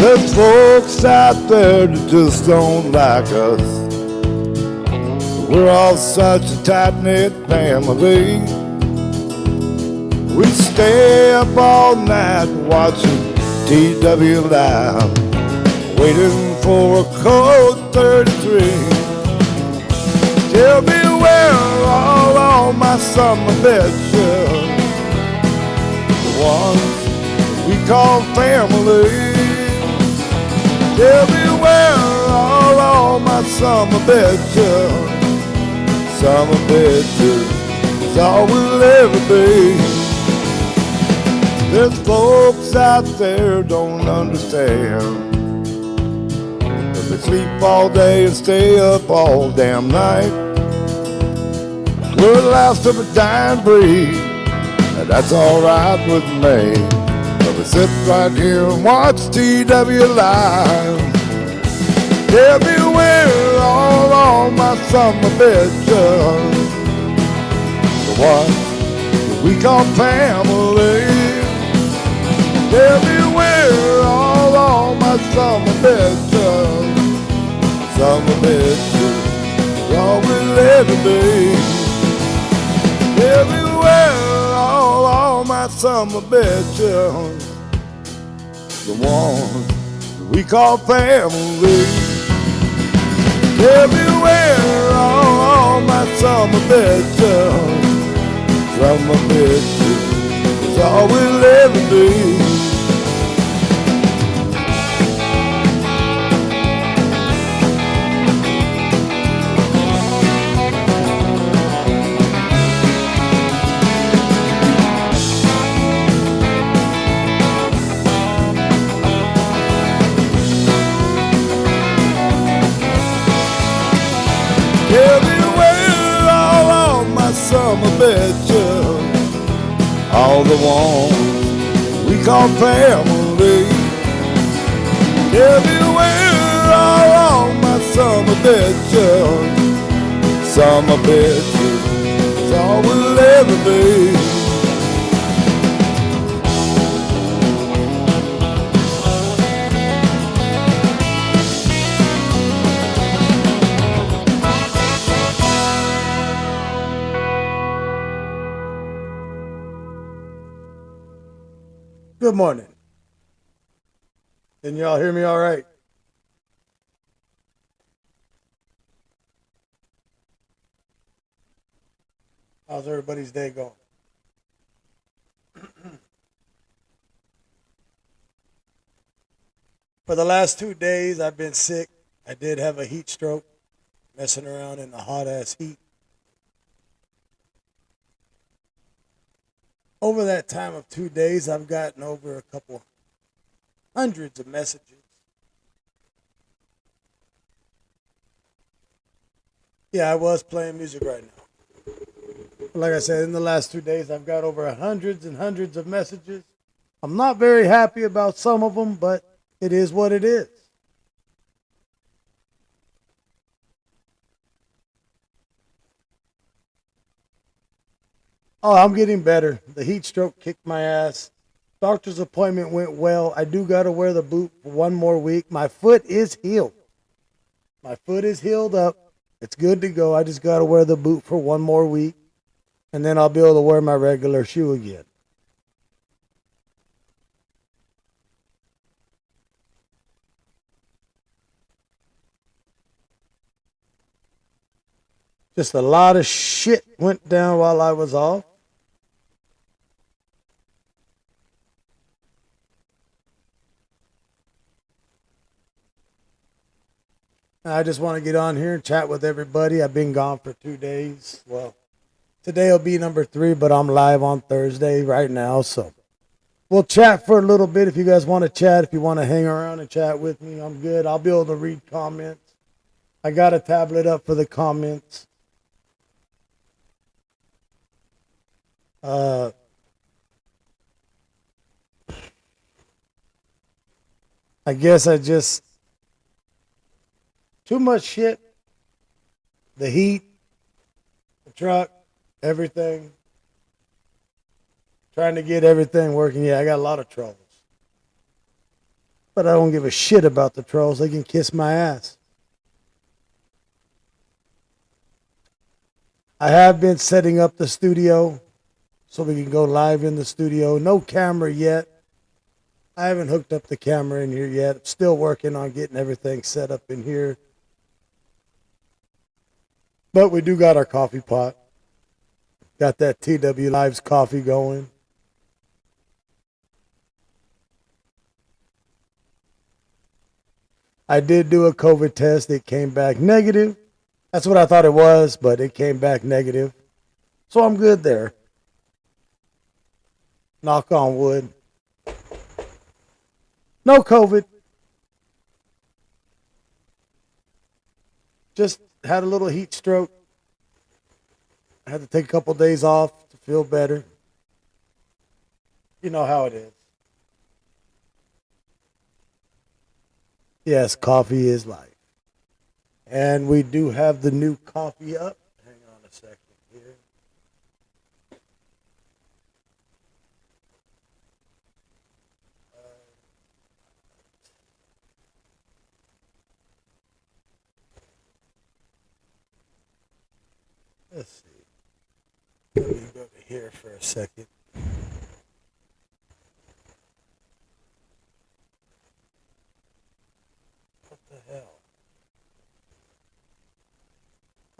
There's folks out there that just don't like us. We're all such a tight-knit family. We stay up all night watching TW Live, waiting for a code 33. Tell me where are all my summer bitches, the ones we call family. Tell me where are all my summer bitches. Summer bitches is all we'll ever be. There's folks out there don't understand. They sleep all day and stay up all damn night. We're the last of a dying breed, and that's alright with me. But we sit right here and watch TW Live. Tell me where are all my summer bitches, the ones we call family. Tell me where are all my summer bitches. Summer bitches is all we'll ever be. Everywhere, all my summer bitches, the ones we call family. Everywhere, all my summer bitches, summer bitches is all we'll ever be. Everywhere, all my summer bitches, all the ones we call family. Everywhere, all my summer bitches, summer bitches is all we'll ever be. Good morning. Can y'all hear me all right? How's everybody's day going? For the last 2 days, I've been sick. I did have a heat stroke, messing around in the hot ass heat. Over that time of 2 days, I've gotten over a couple hundreds of messages. Yeah, I was playing music right now. Like I said, in the last 2 days, I've got over hundreds and hundreds of messages. I'm not very happy about some of them, but it is what it is. Oh, I'm getting better. The heat stroke kicked my ass. Doctor's appointment went well. I do got to wear the boot for one more week. My foot is healed. My foot is healed up. It's good to go. I just got to wear the boot for one more week, and then I'll be able to wear my regular shoe again. Just a lot of shit went down while I was off. I just want to get on here and chat with everybody. I've been gone for 2 days. Well, today will be number 3, but I'm live on Thursday right now. So we'll chat for a little bit if you guys want to chat. If you want to hang around and chat with me, I'm good. I'll be able to read comments. I got a tablet up for the comments. I guess I just... Too much shit. The heat, the truck, everything. Trying to get everything working. Yeah, I got a lot of troubles. But I don't give a shit about the trolls. They can kiss my ass. I have been setting up the studio so we can go live in the studio. No camera yet. I haven't hooked up the camera in here yet. Still working on getting everything set up in here. But we do got our coffee pot. Got that TW Lives coffee going. I did do a COVID test. It came back negative. That's what I thought it was, but it came back negative. So I'm good there. Knock on wood. No COVID. Just had a little heat stroke. I had to take a couple days off to feel better. You know how it is. Yes, coffee is life. And we do have the new coffee up. Hang on a second here. Let's see. Let me go to here for a second. What the hell?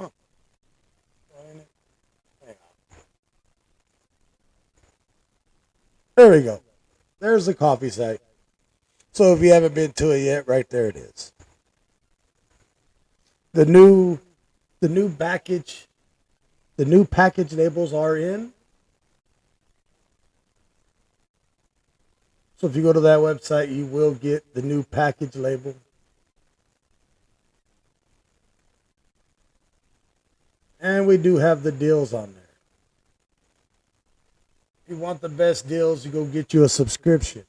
Huh. Hang on. There we go. There's the coffee site. So if you haven't been to it yet, right there it is. The new package labels are in. So if you go to that website, you will get the new package label. And we do have the deals on there. If you want the best deals, you go get you a subscription.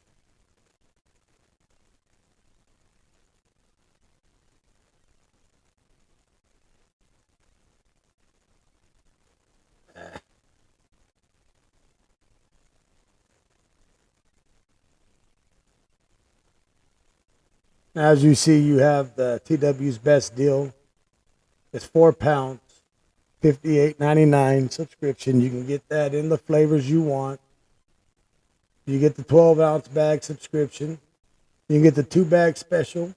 As you see, you have the TW's best deal. It's £4, $58.99 subscription. You can get that in the flavors you want. You get the 12-ounce bag subscription. You can get the 2-bag special.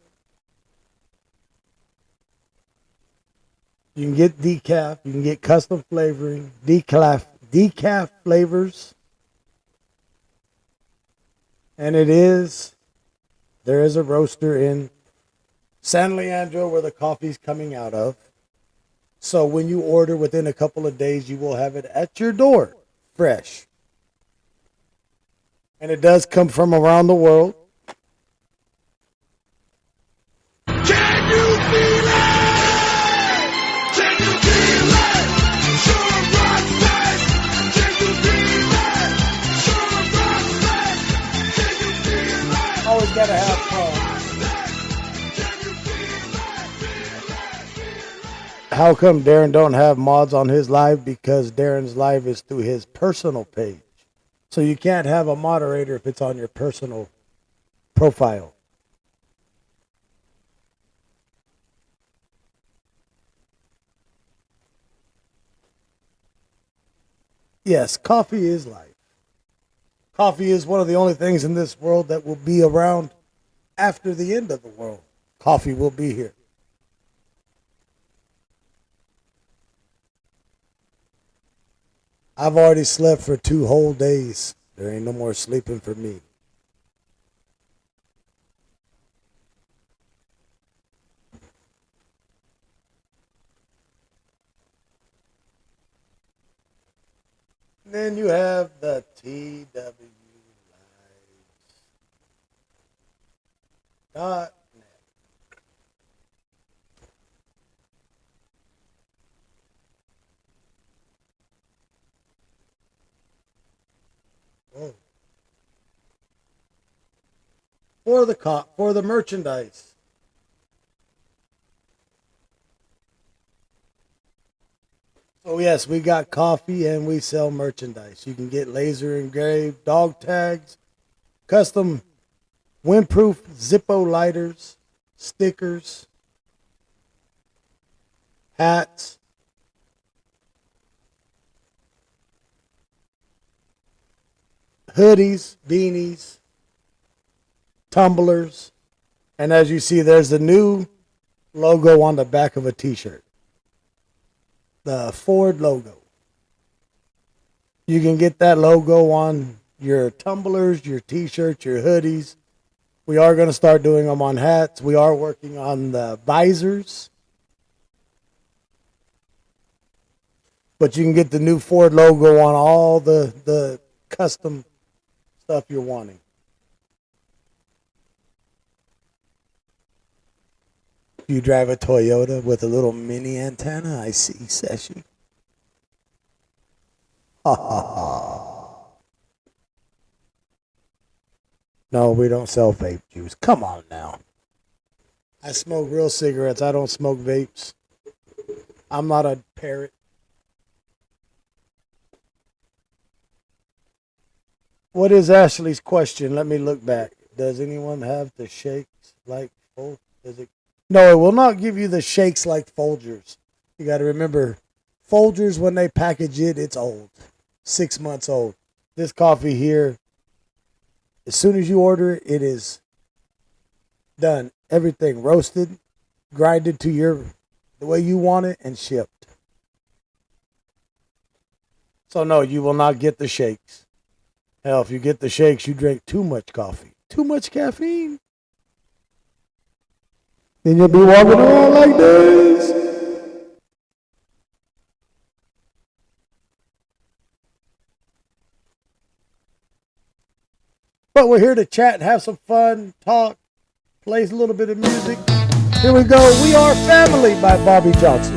You can get decaf. You can get custom flavoring, decaf flavors. And there is a roaster in San Leandro where the coffee's coming out of. So when you order within a couple of days, you will have it at your door, fresh. And it does come from around the world. Can you feel it? Can you feel it? Sure rock's face. Can you feel it? Sure rock's face. Can you feel it? Always gotta have fun. How come Darren don't have mods on his live? Because Darren's live is through his personal page. So you can't have a moderator if it's on your personal profile. Yes, coffee is life. Coffee is one of the only things in this world that will be around after the end of the world. Coffee will be here. I've already slept for 2 whole days. There ain't no more sleeping for me. And then you have the TWLives.net. Oh. For the merchandise. Oh yes, we got coffee and we sell merchandise. You can get laser engraved dog tags, custom windproof Zippo lighters, stickers, hats, hoodies, beanies, tumblers, and as you see, there's a new logo on the back of a t-shirt. The Ford logo. You can get that logo on your tumblers, your t-shirts, your hoodies. We are going to start doing them on hats. We are working on the visors. But you can get the new Ford logo on all the custom stuff you're wanting. You drive a Toyota with a little mini antenna? I see, Seshi. Ha ha ha. No, we don't sell vape juice. Come on now. I smoke real cigarettes. I don't smoke vapes. I'm not a parrot. What is Ashley's question? Let me look back. Does anyone have the shakes like Folgers? No, it will not give you the shakes like Folgers. You got to remember, Folgers, when they package it, it's old. 6 months old. This coffee here, as soon as you order it, it is done. Everything roasted, grinded to the way you want it, and shipped. So no, you will not get the shakes. Hell, if you get the shakes, you drink too much coffee. Too much caffeine. Then you'll be walking around like this. But we're here to chat and have some fun, talk, play a little bit of music. Here we go. We Are Family by Bobby Johnson.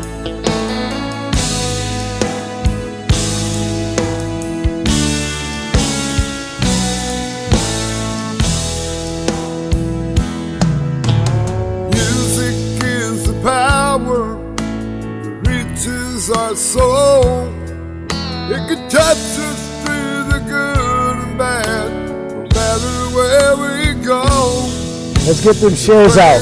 Music is the power that reaches our soul. It can touch us through the good and bad. Where we go, let's get them shares out.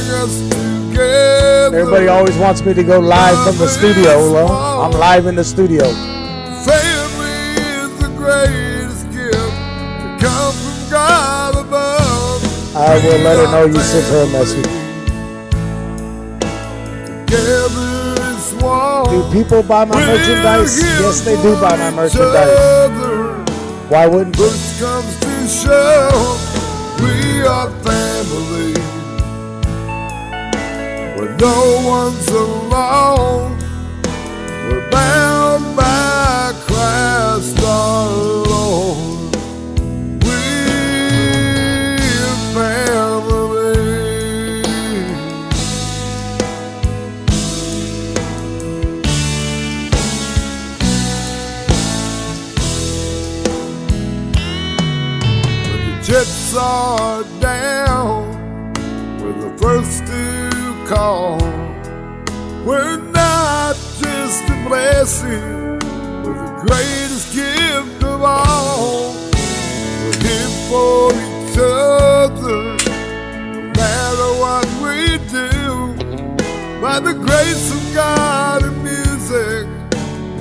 Everybody always wants me to go live from the studio. Well, I'm live in the studio. Family is the greatest gift to come from God above. I will let her know you sent her a message. Together is one. Do people buy my merchandise? Yes, they do buy my merchandise. Why wouldn't you? Push comes to shove, we are family. When no one's alone, we're bound by Christ our Lord. We're family. Chips are down, we're the first to call. We're not just a blessing, we're the greatest gift of all. We're here for each other, no matter what we do. By the grace of God and music,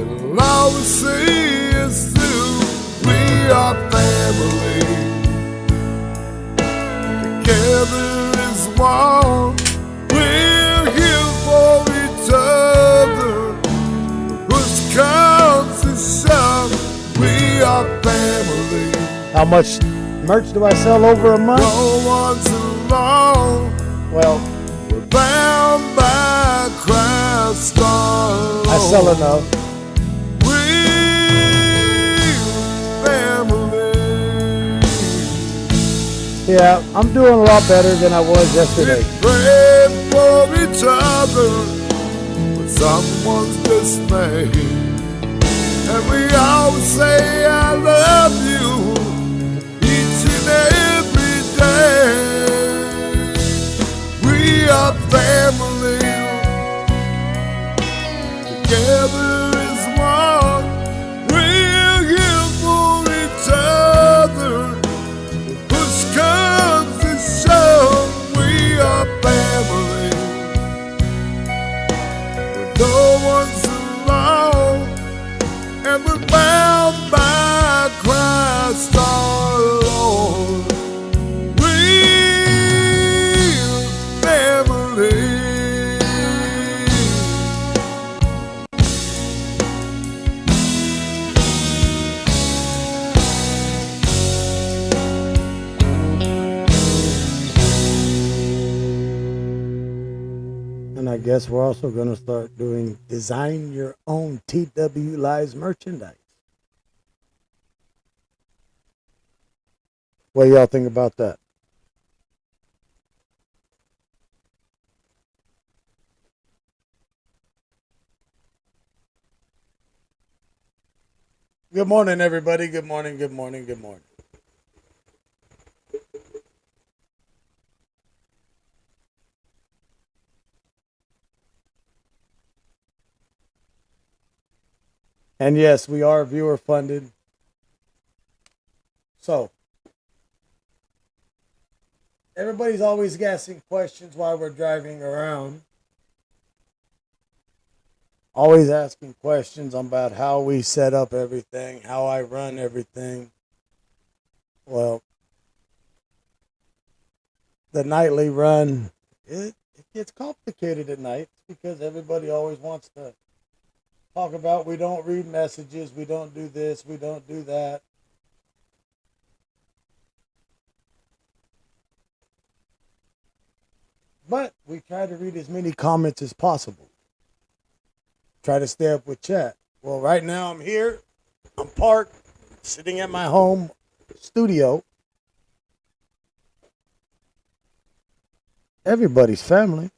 it'll always see us through. We are family. Together is one. We're here for each other. Push comes to shove, we are family. How much merch do I sell over a month? No one's alone. Well, we're bound by Christ our Lord. I sell enough. Yeah, I'm doing a lot better than I was yesterday. We pray for each other when someone's dismayed, and we always say I love you each and every day. We are family. Together is one. We're here for each other. Comes to show star, Lord, real family. And I guess we're also going to start doing design your own TW Lives merchandise. What do y'all think about that? Good morning, everybody. Good morning, good morning, good morning. And yes, we are viewer funded. So, everybody's always asking questions while we're driving around. Always asking questions about how we set up everything, how I run everything. Well, the nightly run, it gets complicated at night because everybody always wants to talk about we don't read messages, we don't do this, we don't do that. But we try to read as many comments as possible. Try to stay up with chat. Well, right now I'm here. I'm parked, sitting at my home studio. Everybody's family.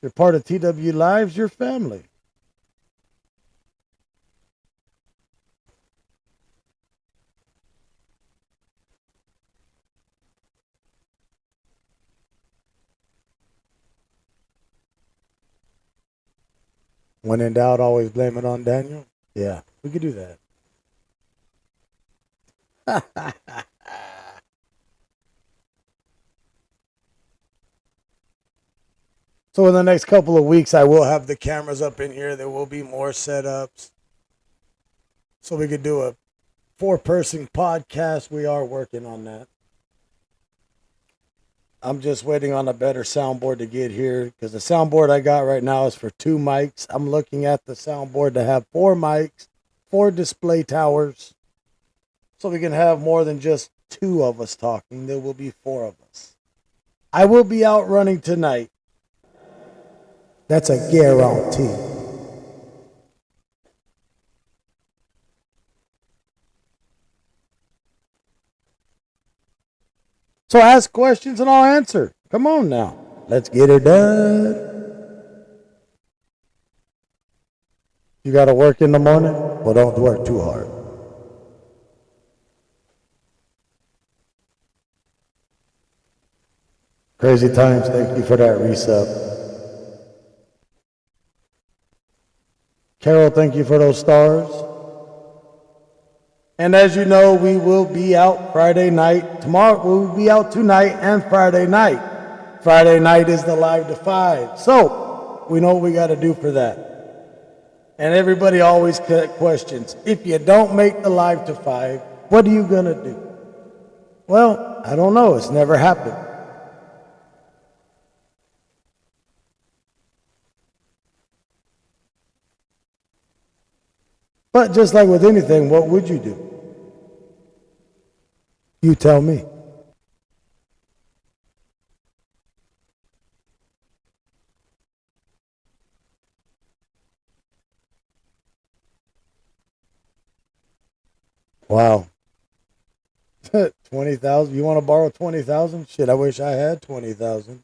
You're part of TW Lives, your family. When in doubt, always blame it on Daniel. Yeah, we could do that. So in the next couple of weeks, I will have the cameras up in here. There will be more setups. So we could do a 4-person podcast. We are working on that. I'm just waiting on a better soundboard to get here because the soundboard I got right now is for 2 mics. I'm looking at the soundboard to have 4 mics, 4 display towers, so we can have more than just 2 of us talking. There will be 4 of us. I will be out running tonight. That's a guarantee. So ask questions and I'll answer. Come on now. Let's get it done. You got to work in the morning? Well, don't work too hard. Crazy Times, thank you for that resub. Carol, thank you for those stars. And as you know, we will be out Friday night. Tomorrow, we'll be out tonight and Friday night. Friday night is the live to 5. So, we know what we got to do for that. And everybody always questions, if you don't make the live to 5, what are you going to do? Well, I don't know. It's never happened. But just like with anything, what would you do? You tell me. Wow. 20,000. You want to borrow 20,000? Shit, I wish I had 20,000.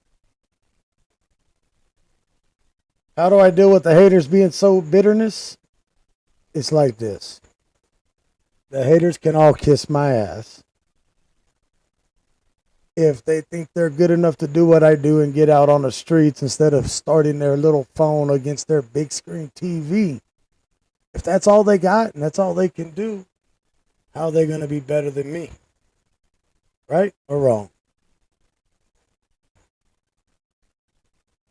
How do I deal with the haters being so bitterness? It's like this. The haters can all kiss my ass. If they think they're good enough to do what I do and get out on the streets instead of starting their little phone against their big screen TV. If that's all they got and that's all they can do, how are they going to be better than me? Right or wrong?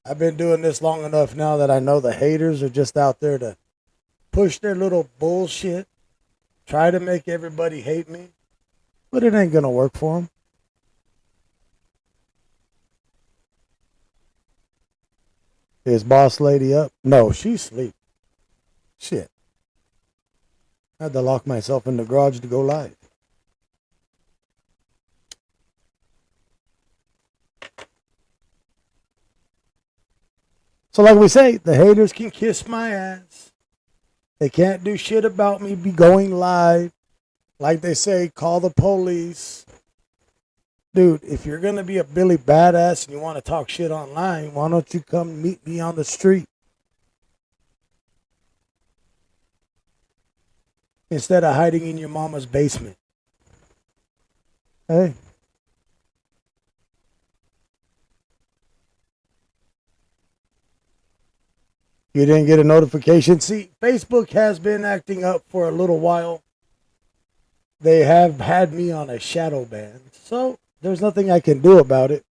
I've been doing this long enough now that I know the haters are just out there to push their little bullshit, try to make everybody hate me. but it ain't gonna work for him. Is boss lady up? No, she's asleep. Shit. I had to lock myself in the garage to go live. So like we say, the haters can kiss my ass. They can't do shit about me be going live. Like they say, call the police. Dude, if you're going to be a Billy Badass and you want to talk shit online, why don't you come meet me on the street? Instead of hiding in your mama's basement. Hey. You didn't get a notification? See, Facebook has been acting up for a little while. They have had me on a shadow ban. So, there's nothing I can do about it.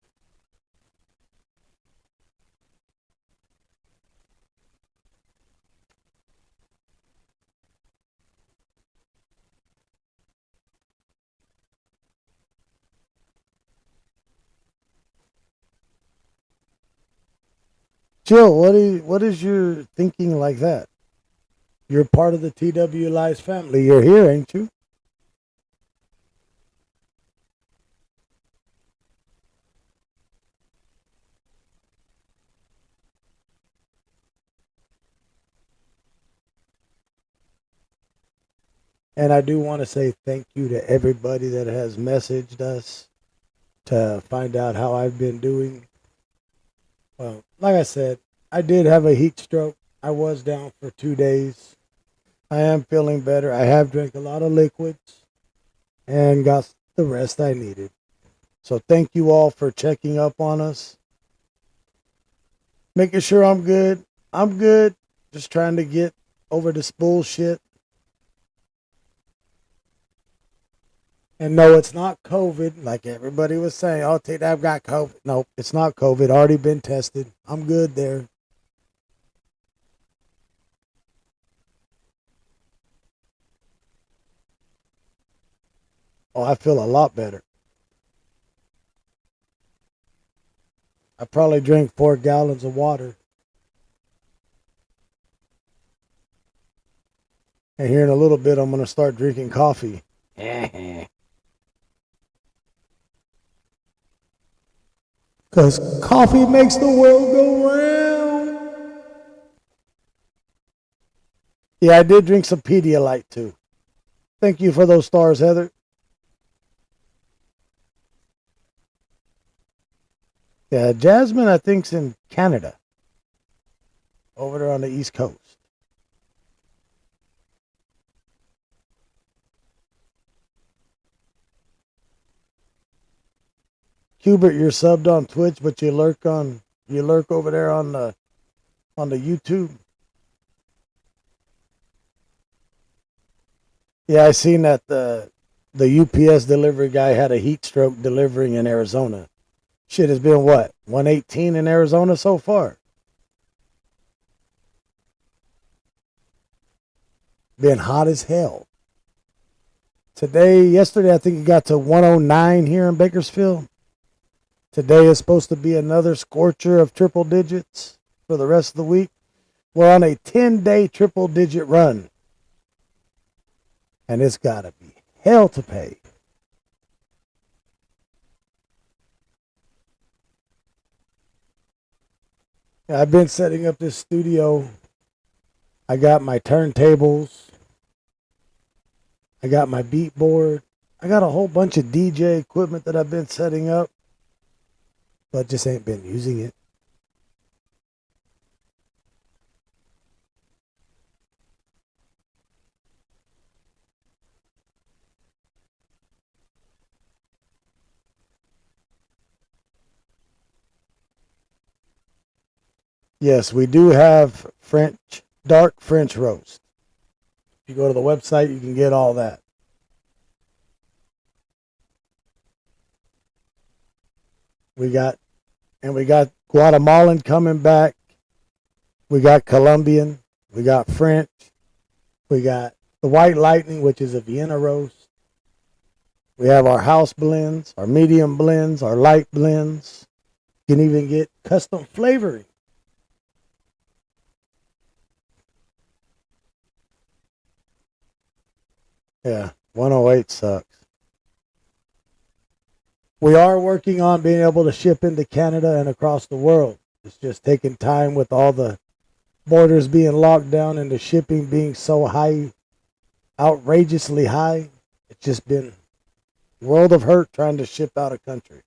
Jill, what is your thinking like that? You're part of the TW Lies family. You're here, ain't you? And I do want to say thank you to everybody that has messaged us to find out how I've been doing. Well, like I said, I did have a heat stroke. I was down for 2 days. I am feeling better. I have drank a lot of liquids and got the rest I needed. So thank you all for checking up on us. Making sure I'm good. I'm good. Just trying to get over this bullshit. And no, it's not COVID, like everybody was saying. Oh, I've got COVID. No, it's not COVID. Already been tested. I'm good there. Oh, I feel a lot better. I probably drank 4 gallons of water. And here in a little bit, I'm going to start drinking coffee. Because coffee makes the world go round. Yeah, I did drink some Pedialyte too. Thank you for those stars, Heather. Yeah, Jasmine, I think's in Canada. Over there on the East Coast. Hubert, you're subbed on Twitch, but you lurk over there on the YouTube. Yeah, I seen that the UPS delivery guy had a heat stroke delivering in Arizona. Shit has been what? 118 in Arizona so far. Been hot as hell. Yesterday I think it got to 109 here in Bakersfield. Today is supposed to be another scorcher of triple digits for the rest of the week. We're on a 10-day triple digit run. And it's got to be hell to pay. I've been setting up this studio. I got my turntables. I got my beat board. I got a whole bunch of DJ equipment that I've been setting up, but just ain't been using it. Yes, we do have dark French roast. If you go to the website, you can get all that. We got Guatemalan coming back. We got Colombian. We got French. We got the White Lightning, which is a Vienna roast. We have our house blends, our medium blends, our light blends. You can even get custom flavoring. Yeah, 108 sucks. We are working on being able to ship into Canada and across the world. It's just taking time with all the borders being locked down and the shipping being so high, outrageously high. It's just been a world of hurt trying to ship out a country.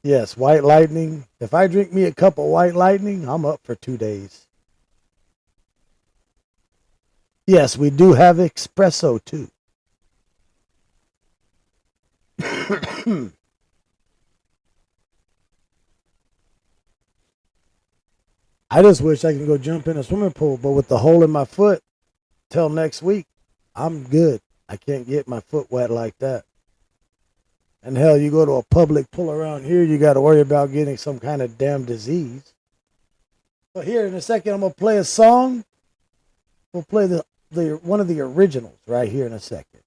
Yes, White Lightning. If I drink me a cup of White Lightning, I'm up for 2 days. Yes, we do have espresso too. I just wish I could go jump in a swimming pool, but with the hole in my foot till next week, I'm good. I can't get my foot wet like that. And hell, you go to a public pool around here, you got to worry about getting some kind of damn disease. But here in a second, I'm going to play a song. We'll play the one of the originals right here in a second.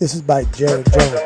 This is by Jared Jones.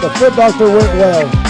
The Foot Doctor went well.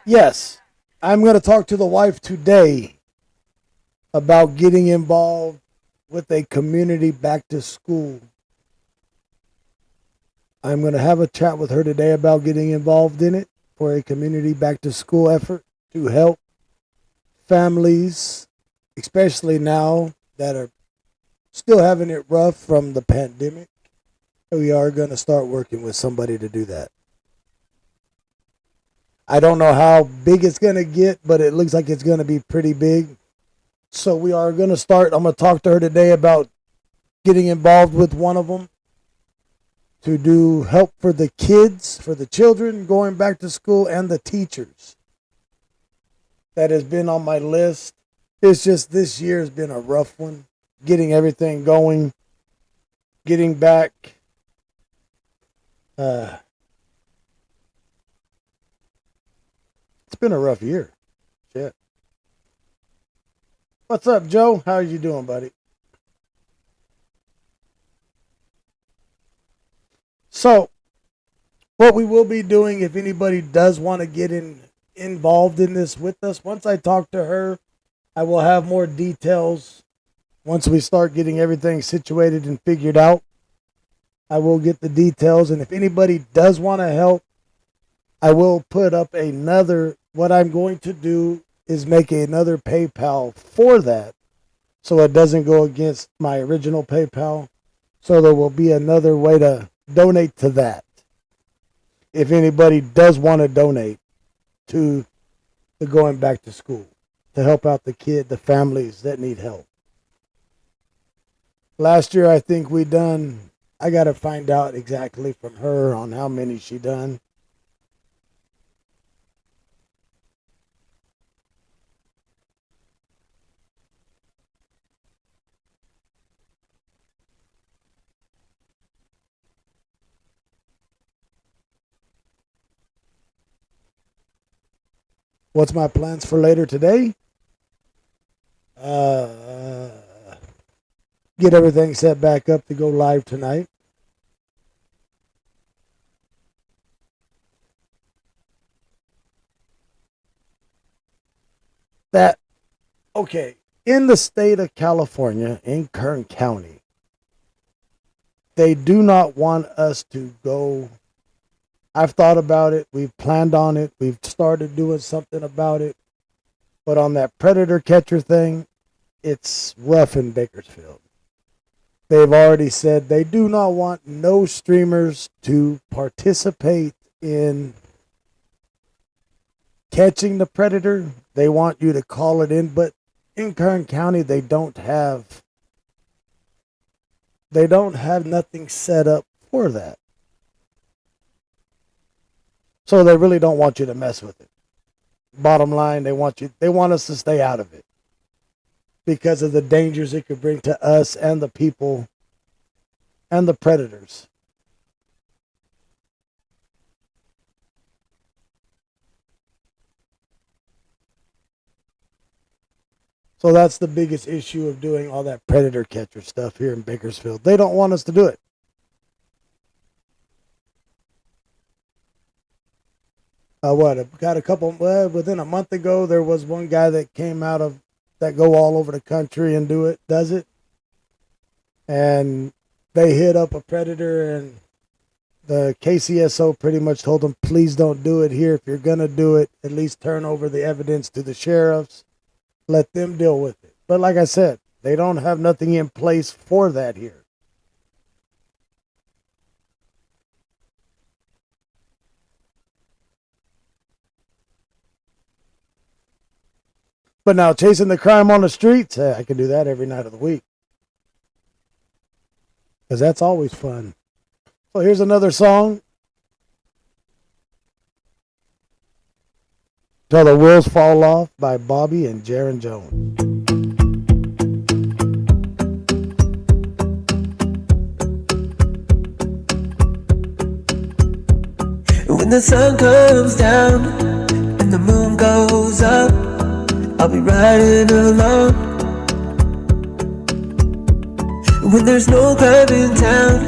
Yes, I'm going to talk to the wife today about getting involved with a community back to school. I'm going to have a chat with her today about getting involved in it for a community back to school effort to help families, especially now that are still having it rough from the pandemic. We are going to start working with somebody to do that. I don't know how big it's going to get, but it looks like it's going to be pretty big. So we are going to start. I'm going to talk to her today about getting involved with one of them to do help for the kids, for the children going back to school, and the teachers. That has been on my list. It's just this year has been a rough one. Getting everything going, getting back. It's been a rough year. Shit. What's up, Joe? How are you doing, buddy? So, What we will be doing, if anybody does want to get involved in this with us, once I talk to her, I will have more details. Once we start getting everything situated and figured out, I will get the details. And if anybody does want to help, I will put up what I'm going to do is make another PayPal for that, so it doesn't go against my original PayPal. So there will be another way to donate to that, if anybody does want to donate to the going back to school, to help out the families that need help. Last year, I think I got to find out exactly from her on how many she done. What's my plans for later today? Get everything set back up to go live tonight. In the state of California, in Kern County, they do not want us to go. I've thought about it. We've planned on it. We've started doing something about it. But on that predator catcher thing, it's rough in Bakersfield. They've already said they do not want no streamers to participate in catching the predator. They want you to call it in, but in Kern County they don't have nothing set up for that. So they really don't want you to mess with it. Bottom line, they want us to stay out of it because of the dangers it could bring to us and the people and the predators. So that's the biggest issue of doing all that predator catcher stuff here in Bakersfield. They don't want us to do it. Got a couple, within a month ago, there was one guy that came that go all over the country and does it. And they hit up a predator, and the KCSO pretty much told them, please don't do it here. If you're going to do it, at least turn over the evidence to the sheriffs. Let them deal with it. But like I said, they don't have nothing in place for that here. But now chasing the crime on the streets, I can do that every night of the week. Because that's always fun. So here's another song. Till the Wheels Fall Off by Bobby and Jaron Jones. When the sun comes down and the moon goes up, I'll be riding along. When there's no crime in town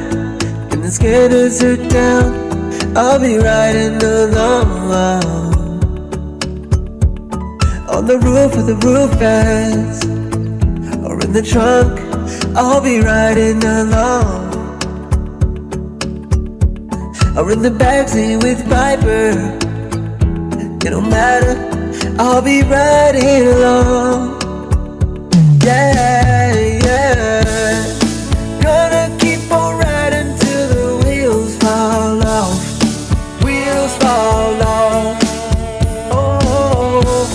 and the scanners are down, I'll be riding along. On the roof of the roof vans, or in the trunk, I'll be riding along. Or in the backseat with Piper, it don't matter, I'll be riding along. Yeah, yeah. Gonna keep on riding till the wheels fall off. Wheels fall off. Oh,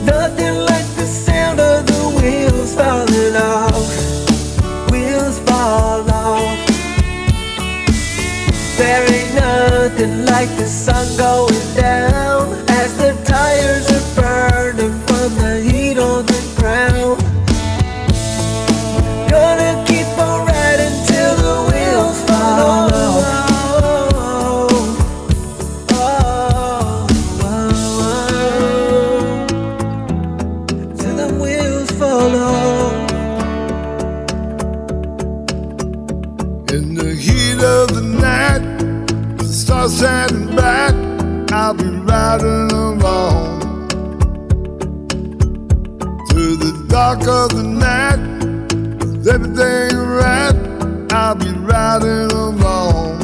nothing like the sound of the wheels falling off. Wheels fall off. There ain't nothing like the sun going down as the tires are burning from the heat on the ground. Gonna keep on riding till the wheels fall off. Till the wheels fall off. In the heat of the night, the stars shine riding along through the dark of the night. With everything right, I'll be riding along.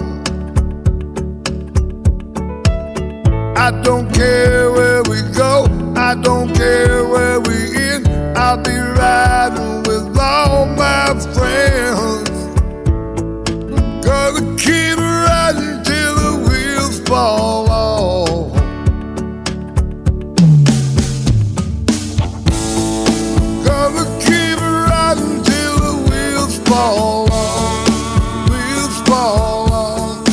I don't care where we go, I don't care where we end. I'll be riding with all my friends. Gonna keep riding till the wheels fall off. Gonna keep riding till the wheels fall off. Wheels fall off.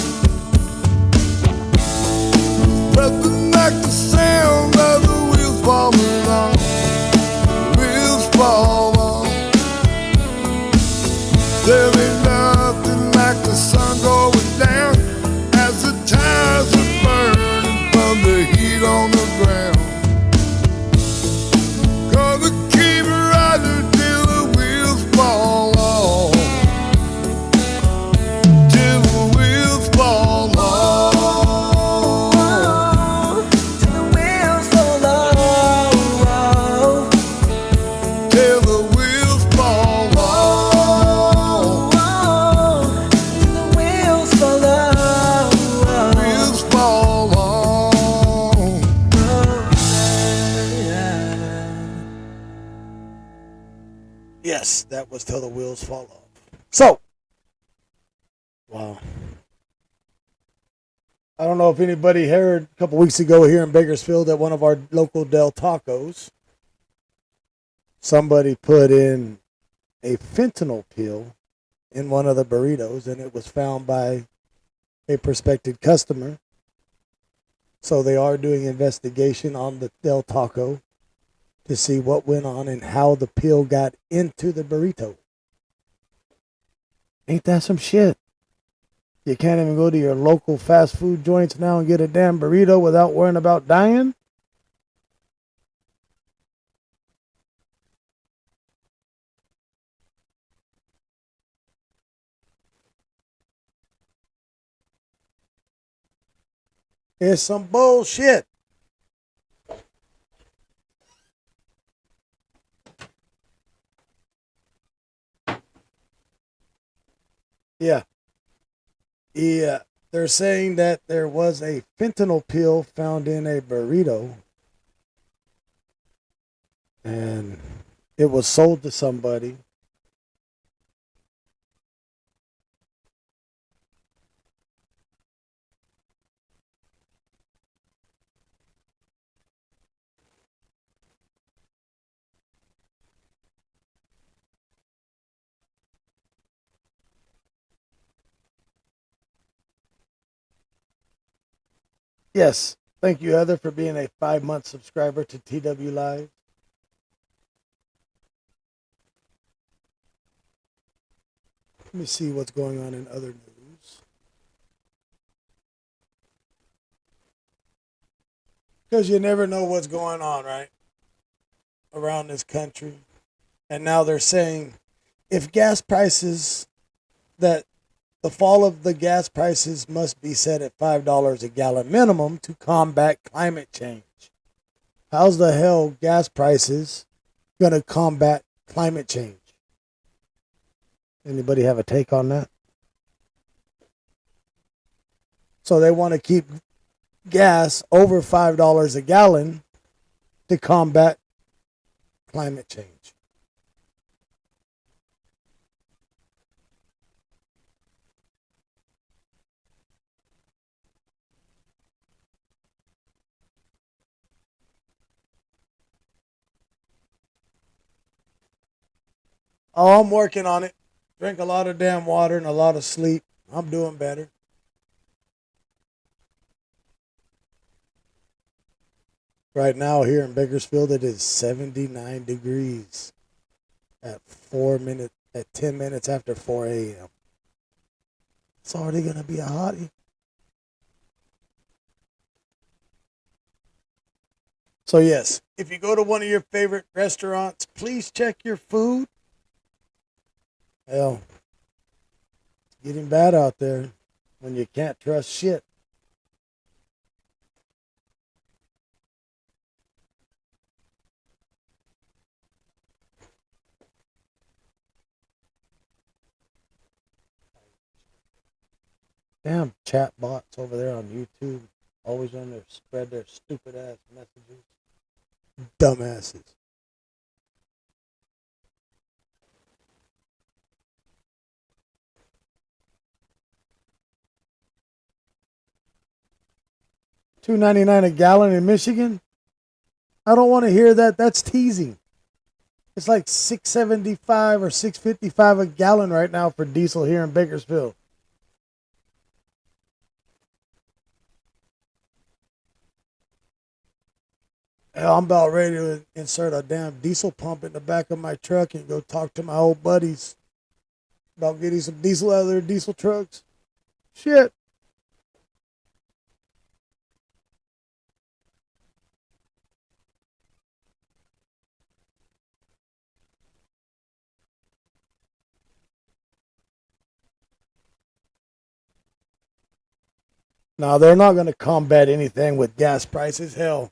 Nothing like the sound of the wheels falling off. Wheels fall off. There ain't nothing like the sun going down as the tires are burning from the heat on the ground. Gonna keep riding till the wheels fall off. Till the wheels fall off. Till the wheels fall off. Till the wheels fall off. Till the wheels fall off. Wheels fall off. Yes, that was Till the Wheels Fall Off. So, wow. I don't know if anybody heard a couple weeks ago here in Bakersfield at one of our local Del Tacos, somebody put in a fentanyl pill in one of the burritos, and it was found by a prospective customer. So they are doing investigation on the Del Taco to see what went on and how the pill got into the burrito. Ain't that some shit? You can't even go to your local fast food joints now and get a damn burrito without worrying about dying? It's some bullshit. Yeah. Yeah. They're saying that there was a fentanyl pill found in a burrito and it was sold to somebody. Yes. Thank you, Heather, for being a 5-month subscriber to TW Live. Let me see what's going on in other news. Because you never know what's going on, right? Around this country. And now they're saying if gas prices, that the fall of the gas prices must be set at $5 a gallon minimum to combat climate change. How's the hell gas prices going to combat climate change? Anybody have a take on that? So they want to keep gas over $5 a gallon to combat climate change. Oh, I'm working on it. Drink a lot of damn water and a lot of sleep. I'm doing better. Right now here in Bakersfield, it is 79 degrees at 10 minutes after 4 a.m. It's already going to be a hottie. So yes, if you go to one of your favorite restaurants, please check your food. Hell, it's getting bad out there when you can't trust shit. Damn chat bots over there on YouTube. Always on there, spread their stupid ass messages. Dumbasses. $2.99 a gallon in Michigan? I don't want to hear that. That's teasing. It's like $6.75 or $6.55 a gallon right now for diesel here in Bakersfield. Hell, I'm about ready to insert a damn diesel pump in the back of my truck and go talk to my old buddies about getting some diesel out of their diesel trucks. Shit. Now, they're not going to combat anything with gas prices. Hell,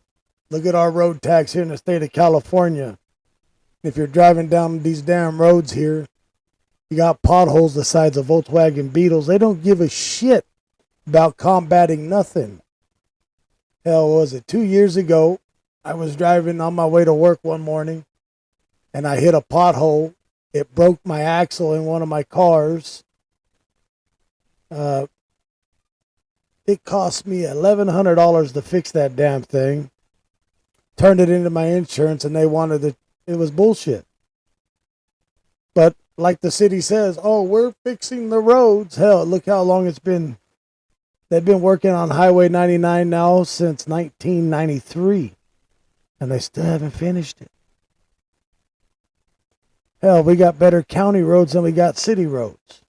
look at our road tax here in the state of California. If you're driving down these damn roads here, you got potholes the size of Volkswagen Beetles. They don't give a shit about combating nothing. Hell, was it 2 years ago? I was driving on my way to work one morning, and I hit a pothole. It broke my axle in one of my cars. It cost me $1,100 to fix that damn thing. Turned it into my insurance, and they wanted it. It was bullshit. But like the city says, oh, we're fixing the roads. Hell, look how long it's been. They've been working on Highway 99 now since 1993, and they still haven't finished it. Hell, we got better county roads than we got city roads.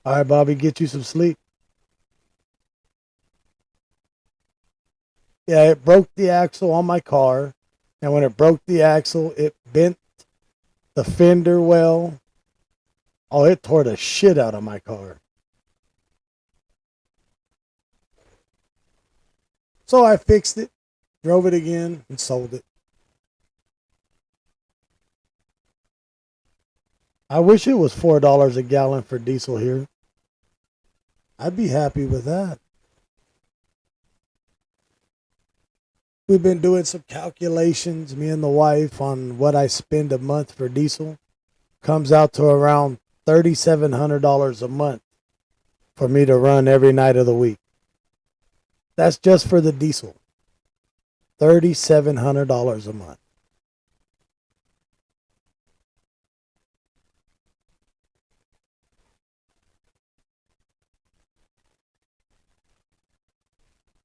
All right, Bobby, get you some sleep. Yeah, it broke the axle on my car. And when it broke the axle, it bent the fender well. Oh, it tore the shit out of my car. So I fixed it, drove it again, and sold it. I wish it was $4 a gallon for diesel here. I'd be happy with that. We've been doing some calculations, me and the wife, on what I spend a month for diesel. Comes out to around $3,700 a month for me to run every night of the week. That's just for the diesel. $3,700 a month.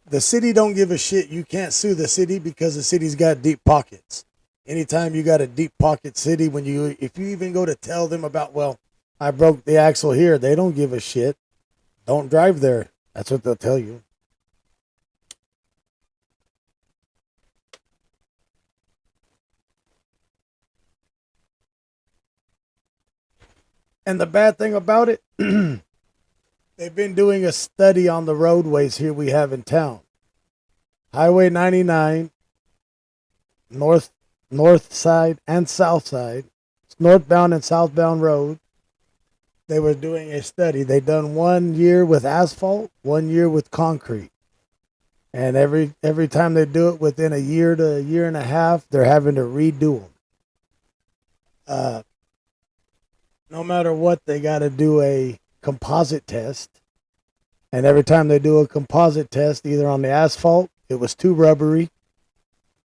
The city don't give a shit. You can't sue the city because the city's got deep pockets. Anytime you got a deep pocket city, if you even go to tell them about, well, I broke the axle here, they don't give a shit. Don't drive there. That's what they'll tell you. And the bad thing about it, they've been doing a study on the roadways here we have in town. Highway 99, north side and south side. It's northbound and southbound road. They were doing a study. They done 1 year with asphalt, 1 year with concrete. And every time they do it within a year to a year and a half, they're having to redo them. No matter what, they got to do a composite test. And every time they do a composite test, either on the asphalt, it was too rubbery.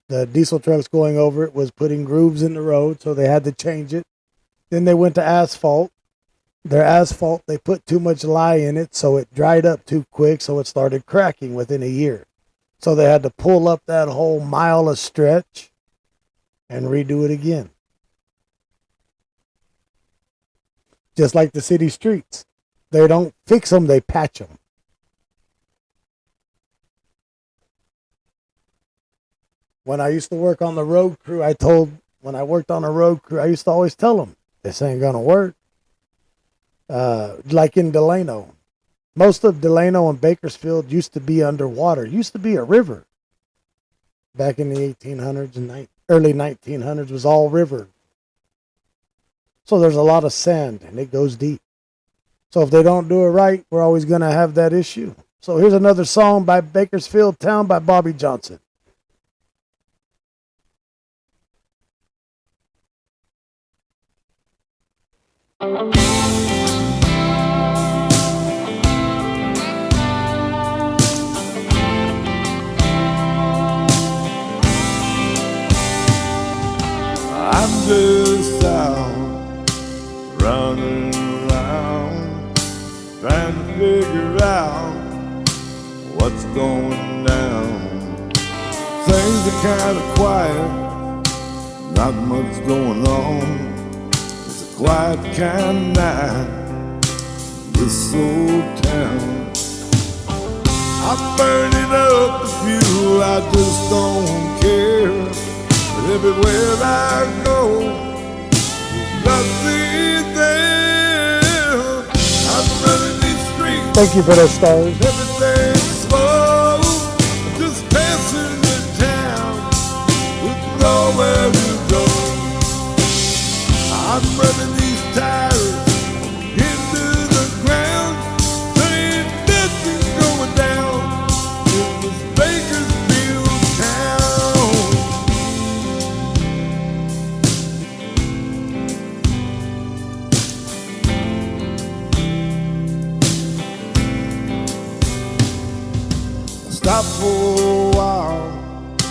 The diesel trucks going over it was putting grooves in the road, so they had to change it. Then they went to asphalt. Their asphalt, they put too much lye in it, so it dried up too quick, so it started cracking within a year. So they had to pull up that whole mile of stretch and redo it again. Just like the city streets. They don't fix them, they patch them. When I used to work on the road crew, when I worked on a road crew, I used to always tell them, this ain't going to work. Like in Delano. Most of Delano and Bakersfield used to be underwater. It used to be a river. Back in the 1800s and early 1900s was all river. So there's a lot of sand and it goes deep. So if they don't do it right, we're always going to have that issue. So here's another song by Bakersfield Town by Bobby Johnson. I'm just out running around trying to figure out what's going down. Things are kind of quiet, not much going on. It's a quiet kind of night, this old town. I'm burning up the fuel, I just don't care. But everywhere I go, nothing there. I'm running these streets. Thank you for those stars. Everything's slow, just passing the town with nowhere to go. I'm running these tires into the ground. There ain't nothing going down in this Bakersfield town. Stop for a while to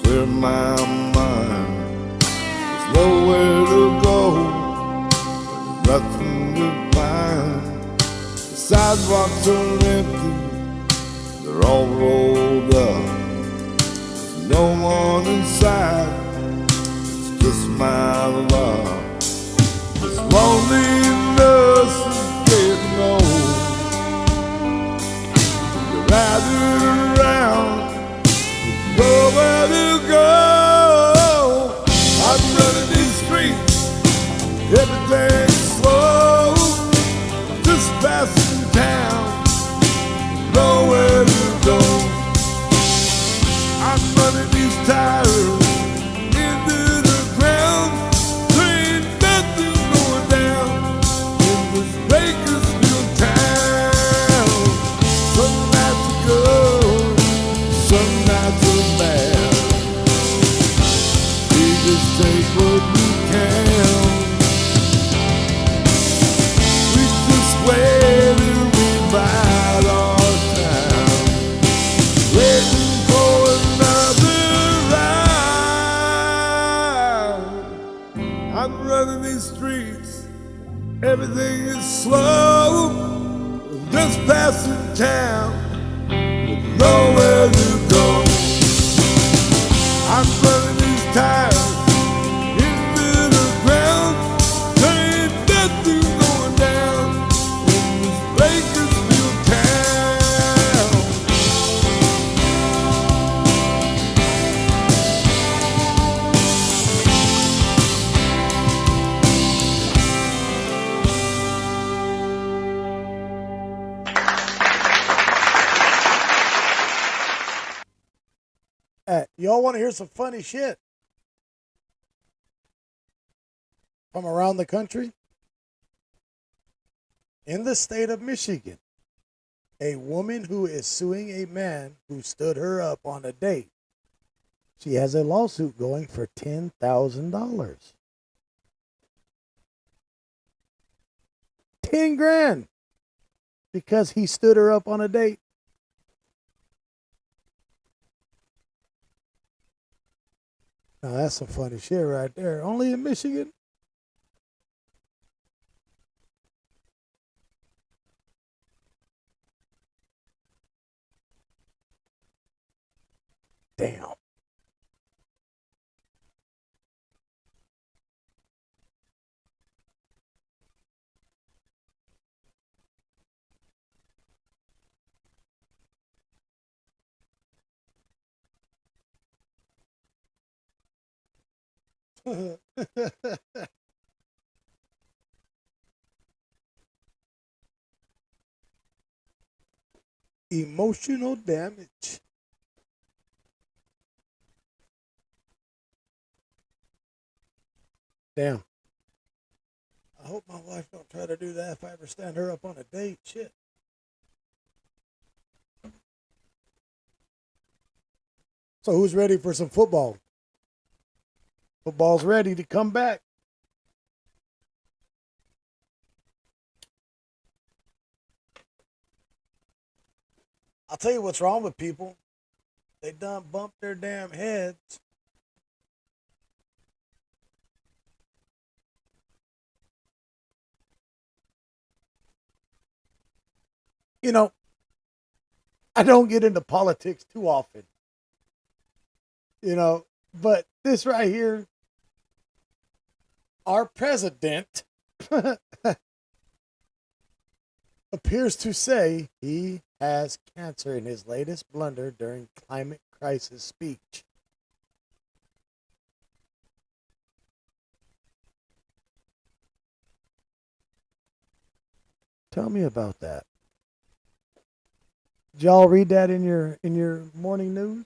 clear my mind. There's nowhere to go, there's nothing to find. The sidewalks are empty, they're all rolled up. There's no one inside, it's just my luck. This loneliness is getting old. Riding around, nowhere to go. I'm running these streets, everything's slow. Just passing town, nowhere to go. I'm running these tires into the ground. There ain't nothing going down in this Bakersfield town. Some nights are good, some nights are bad. We just take what we can. We just wait and we bide our time, waiting for another ride. I'm running these streets, everything is slow. Just passing town, with nowhere to go. I'm running these tires into the ground. There ain't nothing going down in this Bakersfield town. Y'all want to hear some funny shit from around the country? In the state of Michigan, a woman who is suing a man who stood her up on a date. She has a lawsuit going for $10,000. 10 grand because he stood her up on a date. Now that's some funny shit right there. Only in Michigan. Damn. Emotional damage. Damn. I hope my wife don't try to do that if I ever stand her up on a date. Shit. So who's ready for some football? Football's ready to come back. I'll tell you what's wrong with people. They done bumped their damn heads. You know, I don't get into politics too often. You know, but this right here, our president appears to say he has cancer in his latest blunder during climate crisis speech. Tell me about that. Did y'all read that in your morning news?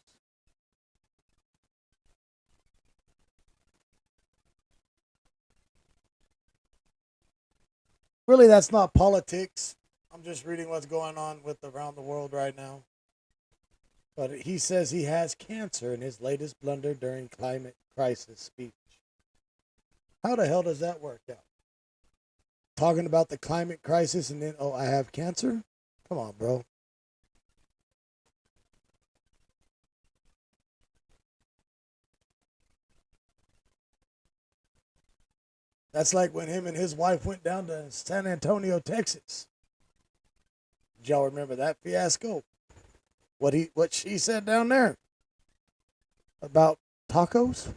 Really, that's not politics. I'm just reading what's going on with around the world right now. But he says he has cancer in his latest blunder during climate crisis speech. How the hell does that work out? Talking about the climate crisis and then, oh, I have cancer? Come on, bro. That's like when him and his wife went down to San Antonio, Texas. Did y'all remember that fiasco? What she said down there about tacos?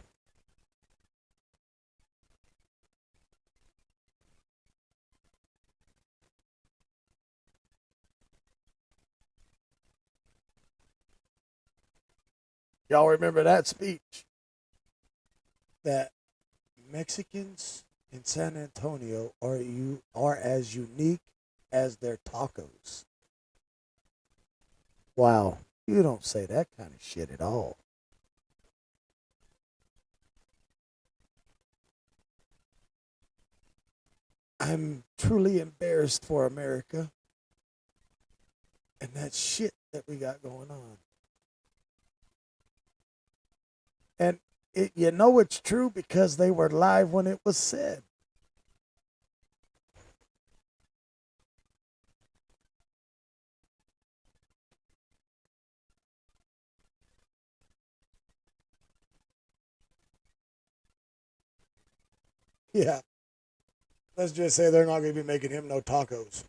Y'all remember that speech? That Mexicans in San Antonio are as unique as their tacos. Wow, you don't say that kind of shit at all. I'm truly embarrassed for America and that shit that we got going on. And you know it's true because they were live when it was said. Yeah. Let's just say they're not going to be making him no tacos.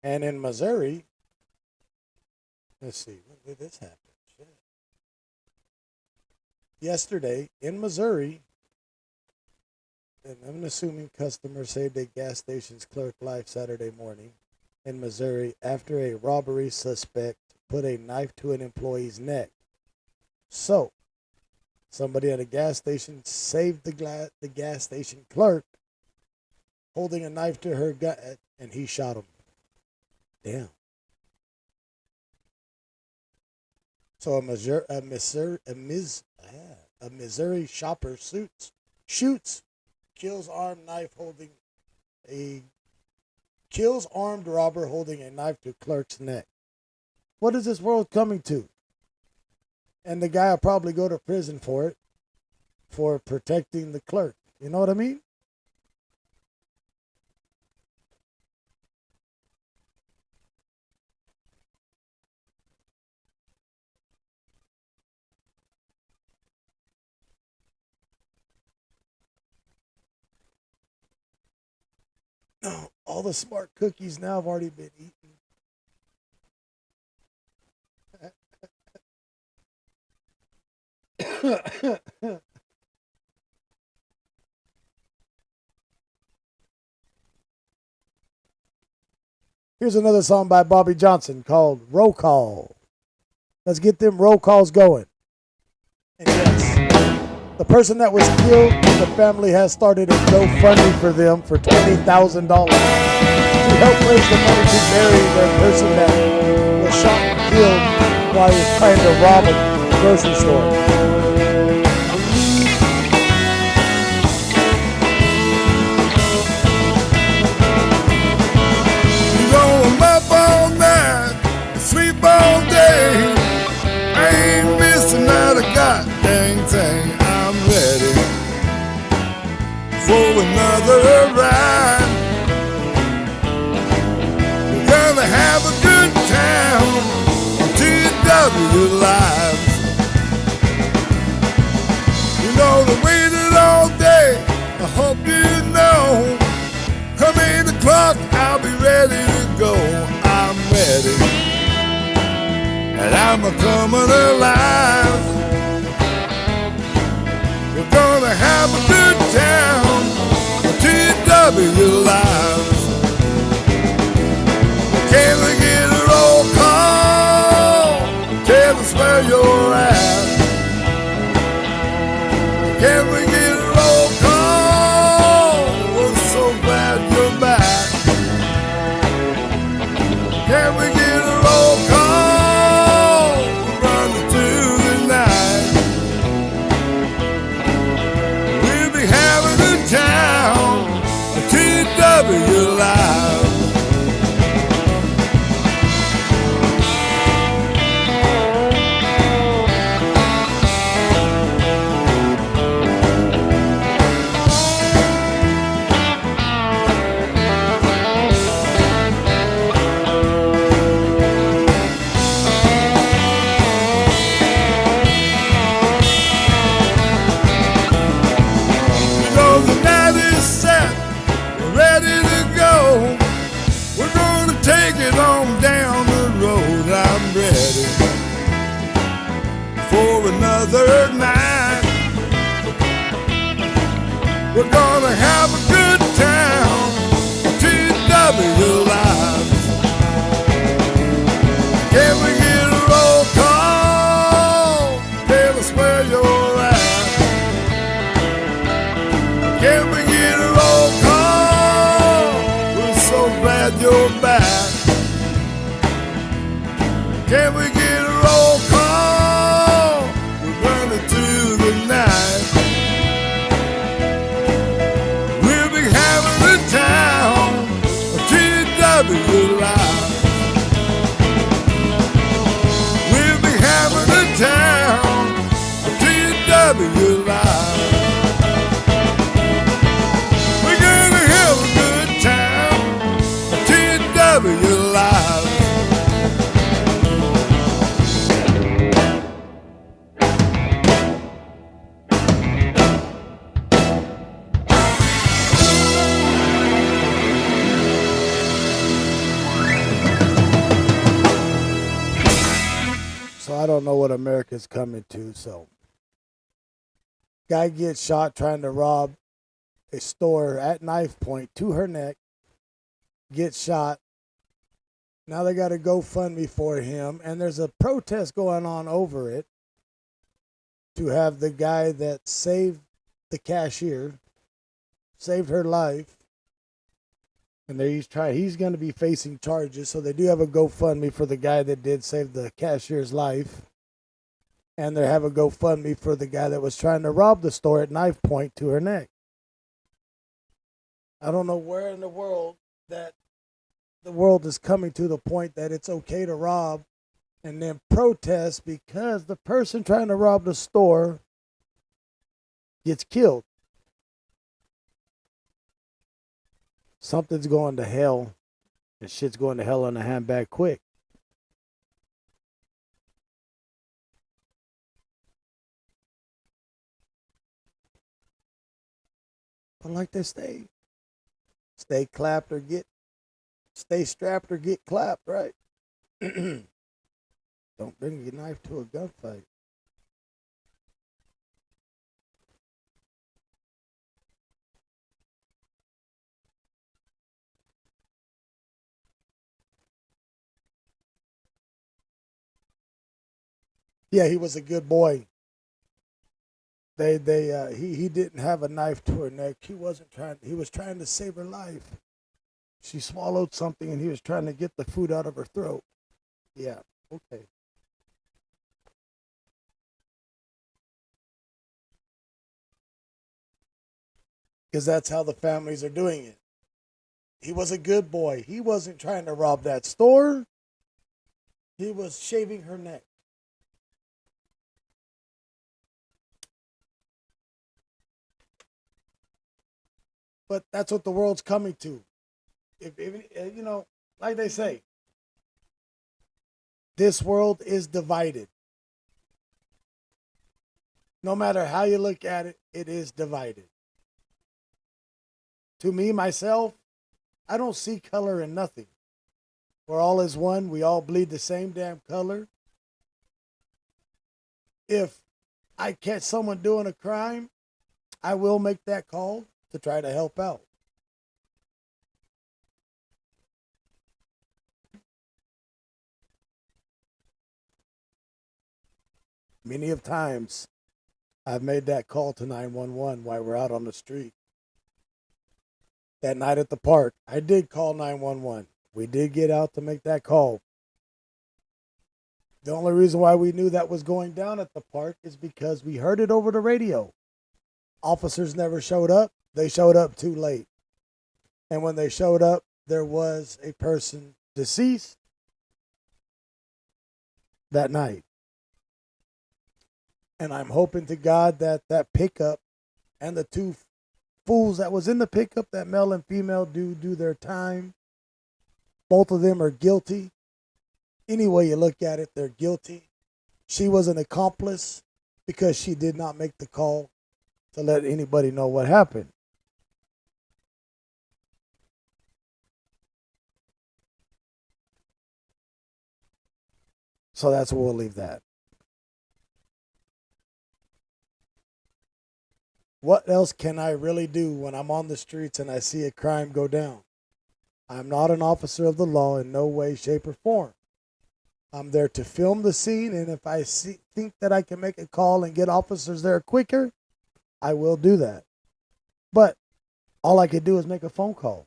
And in Missouri, let's see, when did this happen? Shit. Yesterday in Missouri, and I'm assuming customers saved a gas station's clerk life Saturday morning in Missouri after a robbery suspect put a knife to an employee's neck. So, somebody at a gas station saved the gas station clerk holding a knife to her gut, and he shot him. Damn. So a Missouri shopper shoots, kills armed robber holding a knife to clerk's neck. What is this world coming to? And the guy will probably go to prison for it, for protecting the clerk. You know what I mean? No, all the smart cookies now have already been eaten. Here's another song by Bobby Johnson called Roll Call. Let's get them roll calls going. And yes, the person that was killed, the family has started a GoFundMe for them for $20,000 to help raise the money to bury the person that was shot and killed while he was trying to rob a grocery store. I'm up all night, sleep all day. I ain't missing not a goddamn thing. I'm ready for another ride. We're gonna have a good time on TW Live. You know they waited all day, I hope you know. Come 8 o'clock, I'll be ready to go. I'm ready, and I'm a-coming alive. We're gonna have a good time on TW Live. Can we get a roll call? Tell us where you're at. Can we get a roll call? We're so glad you're back. Can we get a roll call? We're running through the night. We'll be having a time at TW Live. Take it on down the road. I'm ready for another night. We're gonna have a good time TW Live. Can we get a roll call? Tell us where you're at. Can we get a roll call? We're so glad you're back. Can we get a roll call? We're running through the night. We'll be having a time on TW Live. We'll be having a time on TW Live. We're gonna have a good time on TW Live. So I don't know what America's coming to. So guy gets shot trying to rob a store at knife point to her neck, gets shot. Now they got a GoFundMe for him, and there's a protest going on over it to have the guy that saved the cashier, saved her life, and he's going to be facing charges. So they do have a GoFundMe for the guy that did save the cashier's life, and they have a GoFundMe for the guy that was trying to rob the store at knife point to her neck. I don't know where in the world that the world is coming to the point that it's okay to rob and then protest because the person trying to rob the store gets killed. Something's going to hell, and shit's going to hell in a handbag quick. But like they stay clapped or stay strapped or get clapped, right? Don't bring your knife to a gunfight. Yeah, he was a good boy. He didn't have a knife to her neck. He was trying to save her life. She swallowed something and he was trying to get the food out of her throat. Yeah, okay. because that's how the families are doing it. He was a good boy. He wasn't trying to rob that store. He was shaving her neck. But that's what the world's coming to. If you know, like they say, this world is divided. No matter how you look at it, it is divided. To me, myself, I don't see color in nothing. We're all as one. We all bleed the same damn color. If I catch someone doing a crime, I will make that call to try to help out. Many of times, I've made that call to 911 while we're out on the street. That night at the park, I did call 911. We did get out to make that call. The only reason why we knew that was going down at the park is because we heard it over the radio. Officers never showed up. They showed up too late. And when they showed up, there was a person deceased that night. And I'm hoping to God that that pickup and the two fools that was in the pickup, that male and female, do their time. Both of them are guilty. Any way you look at it, they're guilty. She was an accomplice because she did not make the call to let anybody know what happened. So that's where we'll leave that. What else can I really do when I'm on the streets and I see a crime go down? I'm not an officer of the law in no way, shape, or form. I'm there to film the scene, and if I think that I can make a call and get officers there quicker, I will do that. But all I can do is make a phone call.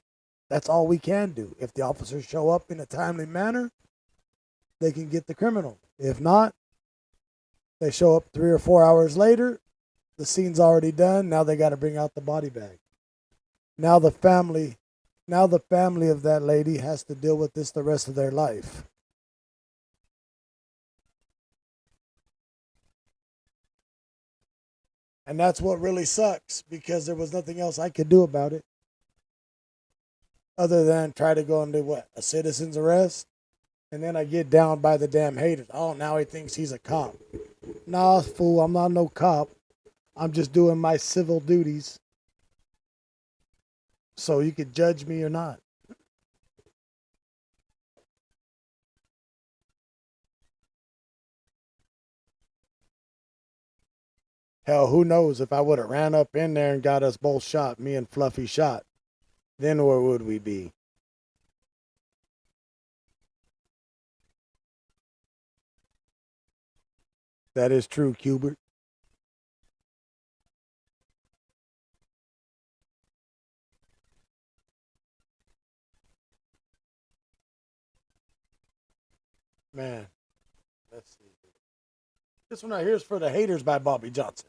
That's all we can do. If the officers show up in a timely manner, they can get the criminal. If not, they show up 3 or 4 hours later, the scene's already done. Now they got to bring out the body bag. Now the family of that lady has to deal with this the rest of their life. And that's what really sucks, because there was nothing else I could do about it other than try to go into what? A citizen's arrest? And then I get down by the damn haters. Oh, now he thinks he's a cop. Nah, fool, I'm not no cop. I'm just doing my civil duties. So you could judge me or not. Hell, who knows if I would have ran up in there and got us both shot, me and Fluffy shot, then where would we be? That is true, Cubert. Man, let's see. This one right here is For the Haters by Bobby Johnson.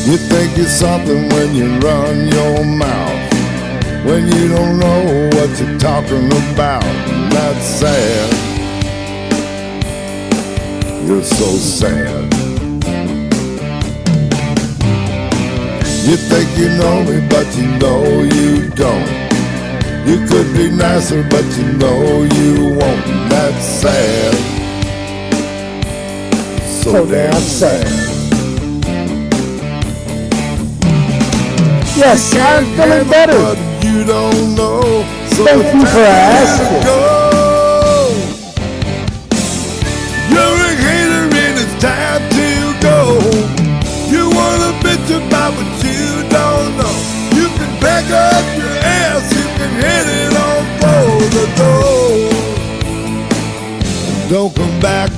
You think you're something when you run your mouth, when you don't know what you're talking about. And that's sad. You're so sad. You think you know me, but you know you don't. You could be nicer, but you know you won't. And that's sad. So damn sad. Yes, I'm feeling better. But you don't know. So thank you for asking. You're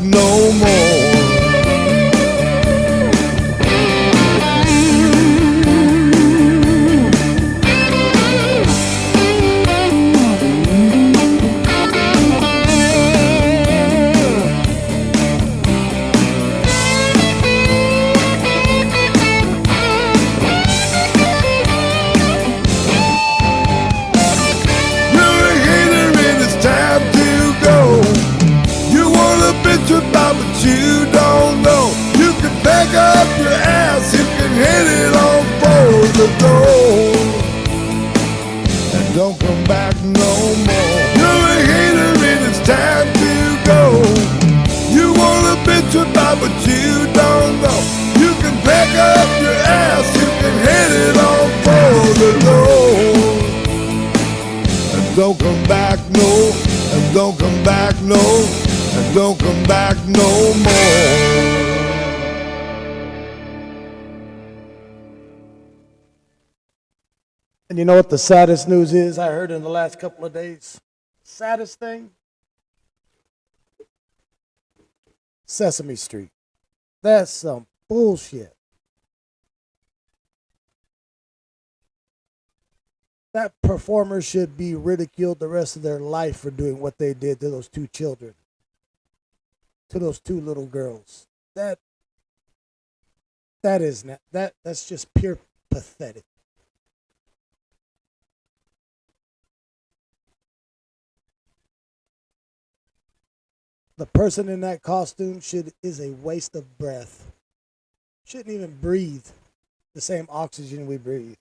no more. About what you don't know. You can back up your ass, you can hit it on for the door, and don't come back no more. You're a hater and it's time to go. You wanna bitch about what you don't know. You can back up your ass, you can hit it on for the door, and don't come back no, and don't come back no, and don't come back no more. And you know what the saddest news is I heard in the last couple of days? Saddest thing? Sesame Street. That's some bullshit. That performer should be ridiculed the rest of their life for doing what they did to those two children. To those two little girls. That's just pure pathetic. The person in that costume is a waste of breath. Shouldn't even breathe the same oxygen we breathe.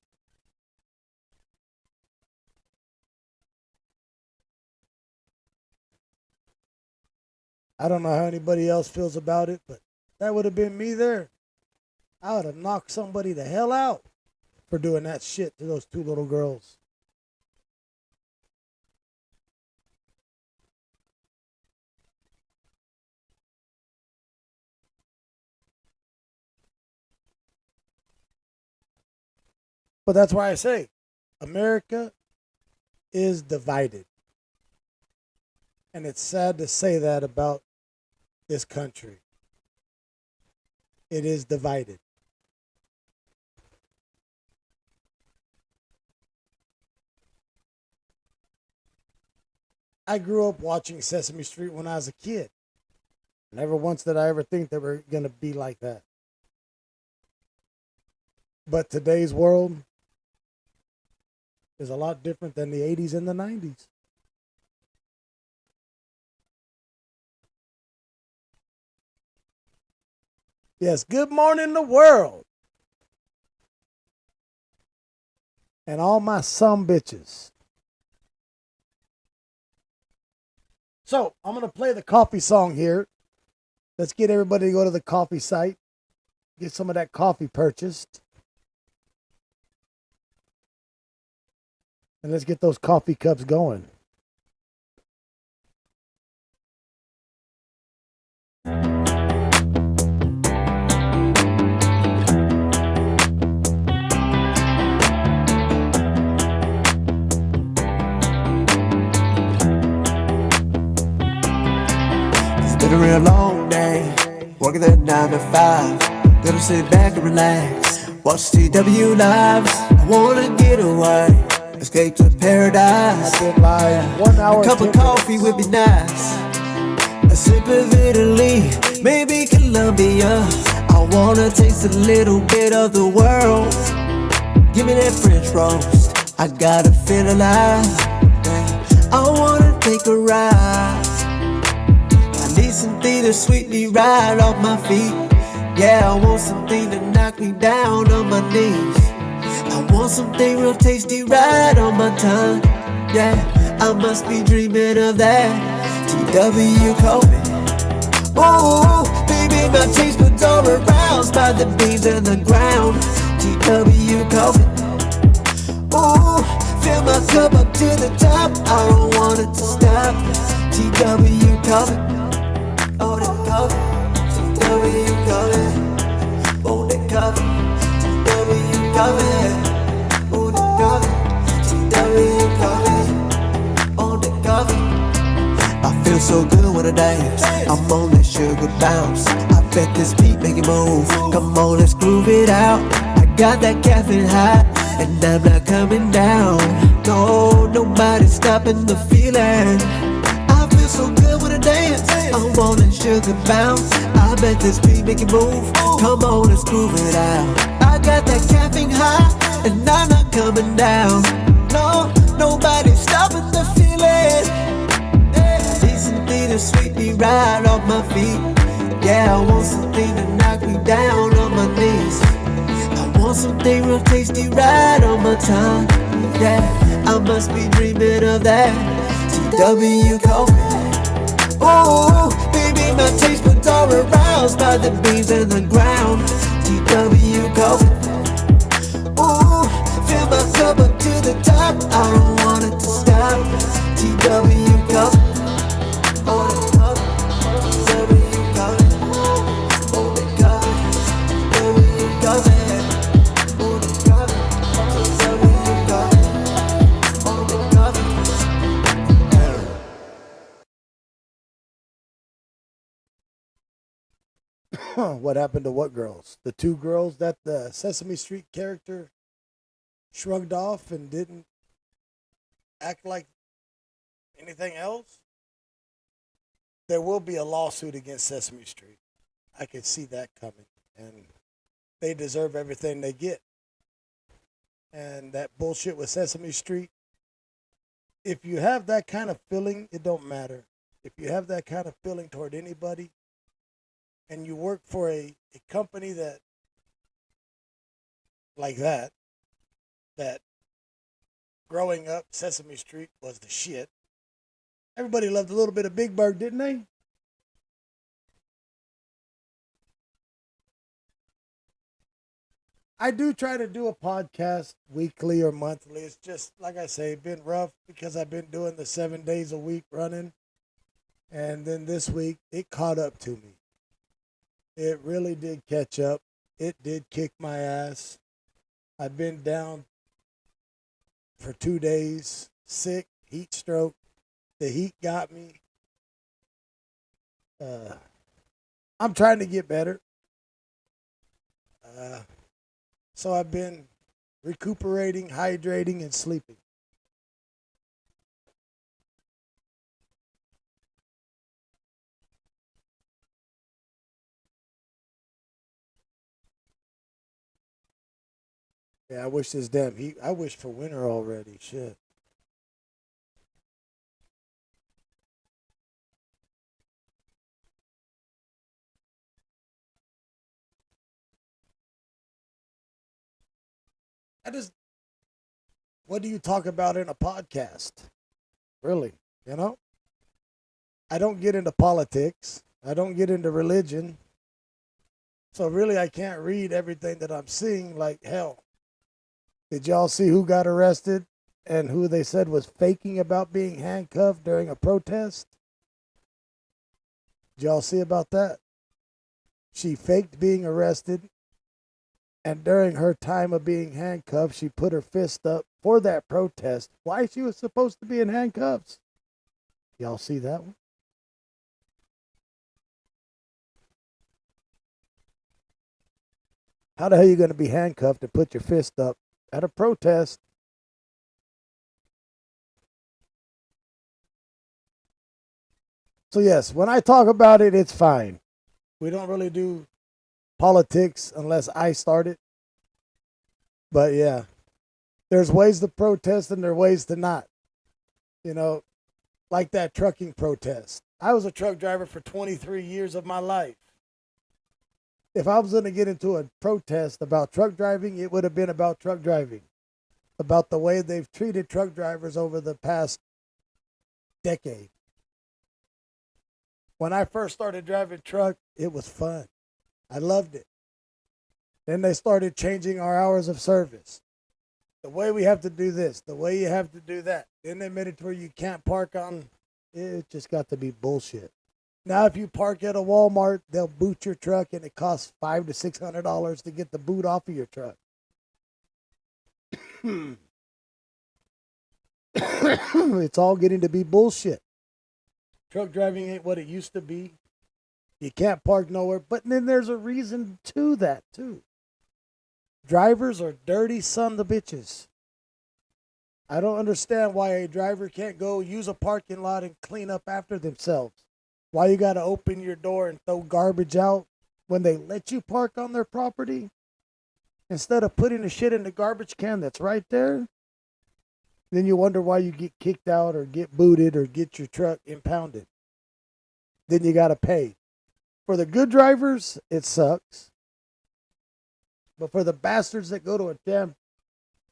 I don't know how anybody else feels about it, but that would have been me there. I would have knocked somebody the hell out for doing that shit to those two little girls. But that's why I say America is divided. And it's sad to say that about this country. It is divided. I grew up watching Sesame Street when I was a kid. Never once did I ever think they were going to be like that. But today's world is a lot different than the 80s and the 90s. Yes, good morning, the world. And all my sumbitches. So, I'm going to play the coffee song here. Let's get everybody to go to the coffee site. Get some of that coffee purchased. And let's get those coffee cups going. Been a real long day, working that 9 to 5. Gotta sit back and relax, watch TW lives. I wanna get away, escape to paradise. I've been live 1 hour. A cup of coffee would be nice. A sip of Italy, maybe Colombia. I wanna taste a little bit of the world. Give me that French roast, I gotta feel alive. I wanna take a ride. Need something to sweep me right off my feet. Yeah, I want something to knock me down on my knees. I want something real tasty right on my tongue. Yeah, I must be dreaming of that TW coffee. Ooh, baby, my taste buds are aroused by the beans in the ground. TW coffee. Ooh, fill my cup up to the top. I don't want it to stop. TW coffee. Oh, that coffee, TW coffee. Oh, that coffee, TW coffee. Oh, that coffee, TW coffee. Oh, that coffee. I feel so good when I dance. I'm on that sugar bounce. I bet this beat make it move. Come on, let's groove it out. I got that caffeine high, and I'm not coming down. No, nobody's stopping the feeling. I feel so good when I dance. I'm on that sugar bounce. I bet this beat make it move. Come on, let's groove it out. I got that caffeine high, and I'm not coming down. No, nobody's stopping the feeling. Need something to sweep me right off my feet. Yeah, I want something to knock me down on my knees. I want something real tasty right on my tongue. Yeah, I must be dreaming of that TW coffee. Ooh, baby, my taste buds are aroused by the beans in the ground. TW coffee. Ooh, fill my cup up to the top. I don't want it to stop. TW coffee. Oh, the coffee. TW coffee. Oh, the coffee. TW coffee. Oh, the coffee. TW coffee. Oh, the coffee. What happened to what girls? The two girls that the Sesame Street character shrugged off and didn't act like anything else? There will be a lawsuit against Sesame Street. I could see that coming. And they deserve everything they get. And that bullshit with Sesame Street, if you have that kind of feeling, it don't matter. If you have that kind of feeling toward anybody, and you work for a company that, like that growing up, Sesame Street was the shit. Everybody loved a little bit of Big Bird, didn't they? I do try to do a podcast weekly or monthly. It's just, like I say, been rough because I've been doing the 7 days a week running. And then this week, it caught up to me. It really did catch up. It did kick my ass. I've been down for 2 days, sick, heat stroke. The heat got me. I'm trying to get better. So I've been recuperating, hydrating, and sleeping. Yeah, I wish this damn heat. I wish for winter already. Shit. I just, what do you talk about in a podcast? Really, you know? I don't get into politics. I don't get into religion. So really, I can't read everything that I'm seeing like hell. Did y'all see who got arrested and who they said was faking about being handcuffed during a protest? Did y'all see about that? She faked being arrested, and during her time of being handcuffed, she put her fist up for that protest. Why she was supposed to be in handcuffs? Y'all see that one? How the hell are you going to be handcuffed and put your fist up at a protest? So yes, when I talk about it, it's fine. We don't really do politics unless I start it. But yeah, there's ways to protest and there are ways to not. You know, like that trucking protest. I was a truck driver for 23 years of my life. If I was going to get into a protest about truck driving, it would have been about truck driving, about the way they've treated truck drivers over the past decade. When I first started driving truck, it was fun. I loved it. Then they started changing our hours of service. The way we have to do this, the way you have to do that. Then they made it to where you can't park on. It just got to be bullshit. Now, if you park at a Walmart, they'll boot your truck, and it costs $500 to $600 to get the boot off of your truck. It's all getting to be bullshit. Truck driving ain't what it used to be. You can't park nowhere. But then there's a reason to that, too. Drivers are dirty son of bitches. I don't understand why a driver can't go use a parking lot and clean up after themselves. Why you got to open your door and throw garbage out when they let you park on their property? Instead of putting the shit in the garbage can that's right there, then you wonder why you get kicked out or get booted or get your truck impounded. Then you got to pay. For the good drivers, it sucks. But for the bastards that go to a damn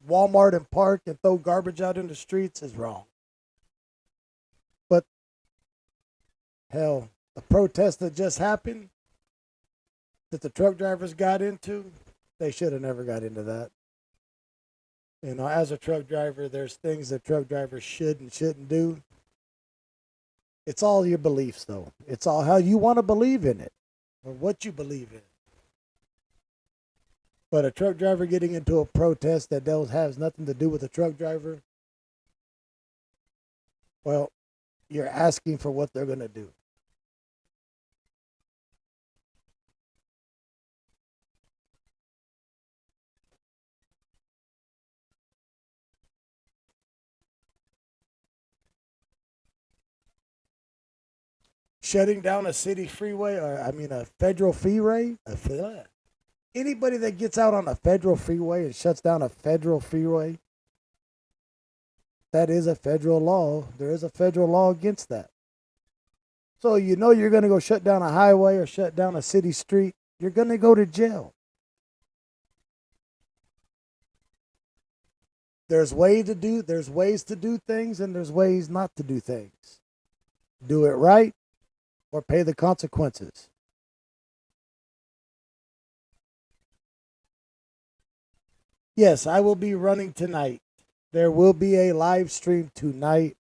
Walmart and park and throw garbage out in the streets is wrong. But hell, the protest that just happened that the truck drivers got into, they should have never got into that. You know, as a truck driver, there's things that truck drivers should and shouldn't do. It's all your beliefs, though. It's all how you want to believe in it or what you believe in. But a truck driver getting into a protest that has nothing to do with a truck driver, well, you're asking for what they're going to do. Shutting down a city freeway, a federal freeway. Anybody that gets out on a federal freeway and shuts down a federal freeway, that is a federal law. There is a federal law against that. So you know you're going to go shut down a highway or shut down a city street, you're going to go to jail. There's ways to do things and there's ways not to do things. Do it right or pay the consequences. Yes, I will be running tonight. There will be a live stream tonight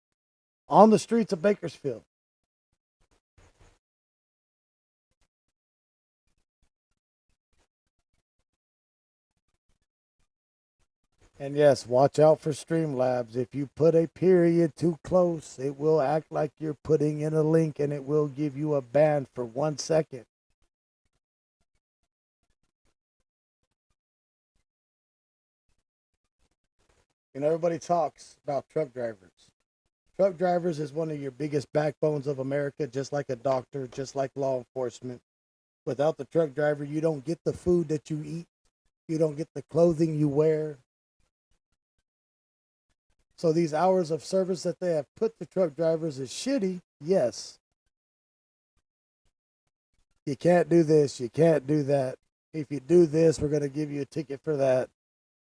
on the streets of Bakersfield. And yes, watch out for Streamlabs. If you put a period too close, it will act like you're putting in a link and it will give you a ban for 1 second. You know, everybody talks about truck drivers. Truck drivers is one of your biggest backbones of America, just like a doctor, just like law enforcement. Without the truck driver, you don't get the food that you eat. You don't get the clothing you wear. So these hours of service that they have put the truck drivers is shitty, yes. You can't do this, you can't do that. If you do this, we're going to give you a ticket for that.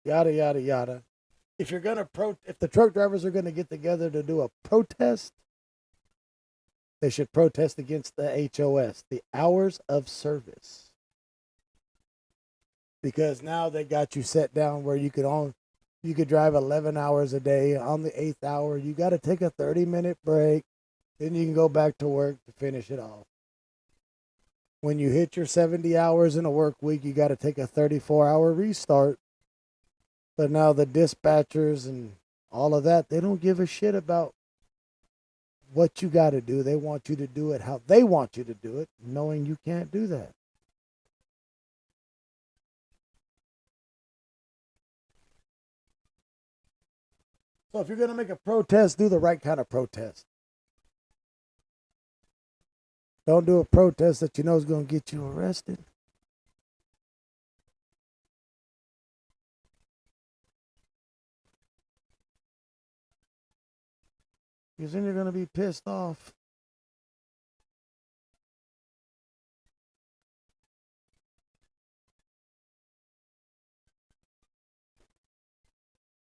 Yada, yada, yada. If the truck drivers are going to get together to do a protest, they should protest against the HOS, the hours of service. Because now they got you set down where you could drive 11 hours a day. On the 8th hour, you got to take a 30-minute break. Then you can go back to work to finish it off. When you hit your 70 hours in a work week, you got to take a 34-hour restart. But now the dispatchers and all of that, they don't give a shit about what you got to do. They want you to do it how they want you to do it, knowing you can't do that. So if you're going to make a protest, do the right kind of protest. Don't do a protest that you know is going to get you arrested. Because then you're going to be pissed off.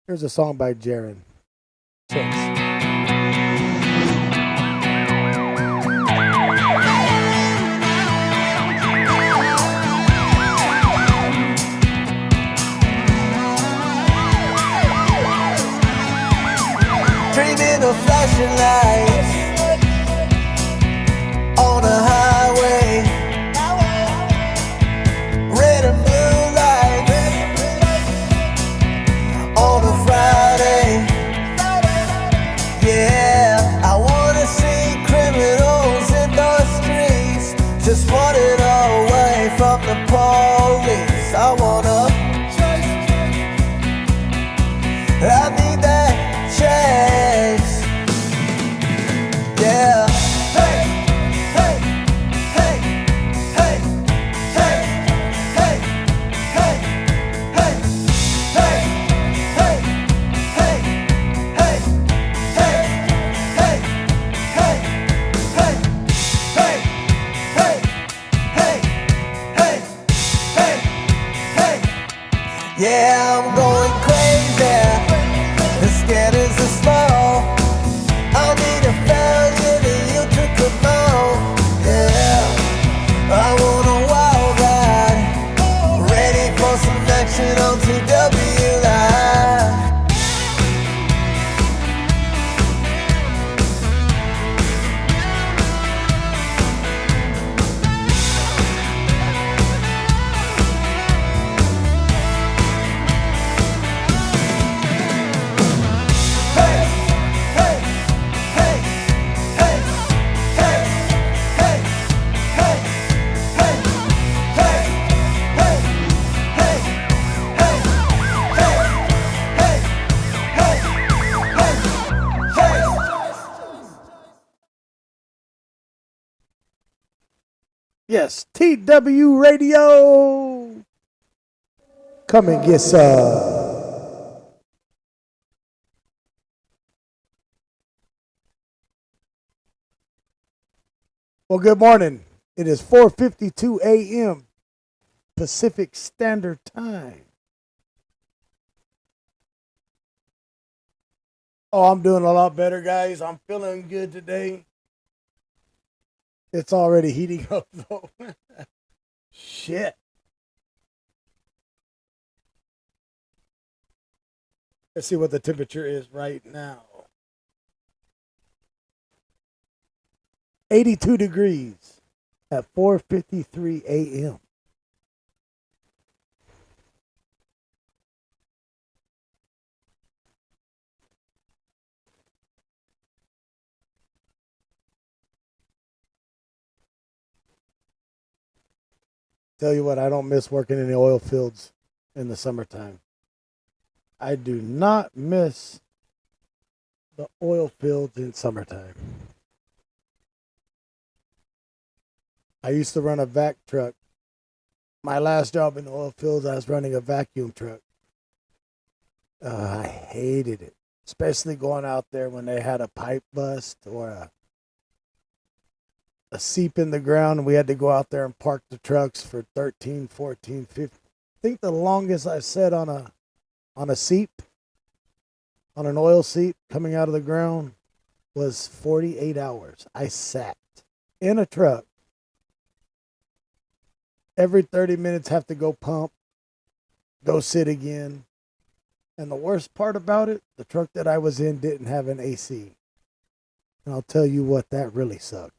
Here's a song by Jaron. Chicks. Dreaming of flashing lights on a highway, red and blue lights on a Friday. Yeah, I wanna see criminals Yeah, I'm going crazy. The scanners are slow. I need 1,000 of you to come on. Yeah, I want a wild ride. Ready for some action on TW Live. Yes, TW Radio. Come and get some. Well, good morning. It is 4:52 a.m. Pacific Standard Time. Oh, I'm doing a lot better, guys. I'm feeling good today. It's already heating up, though. Shit. Let's see what the temperature is right now. 82 degrees at 4:53 a.m. Tell you what, I don't miss working in the oil fields in the summertime. I do not miss the oil fields in summertime. I used to run a vac truck. My last job in the oil fields, I was running a vacuum truck. I hated it, especially going out there when they had a pipe bust or a seep in the ground, and we had to go out there and park the trucks for 13, 14, 15. I think the longest I sat on a seep, on an oil seep coming out of the ground, was 48 hours. I sat in a truck. Every 30 minutes have to go pump, go sit again. And the worst part about it, the truck that I was in didn't have an AC. And I'll tell you what, that really sucked.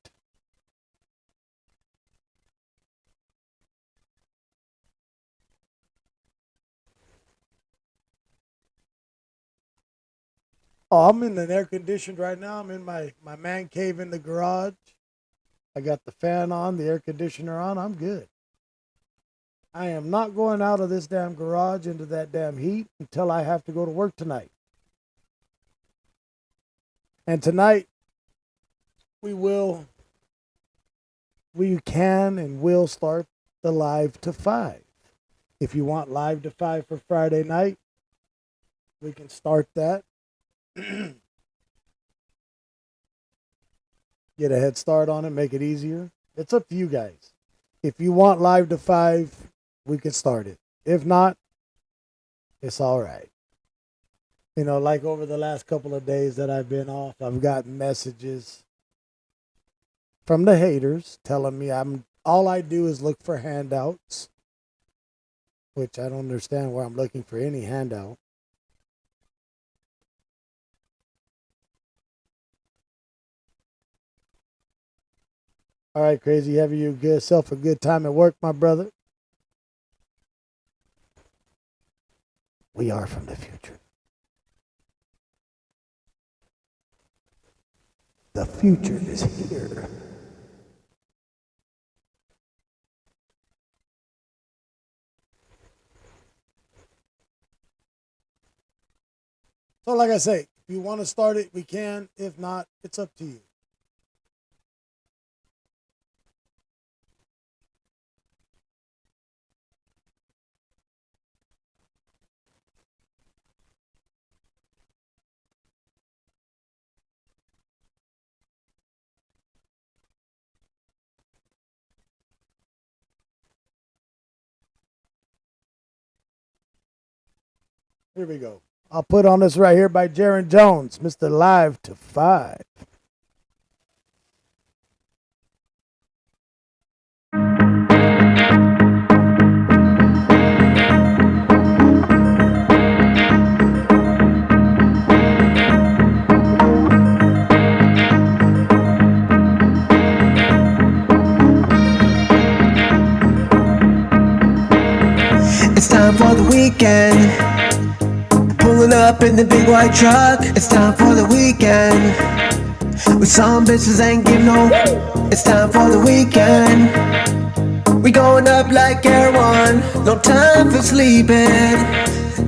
Oh, I'm in an air conditioned right now. I'm in my man cave in the garage. I got the fan on, the air conditioner on. I'm good. I am not going out of this damn garage into that damn heat until I have to go to work tonight. And tonight, we can and will start the live to 5. If you want live to 5 for Friday night, we can start that. Get a head start on it, make it easier. It's up to you guys. If you want live to 5, we can start it. If not, it's all right. You know, like over the last couple of days that I've been off, I've gotten messages from the haters telling me all I do is look for handouts, which I don't understand where I'm looking for any handout. All right, Crazy. Have yourself a good time at work, my brother. We are from the future. The future is here. So like I say, if you want to start it, we can. If not, it's up to you. Here we go. I'll put on this right here by Jaron Jones, Mr. Live to 5. It's time for the weekend. Pulling up in the big white truck. It's time for the weekend. With some bitches ain't give no. It's time for the weekend. We going up like Air One. No time for sleeping.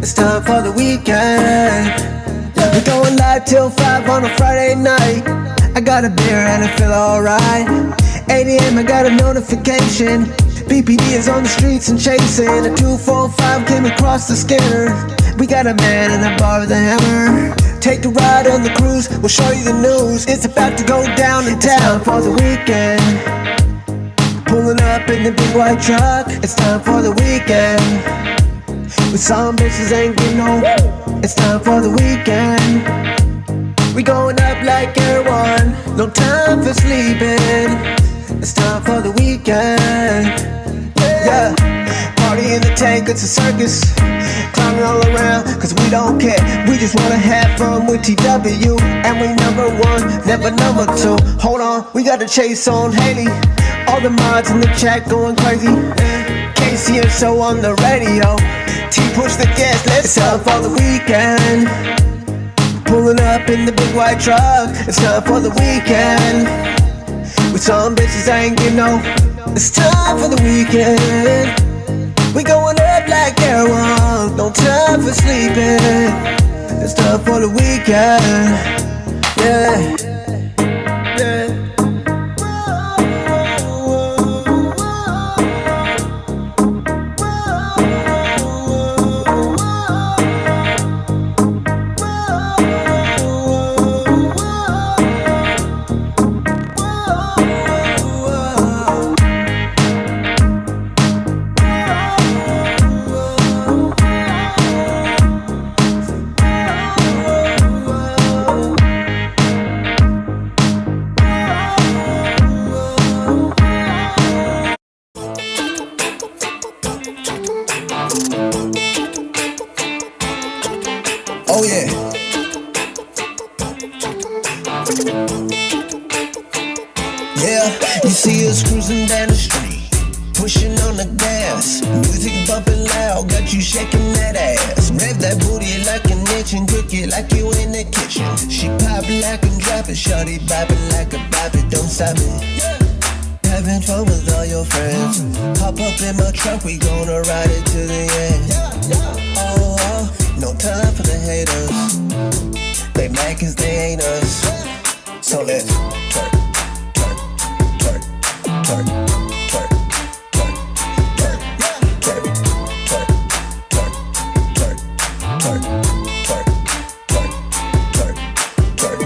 It's time for the weekend. We going live till 5 on a Friday night. I got a beer and I feel alright. 8 a.m. I got a notification. BPD is on the streets and chasing. A 245 came across the scanner. We got a man and I borrowed the hammer. Take a ride on the cruise, we'll show you the news. It's about to go down in town for the weekend. Pulling up in the big white truck. It's time for the weekend. With some bitches ain't getting no. It's time for the weekend. We going up like Air One. No time for sleeping. It's time for the weekend. Yeah, party in the tank, it's a circus. Climbing all around, cause we don't care. We just wanna have fun with TW. And we number one, never number two. Hold on, we got to chase on Haley. All the mods in the chat going crazy. Casey and so on the radio. T push the gas, let's go for the weekend. Pulling up in the big white truck. It's time for the weekend. With some bitches I ain't getting no. It's time for the weekend. We going up like Air One. No time for sleeping. It's time for the weekend. Yeah, yeah. Oh yeah. Yeah, you see us cruising down the street, pushing on the gas, music bumping loud, got you shaking that ass. Rev that booty like an itch and cook it like you in the kitchen. She pop like and drop it, shawty bopping like a bop it, don't stop it. Having fun with all your friends. Hop up in my truck, we gonna ride it to the end. Oh, no time for the haters. They mad cause they ain't us. So let's twerk, twerk, twerk, twerk, twerk, twerk, twerk, twerk, twerk, twerk, twerk, twerk, twerk, twerk, twerk, twerk.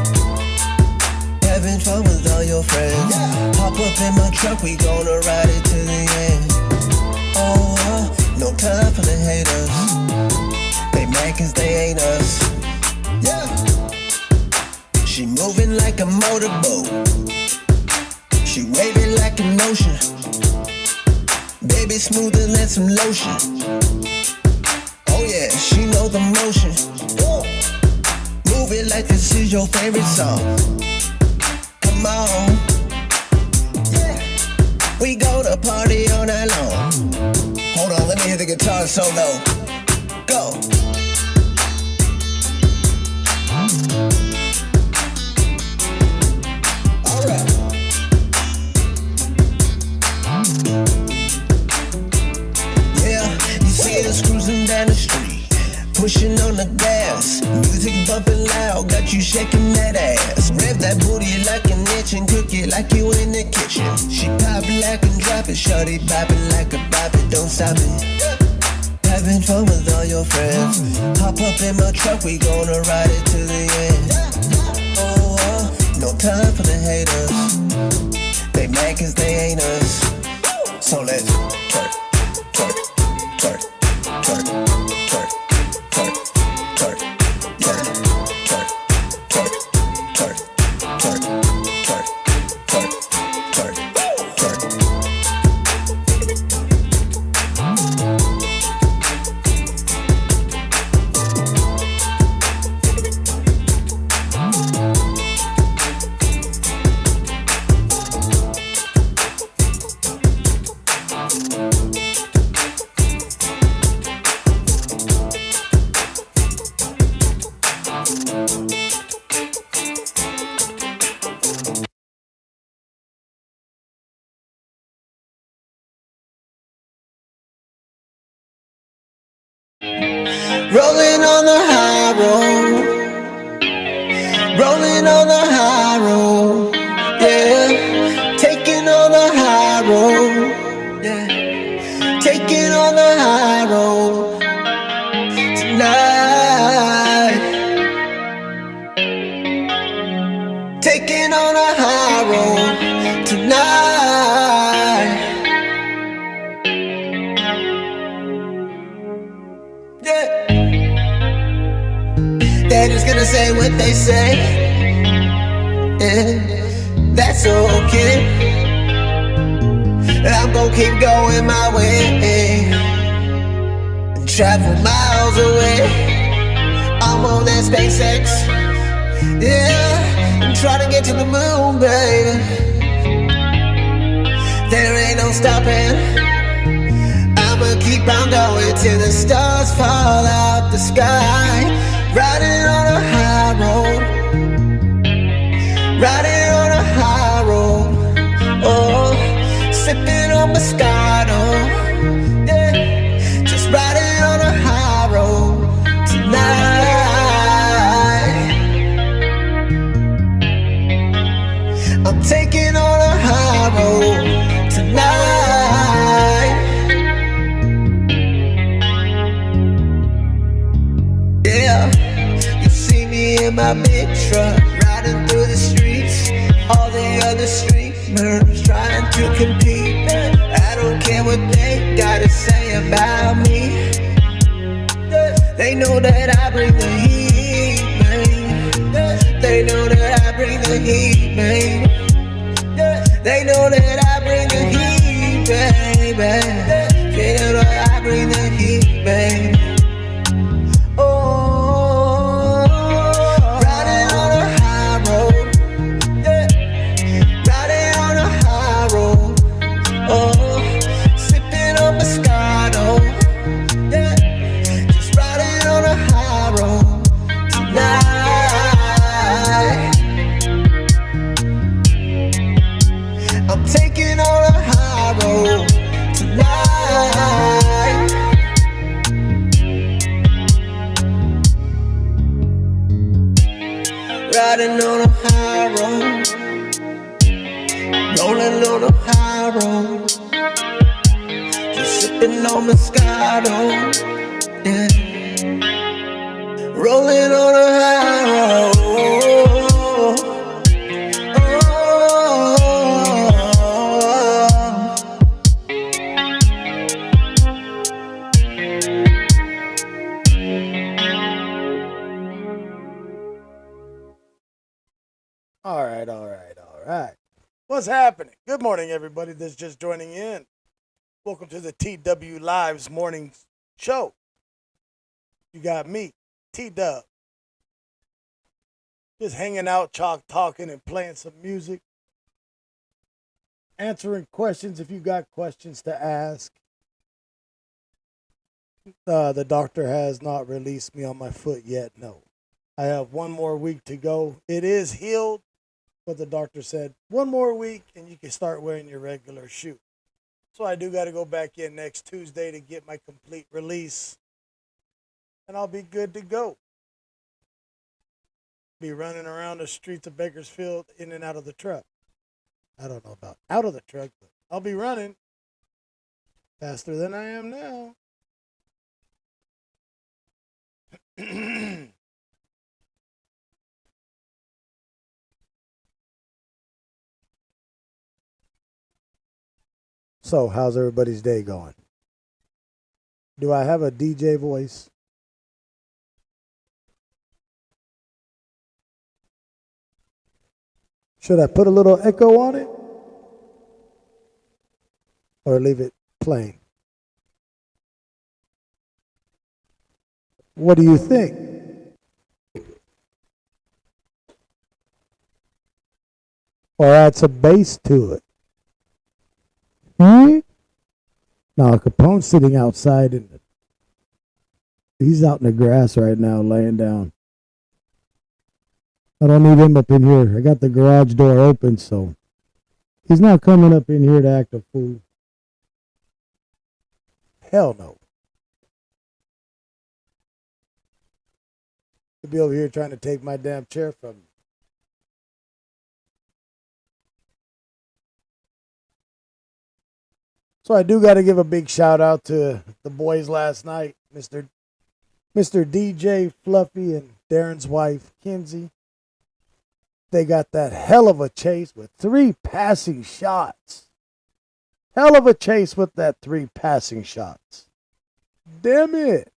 Having fun with all your friends. Hop up in my truck, we gonna ride it to the end. Oh, no time for the haters. They mad cause they ain't us. Yeah. She moving like a motorboat. She waving like an ocean. Baby smoother than some lotion. Oh yeah, she know the motion. Move it like this is your favorite song. Come on. We gonna party all night long. Hold on, let me hear the guitar solo. Go. Alright. Yeah, you see us cruising down the street, pushing on the gas, music bumping loud, got you shaking that ass. Rev that booty like an itch and cook it like you in the kitchen. She pop it like and drop it, shawty bopping like a bop it, don't stop it. Having fun with all your friends. Hop up in my truck, we gonna ride it to the end. Oh, no time for the haters. They mad cause they ain't us. So let's twerk, twerk, twerk, twerk, twerk, twerk, Rolling on the high road. Rolling on the high road. Yeah. Taking on the high road. Yeah. Taking on the high road tonight. Taking on a high road tonight. Yeah. Daddy's gonna say what they say. Yeah. That's okay. I'm gonna keep going my way and travel miles away. I'm on that SpaceX. Yeah, I'm trying to get to the moon, baby. There ain't no stopping. I'ma keep on going till the stars fall out the sky. Riding on a high road. Riding on a high road. Oh, sipping on Moscato. Yeah, just riding on a high road tonight. I'm taking on a high road tonight. Yeah, you see me in my big truck, riding through the streets. All the other streamers trying to compete. I don't care what they gotta say about me. They know that I bring the heat, baby. They know that I bring the heat, baby. They know that I bring the heat, baby. They know that I bring the heat, baby. Oh, riding on a high road. Yeah. Riding on a high road. Oh, sipping on Moscato. Yeah. Just riding on a high road tonight. I'm taking on a high road tonight. Riding on a high road. Rolling on a high road. Just sipping on Moscato. Yeah. Rolling on a high road. All right, all right, all right. What's happening? Good morning, everybody that's just joining in. Welcome to the TW Lives Morning Show. You got me, T-Dub. Just hanging out, talking, and playing some music. Answering questions if you got questions to ask. The doctor has not released me on my foot yet, no. I have one more week to go. It is healed, but the doctor said one more week and you can start wearing your regular shoe. So I do got to go back in next Tuesday to get my complete release, and I'll be good to go. Be running around the streets of Bakersfield in and out of the truck. I don't know about out of the truck, but I'll be running faster than I am now. So, how's everybody's day going? Do I have a DJ voice? Should I put a little echo on it? Or leave it plain? What do you think? Or add some bass to it? Now, Capone's sitting outside and he's out in the grass right now, laying down. I don't need him up in here. I got the garage door open, so he's not coming up in here to act a fool. Hell no. He'll be over here trying to take my damn chair from me. So I do got to give a big shout out to the boys last night, Mr. DJ Fluffy and Darren's wife, Kinsey. They got that hell of a chase with 3 passing shots. Hell of a chase with that 3 passing shots. Damn it.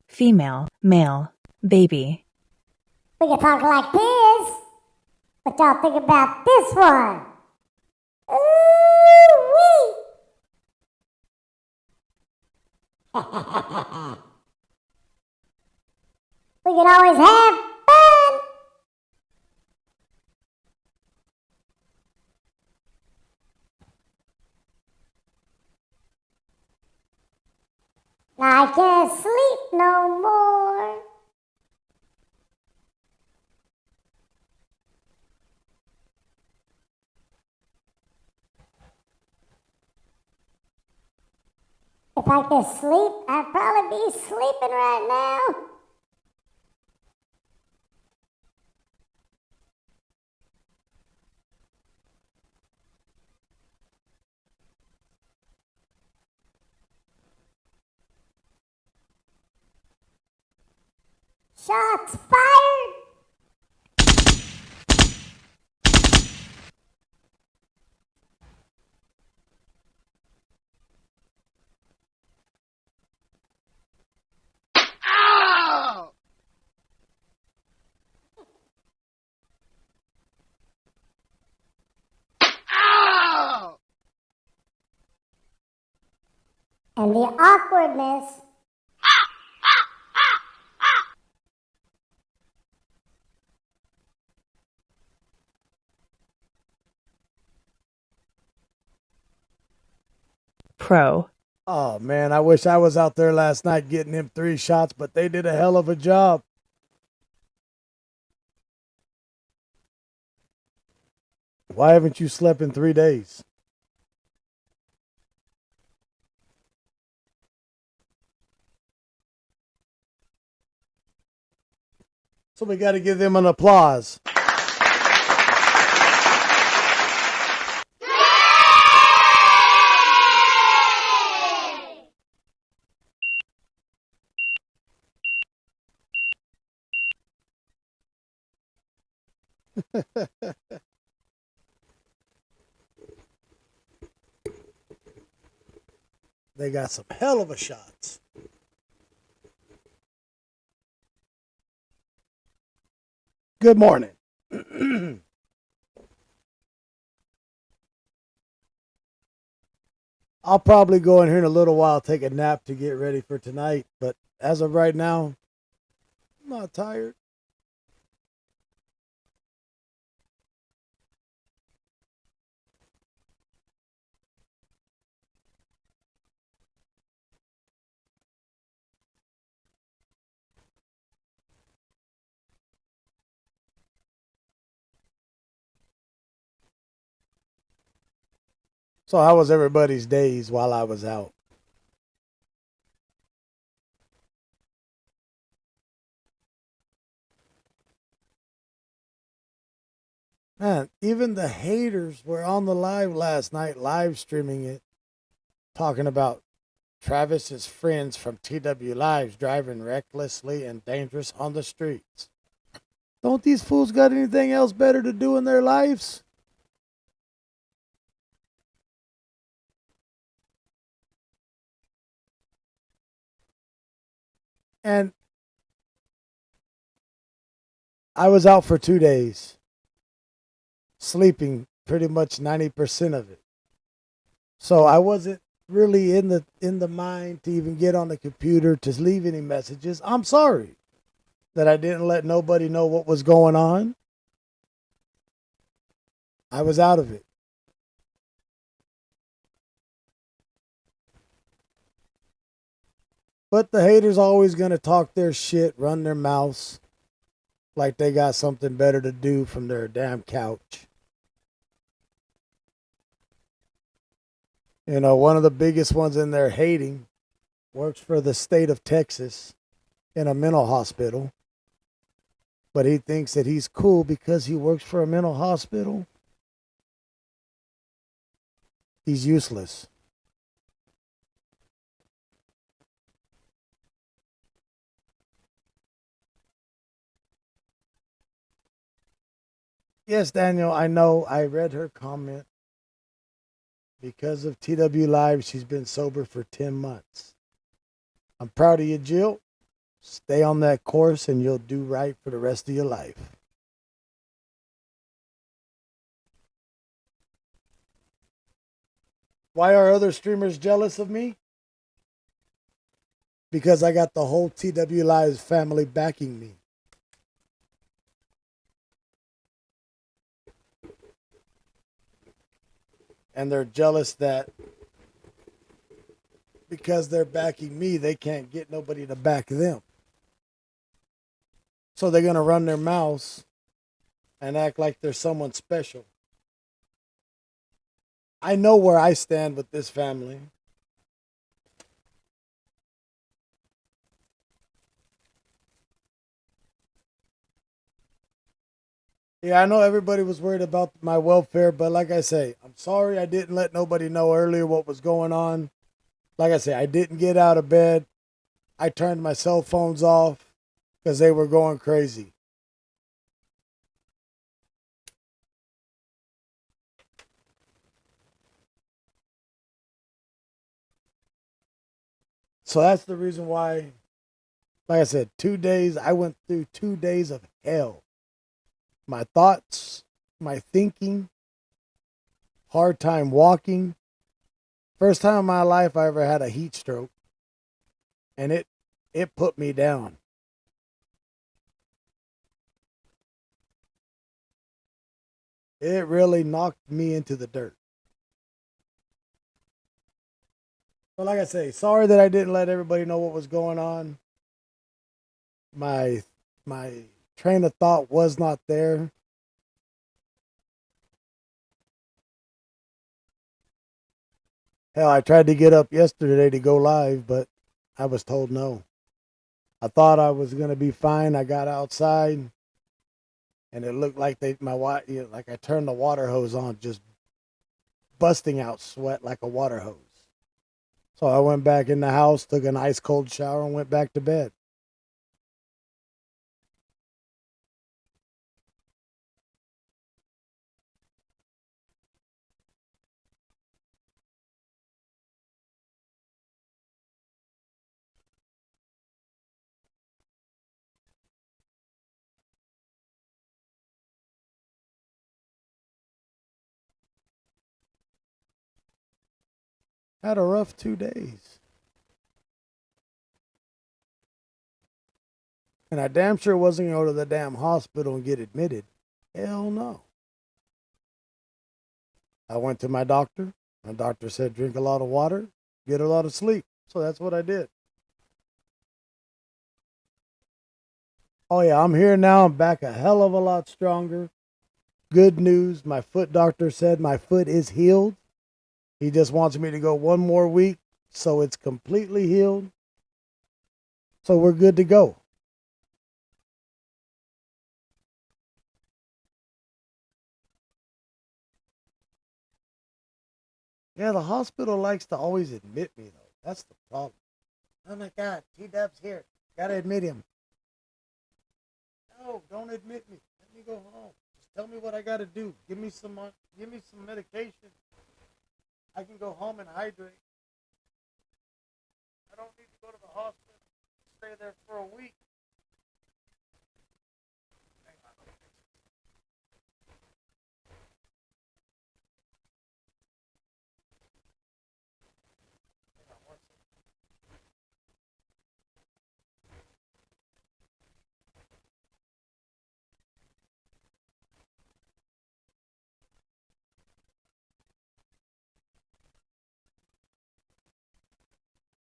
Female, male, baby. We can talk like this. What y'all think about this one? Ooh-wee. We can always have fun. I can't sleep no more. If I could sleep, I'd probably be sleeping right now. Shots fired! And the awkwardness. Pro. Oh, man, I wish I was out there last night getting him 3 shots, but they did a hell of a job. Why haven't you slept in 3 days? So we got to give them an applause. They got some hell of a shots. Good morning. I'll probably go in here in a little while, take a nap to get ready for tonight. But as of right now, I'm not tired. So how was everybody's days while I was out? Man, even the haters were on the live last night, live streaming it, talking about Travis's friends from TW Lives driving recklessly and dangerous on the streets. Don't these fools got anything else better to do in their lives? And I was out for 2 days, sleeping pretty much 90% of it. So I wasn't really in the mind to even get on the computer to leave any messages. I'm sorry that I didn't let nobody know what was going on. I was out of it. But the haters always going to talk their shit, run their mouths like they got something better to do from their damn couch. You know, one of the biggest ones in there hating works for the state of Texas in a mental hospital. But he thinks that he's cool because he works for a mental hospital. He's useless. Yes, Daniel, I know. I read her comment. Because of TW Live, she's been sober for 10 months. I'm proud of you, Jill. Stay on that course and you'll do right for the rest of your life. Why are other streamers jealous of me? Because I got the whole TW Live family backing me. And they're jealous that because they're backing me, they can't get nobody to back them. So they're going to run their mouths and act like they're someone special. I know where I stand with this family. Yeah, I know everybody was worried about my welfare, but like I say, I'm sorry I didn't let nobody know earlier what was going on. Like I say, I didn't get out of bed. I turned my cell phones off because they were going crazy. So that's the reason why, like I said, 2 days, I went through 2 days of hell. My thoughts, my thinking, hard time walking. First time in my life I ever had a heat stroke. And it put me down. It really knocked me into the dirt. But like I say, sorry that I didn't let everybody know what was going on. My train of thought was not there. Hell, I tried to get up yesterday to go live, but I was told no. I thought I was gonna be fine. I got outside, and it looked like like I turned the water hose on, just busting out sweat like a water hose. So I went back in the house, took an ice cold shower, and went back to bed. Had a rough 2 days. And I damn sure wasn't going to go to the damn hospital and get admitted. Hell no. I went to my doctor. My doctor said drink a lot of water, get a lot of sleep. So that's what I did. Oh yeah, I'm here now. I'm back a hell of a lot stronger. Good news. My foot doctor said my foot is healed. He just wants me to go 1 more week so it's completely healed. So we're good to go. Yeah, the hospital likes to always admit me, though. That's the problem. Oh my God, T-Dub's here. Gotta admit him. No, don't admit me. Let me go home. Just tell me what I gotta do. Give me some medication. I can go home and hydrate. I don't need to go to the hospital. Stay there for a week.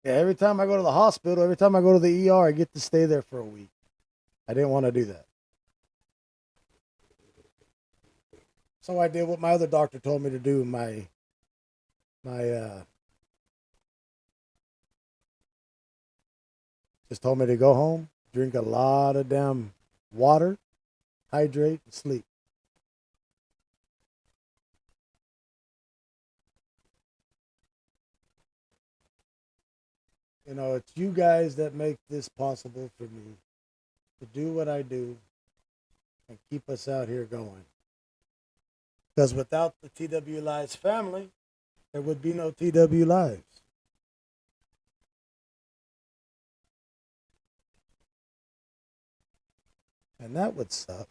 Yeah, every time I go to the hospital, every time I go to the ER, I get to stay there for a week. I didn't want to do that. So I did what my other doctor told me to do. My Just told me to go home, drink a lot of damn water, hydrate, and sleep. You know, it's you guys that make this possible for me to do what I do and keep us out here going. Because without the TW Lives family, there would be no TW Lives. And that would suck.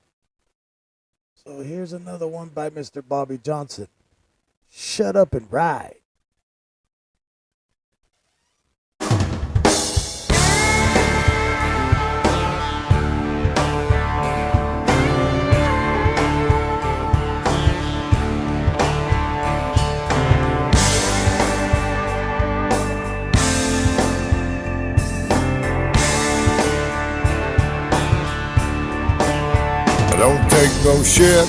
So here's another one by Mr. Bobby Johnson. Shut up and ride. I don't take no shit.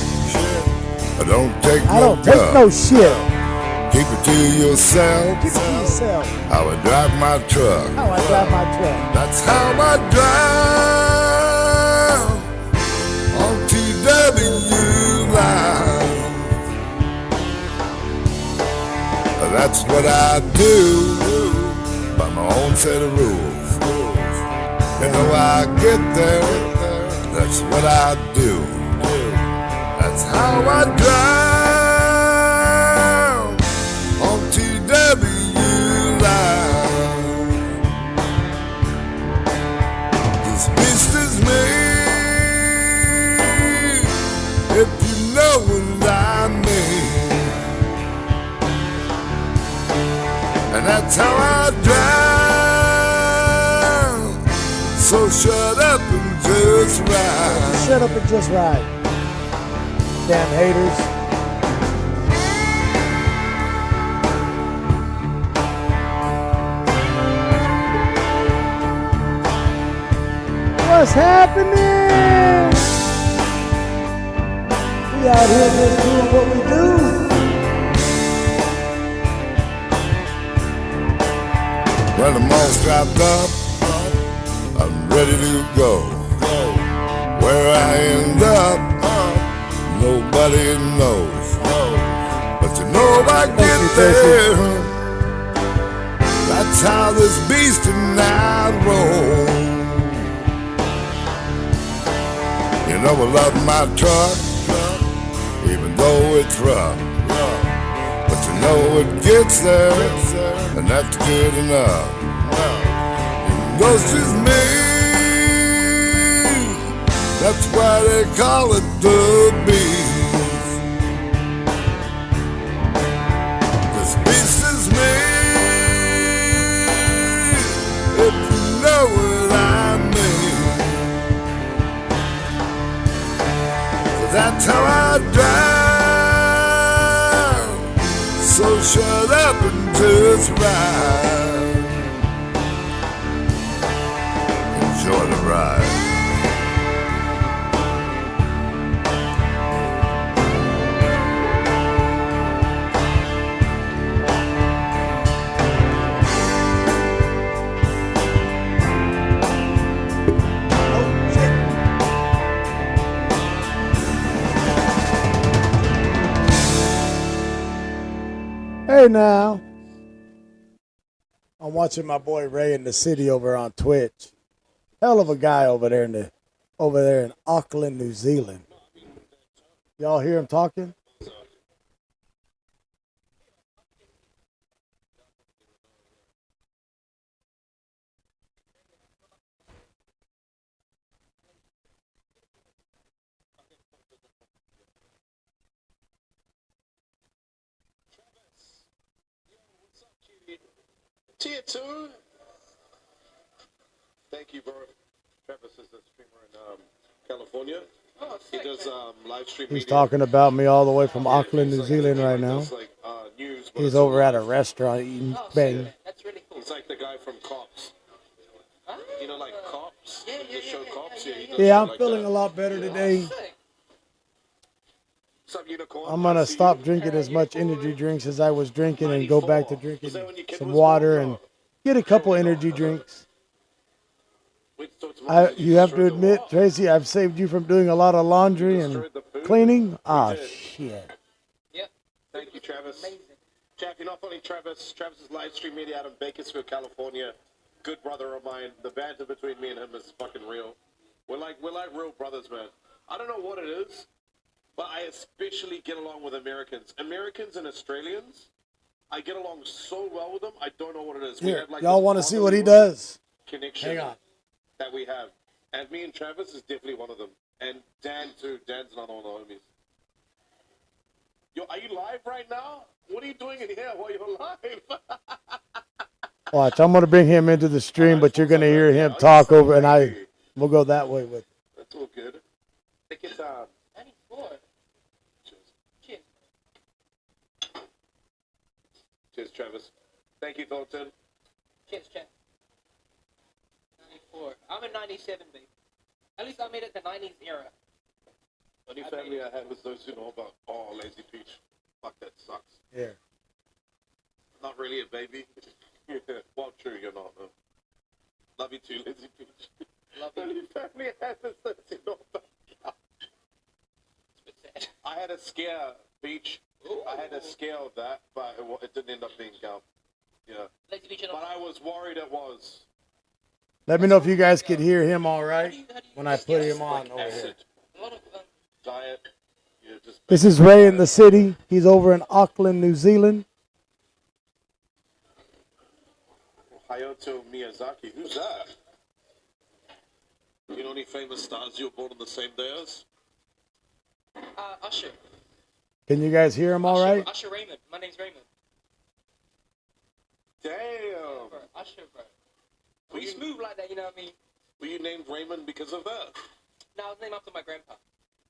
I don't take I no don't take guff. no shit. Keep it to yourself. Keep it to yourself. How I drive my truck. How I drive my truck. That's how I drive on TW Live. That's what I do by my own set of rules. You know I get there. That's what I do. That's how I drive on TW Live. This beast is me, if you know what I mean. And that's how I drive. So shut up and just ride. Shut up and just ride. Damn haters. What's happening? We out here just doing what we do. When I'm all strapped up, I'm ready to go. Where I end up, nobody knows. But you know I get there. That's how this beast and I roll. You know I love my truck, even though it's rough. But you know it gets there, and that's good enough. And those just me. That's why they call it the beast. This beast is me, if you know what I mean. So that's how I drive. So shut up and just ride. Enjoy the ride. Hey now. I'm watching my boy Ray in the city over on Twitch. Hell of a guy over there in Auckland, New Zealand. Y'all hear him talking? Tier 2. Thank you, bro. Travis is the streamer in California. He does live stream. He's talking about me all the way from Auckland, New Zealand right now. He's over at a restaurant eating bang. That's really cool. He's like the guy from Cops. You know, like Cops? The show Cops? Yeah, I'm feeling a lot better today. I'm going to stop drinking as much energy drinks as I was drinking and go back to drinking some water and get a couple energy drinks. Wait to talk tomorrow. You have to admit, Tracy, I've saved you from doing a lot of laundry and cleaning. Ah, shit. Yep. Thank you, Travis. Amazing. Jack, you're not funny, Travis. Travis's live stream media out in Bakersfield, California. Good brother of mine. The banter between me and him is fucking real. We're like real brothers, man. I don't know what it is, but I especially get along with Americans. Americans and Australians, I get along so well with them. I don't know what it is. Here, y'all want to see what he does? Connection. Hang on. That we have. And me and Travis is definitely one of them. And Dan, too. Dan's another one of the homies. Yo, are you live right now? What are you doing in here while you're live? Watch, I'm going to bring him into the stream, but you're going to hear him talk over, and we'll go that way with it. That's all good. I think it's 94. Cheers. Cheers, Travis. Thank you, Dalton. Cheers, Jeff. 94. I'm in 97, babe. At least I made it the 90s era. The only family I have is those who know about, Lazy Peach. Fuck, that sucks. Yeah. Not really a baby. Well, true, you're not, though. Love you too, Lazy Peach. Love The you. only family I have is those who know about. It's a bit sad. I had a scare, Peach. I had a scare of that, but it didn't end up being gout. Yeah. Lazy Beach, But I was worried it was. Let me know if you guys could hear him all right when I put him on over here. Acid. a lot of Diet. Yeah, just This is Ray in the city. He's over in Auckland, New Zealand. Hayato Miyazaki. Who's that? You know any famous stars you were born on the same day as? Usher. Can you guys hear him all right? Usher Raymond. My name's Raymond. Damn. Bro, Usher, bro. We smooth like that, you know what I mean? Were you named Raymond because of that? No, I was named after my grandpa.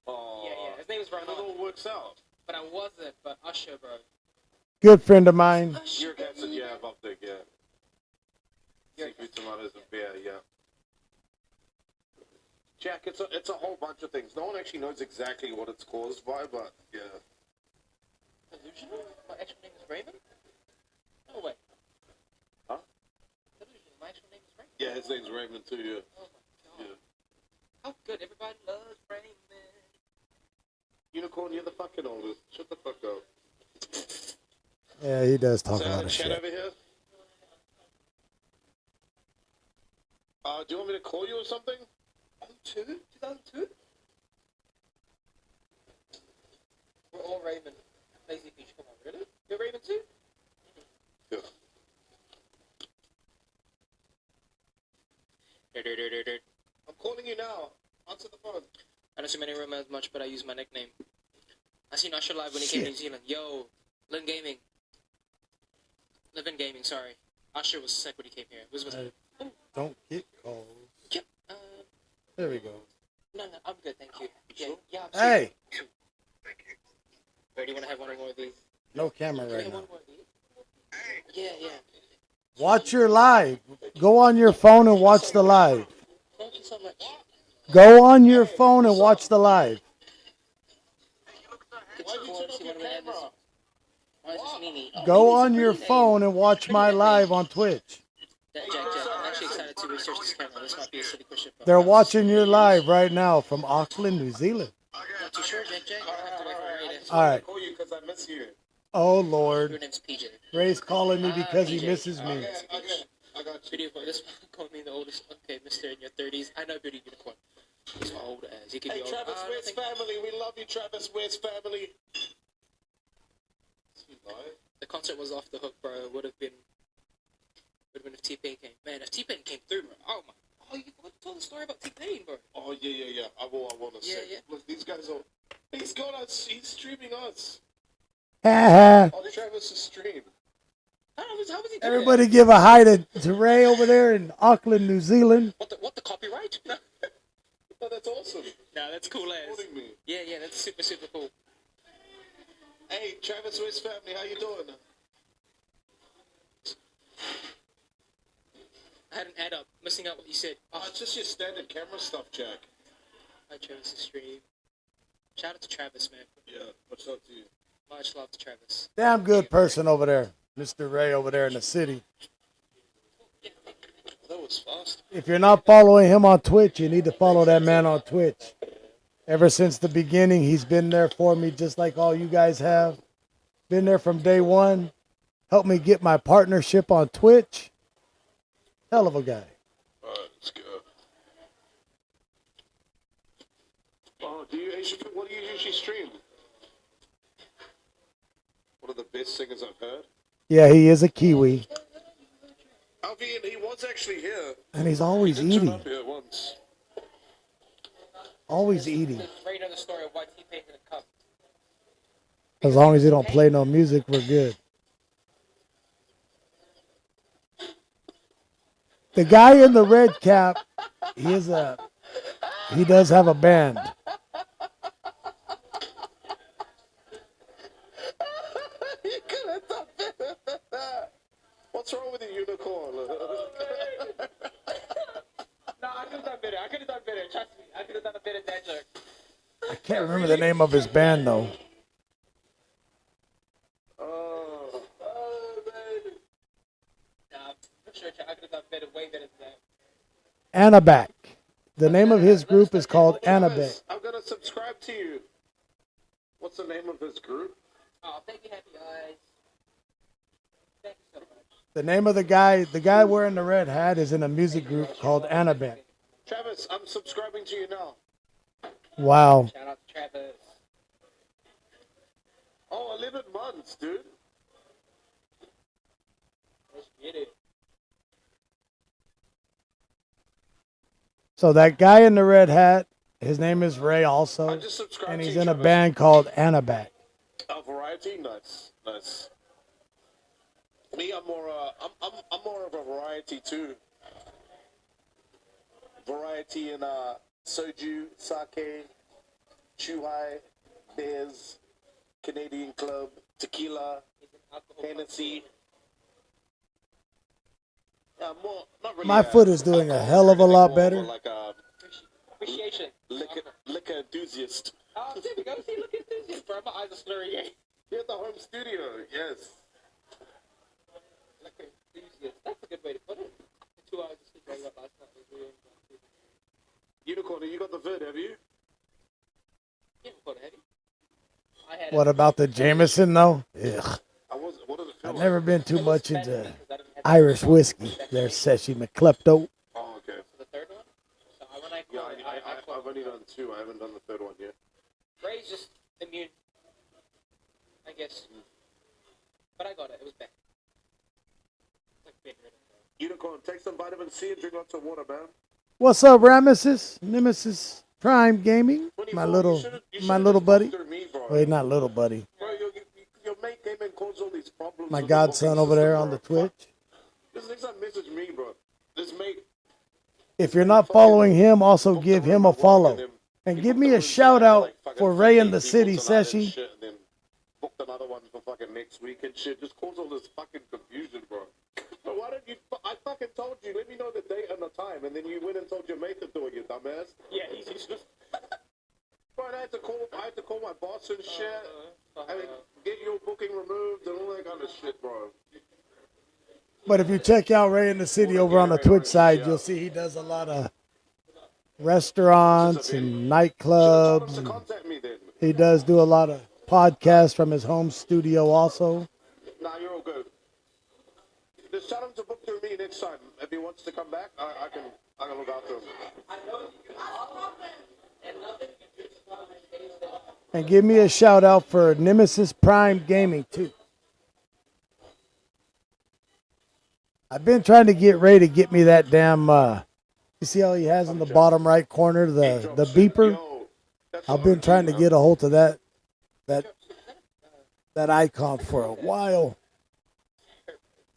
Oh. Yeah. His name was It all Ronald. works out. But I wasn't. But Usher, bro. Good friend of mine. Usher. Your accent, yeah, above there, yeah. Seafood, tomatoes, and beer, yeah. Jack, it's a whole bunch of things. No one actually knows exactly what it's caused by, but yeah. Delusional? My actual name is Raymond? No way. Huh? Delusional. My actual name is Raymond. Yeah, his name's Raymond too, yeah. Oh my god. Yeah. How good. Everybody loves Raymond. Unicorn, you're the fucking oldest. Shut the fuck up. Yeah, he does talk Is a that lot a of chat shit. over here? Do you want me to call you or something? 2002? We're all Raymond. Lazy Beach, come on, really? You're Raymond too? Yeah. I'm calling you now. Answer the phone. I don't see many rumors much, but I use my nickname. I seen Usher live when he came to New Zealand. Yo, Live in Gaming, sorry. Usher was sick when he came here. It was with Don't get calls. Yep. There we go. No, I'm good, thank you. Yeah, I'm Hey, sweet. Wait, do you want to have one or more of these? no camera Can we right have now. one more of these? Yeah. Watch your live. Go on your phone and watch the live. Thank you so much. Go on your phone and watch the live. Get your board, see what we have this. Why is this Mimi? Go on your phone and watch my live on Twitch. Jack, I'm actually excited to research this camera. This might be a silly question. They're watching your live right now from Auckland, New Zealand. Not too sure, Jack. I'll have to wait for Ray to. All right. I call you because I miss you. Oh, Your Lord. name's PJ. Ray's calling me because he PJ. misses me. Okay, I got you. Video for this one. Call me the oldest. Okay, Mr. in your 30s. I know Beauty Unicorn. He's my old ass. He could Hey, be old. Travis, where's family? We love you, Travis. Where's family? The concert was off the hook, bro. It would have been if T-Pain came. Man, if T-Pain came through, bro. Oh my. Oh, you told the story about T-Pain, bro. Oh, yeah. I want to say. Yeah. Look, these guys are... He's got us. He's streaming us. Ha On Travis' stream. How was he doing Everybody give a hi to Ray over there in Auckland, New Zealand. that? What the copyright? No, Oh, that's awesome. that's cool as. Recording me. Yeah, that's super cool. Hey, Travis, where's family? How you doing? I had an ad up, missing out what you said. Oh, it's just your standard camera stuff, Jack. Hi, Travis' stream. Shout out to Travis, man. Yeah, what's up to you? Much love to Travis. Damn good person over there. Mr. Ray over there in the city. That was fast. If you're not following him on Twitch, you need to follow that man on Twitch. Ever since the beginning, he's been there for me, just like all you guys have. Been there from day one. Helped me get my partnership on Twitch. Hell of a guy. All right, let's go. Oh, what do you usually stream? One of the best singers I've heard. Yeah, he is a Kiwi. Alfie, he was actually here. And he's always He did turn eating. up here once. Always eating. Right on the story of why T-Pain in a cup. As long as he don't play no music, we're good. The guy in the red cap, he does have a band. You could have done better. What's wrong with the unicorn? No, I could have done better. Trust me. I could have done a better dad joke. I can't remember the name of his band though. Oh, man. Nah, I'm sure I could have done better, way better than that. Anabac. The name of his group is called Anabac. Travis, I'm gonna subscribe to you. What's the name of his group? Oh, thank you, Happy Eyes. Thank you so much. The name of the guy wearing the red hat is in a music group called Anabac. Travis, I'm subscribing to you now. Wow. Shout out to Travis. Oh, 11 months, dude. Let's get it. So that guy in the red hat, his name is Ray I also, just subscribed and to he's you, in a Travis. band called Anabac. Variety, nice. Me, I'm more of a variety too. Variety in soju, sake, chuhai, beers, Canadian Club, tequila, Hennessy. Yeah, more not really. My foot is doing a hell of a lot better. Like a Appreciation. liquor enthusiast. Oh, there we go. See, look at this, bro. My eyes are slurry. Here at the home studio, yes. Like an enthusiast. That's a good way to put it. 2 hours of sleep I got last night was real. Unicorn, you got the vid, have you? Yeah, put it heavy. I had What about the Jameson though? Ugh. What does it feel I've like? never been too much into Irish whiskey. There's Seshi McClepto. Oh, okay. the third one. So when I Yeah, called I've only done 2. I haven't done the third one yet. Ray's just immune, I guess. But I got it. It was bad. It's like bedridden. Unicorn, take some vitamin C and drink lots of water, man. What's up, Ramesis? Nemesis Prime Gaming? 24, My you little should've buddy. gone through me, bro. Wait, not little buddy. Bro, your mate came and caused all these problems. My with the godson booking over there system, on the bro. Twitch. This next time message me, bro. This mate. If you're not following him, also give him a follow. And give me a shout out for Ray in the City, Seshi. And then booked another one for fucking next week and shit. Just cause all this fucking confusion, bro. But why don't you? I fucking told you. Let me know the date and the time, and then you went and told your mate to do it, you dumbass. Yeah, he's useless. Bro, I had to call my boss and shit. I mean, get your booking removed and all that kind of shit, bro. But if you check out Ray in the City over on the Twitch side, you'll see he does a lot of restaurants and nightclubs. To And contact me then. he does do a lot of podcasts from his home studio also. Nah, you're all good. Just tell him to book through me next time. If he wants to come back, I can look after him. And give me a shout out for Nemesis Prime Gaming too. I've been trying to get Ray to get me that damn you see how he has in the bottom right corner the beeper? Yo, that's I've the been OG, trying to man. get a hold of that icon for a while.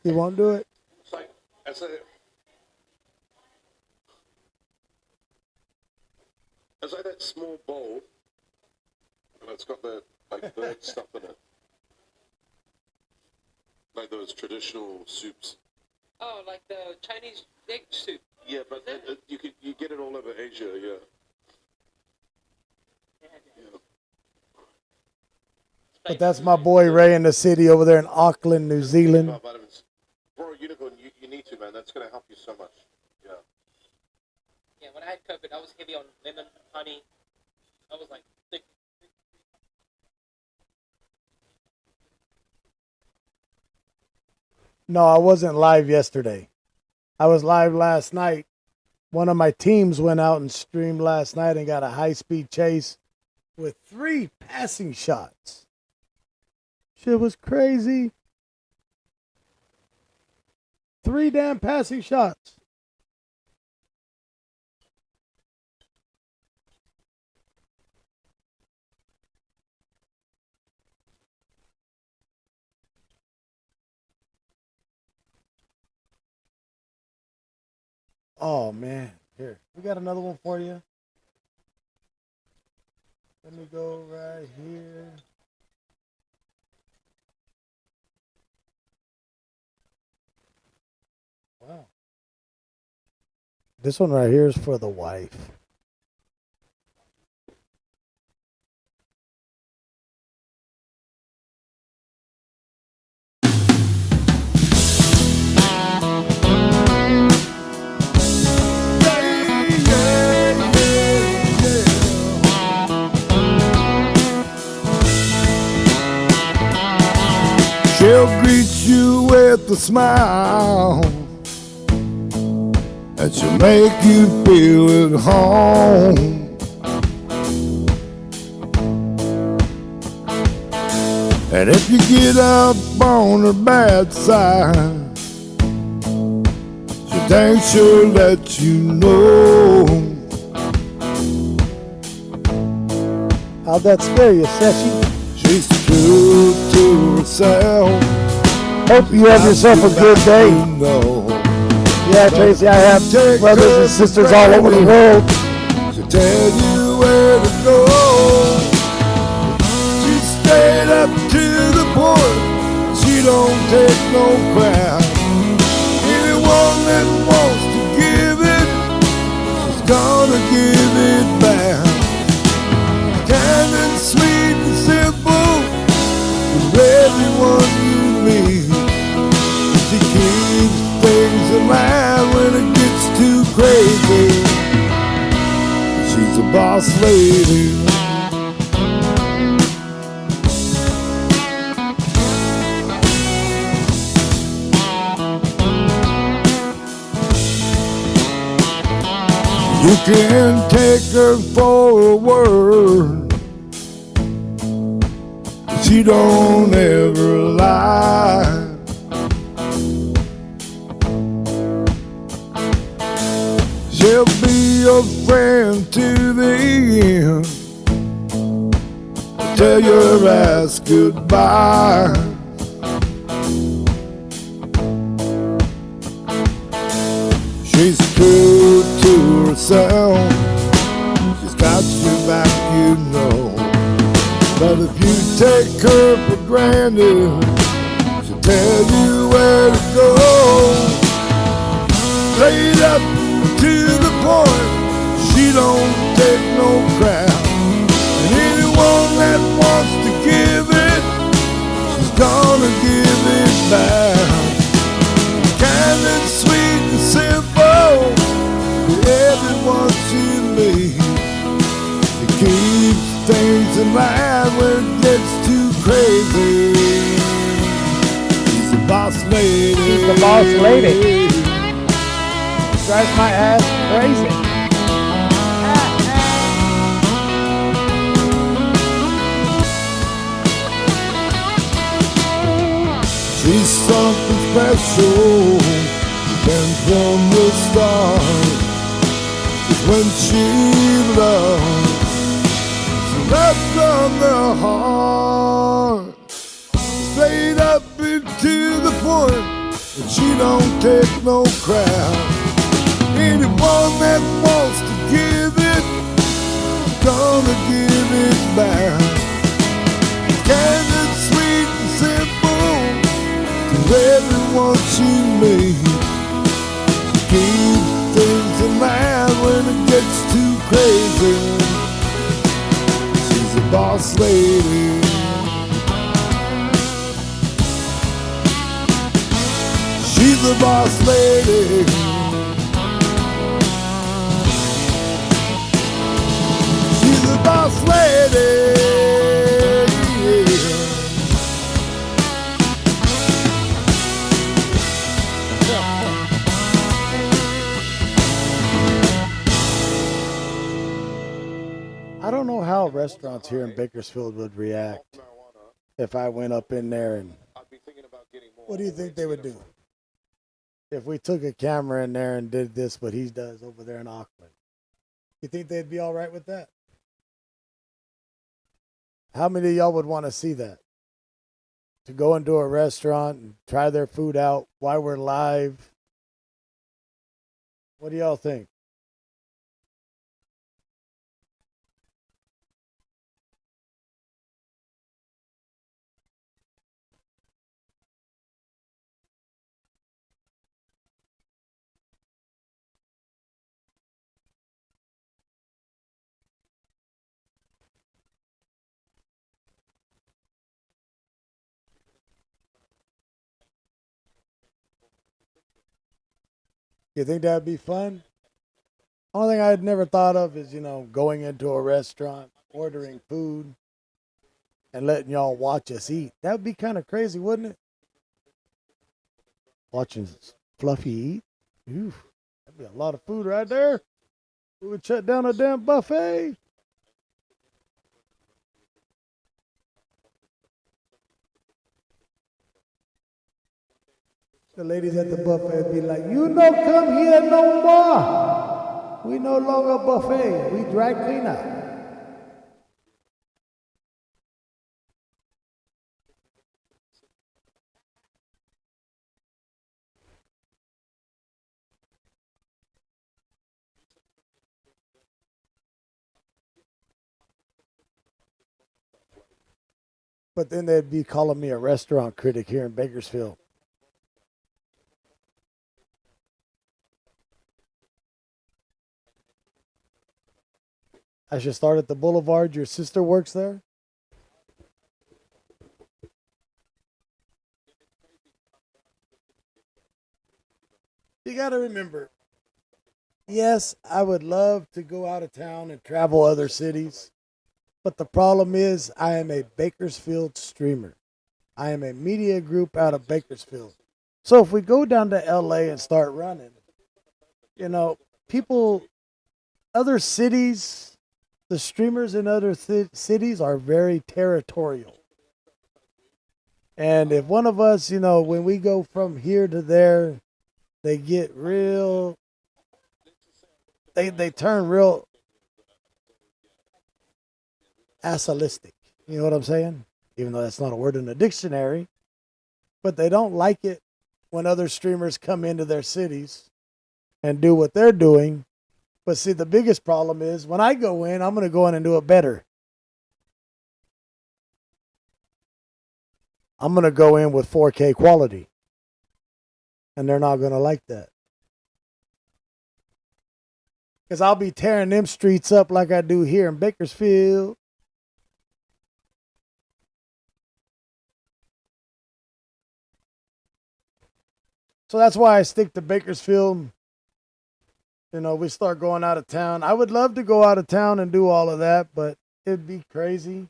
He won't do it. It's like, it's like that small bowl, and it's got the like bird stuff in it, like those traditional soups. Oh, like the Chinese egg soup. Yeah, but you get it all over Asia, yeah. But that's my boy Ray in the City over there in Auckland, New Zealand. Vitamins. Bro, Unicorn, you need to, man. That's gonna help you so much. Yeah, when I had COVID, I was heavy on lemon, honey. I was like thick. No, I wasn't live yesterday. I was live last night. One of my teams went out and streamed last night and got a high-speed chase with 3 passing shots. Shit was crazy. 3 damn passing shots. Oh, man. Here, we got another one for you. Let me go right here. Wow. This one right here is for the wife. She'll greet you with a smile, and she'll make you feel at home. And if you get up on her bad side, she thinks she'll let you know. How'd that scare you, Sashi? She's true to herself. Hope you have yourself a good day. You know. Yeah, Tracy, I have brothers and sisters all over the world. She'll tell you where to go. She's straight up to the point. She don't take no crap. Anyone that wants to give it, she's gonna give it back. Kind and sweet and simple for everyone you meet. She keeps things alive when it gets too crazy. She's a boss lady. You can take her for a word, but she don't ever lie. She'll be your friend to the end, tell your ass goodbye. She's true to herself. She's got your back, you know. But if you take her for granted, she'll tell you where to go. Straight up to the point, she don't take no crap. And anyone that wants to give it, she's gonna give it back. Kind and sweet and simple for everyone she meets. She keeps things in line when it gets too crazy. She's the boss lady. She's the boss lady. Drives my ass crazy. She's something special, and from the start. 'Cause when she loves from the heart. Straight up into the point, and she don't take no crap. Anyone that wants to give it, gonna give it back. Kind and sweet and simple to everyone she meets. Keep things in line when it gets too crazy. She's a boss lady. She's a boss lady. how restaurants here in Bakersfield would react if I went up in there and what do you think they would do? If we took a camera in there and did this, what he does over there in Auckland, you think they'd be all right with that? How many of y'all would want to see that? To go into a restaurant and try their food out while we're live? What do y'all think? You think that'd be fun? Only thing I had never thought of is, going into a restaurant, ordering food, and letting y'all watch us eat. That would be kind of crazy, wouldn't it? Watching Fluffy eat. Oof, that'd be a lot of food right there. We would shut down a damn buffet. The ladies at the buffet would be like, you no come here no more. We no longer buffet. We dry cleaner. But then they'd be calling me a restaurant critic here in Bakersfield. I should start at the Boulevard. Your sister works there? You got to remember, yes, I would love to go out of town and travel other cities. But the problem is I am a Bakersfield streamer. I am a media group out of Bakersfield. So if we go down to LA and start running, people, other cities, the streamers in other cities are very territorial. And if one of us, when we go from here to there, they get real, they turn real assolistic. You know what I'm saying? Even though that's not a word in the dictionary. But they don't like it when other streamers come into their cities and do what they're doing. But see, the biggest problem is when I go in, I'm going to go in and do it better. I'm going to go in with 4K quality. And they're not going to like that. Because I'll be tearing them streets up like I do here in Bakersfield. So that's why I stick to Bakersfield. We start going out of town. I would love to go out of town and do all of that, but it'd be crazy.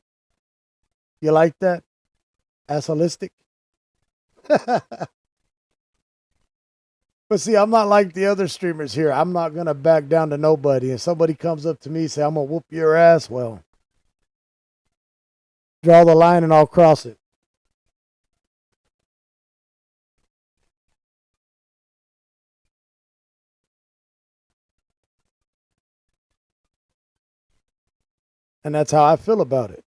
You like that? Assolistic? But see, I'm not like the other streamers here. I'm not going to back down to nobody. If somebody comes up to me and say, I'm going to whoop your ass, well, draw the line and I'll cross it. And that's how I feel about it.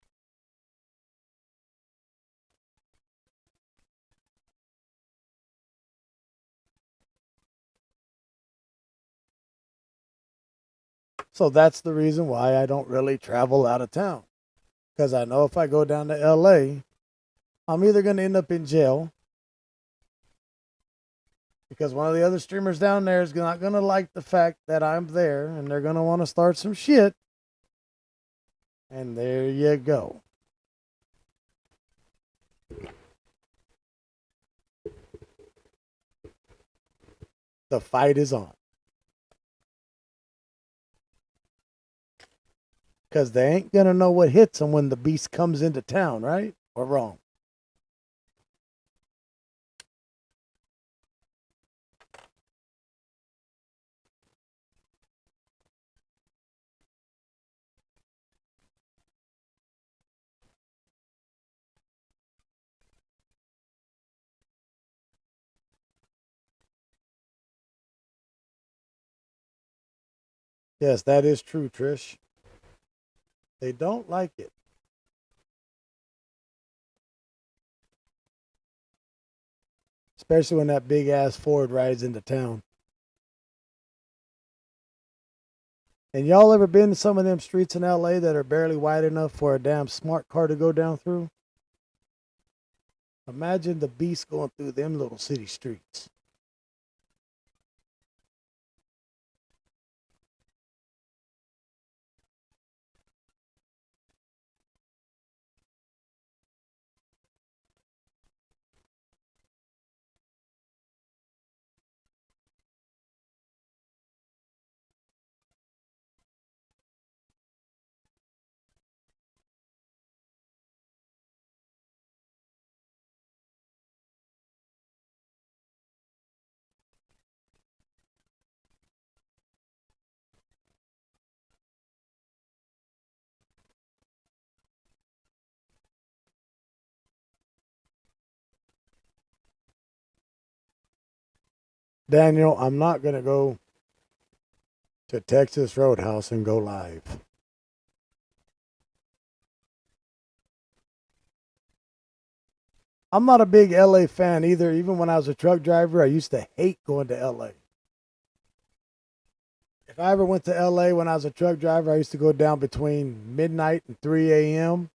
So that's the reason why I don't really travel out of town. Because I know if I go down to LA, I'm either going to end up in jail. Because one of the other streamers down there is not going to like the fact that I'm there. And they're going to want to start some shit. And there you go. The fight is on. Because they ain't going to know what hits them when the beast comes into town, right? Or wrong? Yes, that is true, Trish. They don't like it. Especially when that big ass Ford rides into town. And y'all ever been to some of them streets in LA that are barely wide enough for a damn smart car to go down through? Imagine the beast going through them little city streets. Daniel, I'm not going to go to Texas Roadhouse and go live. I'm not a big LA fan either. Even when I was a truck driver, I used to hate going to LA. If I ever went to LA when I was a truck driver, I used to go down between midnight and 3 a.m.,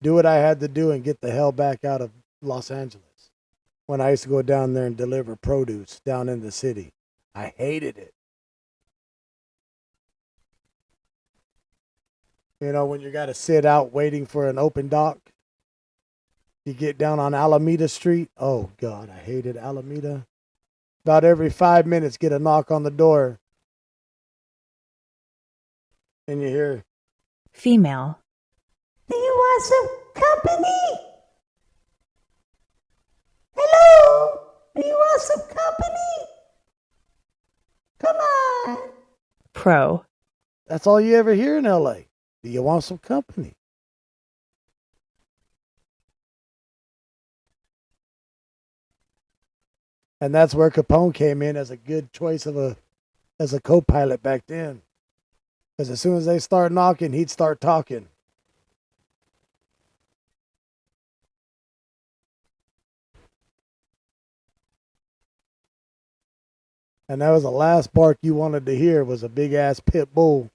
do what I had to do, and get the hell back out of Los Angeles. When I used to go down there and deliver produce down in the city, I hated it. You know, when you got to sit out waiting for an open dock, you get down on Alameda Street. Oh, God, I hated Alameda. About every 5 minutes, get a knock on the door. And you hear, female, Do you want some company? Hello? Do you want some company? Come on. pro, that's all you ever hear in LA. Do you want some company? And that's where Capone came in as a good choice as a co-pilot back then. Because as soon as they start knocking, he'd start talking. And that was the last bark you wanted to hear, was a big ass pit bull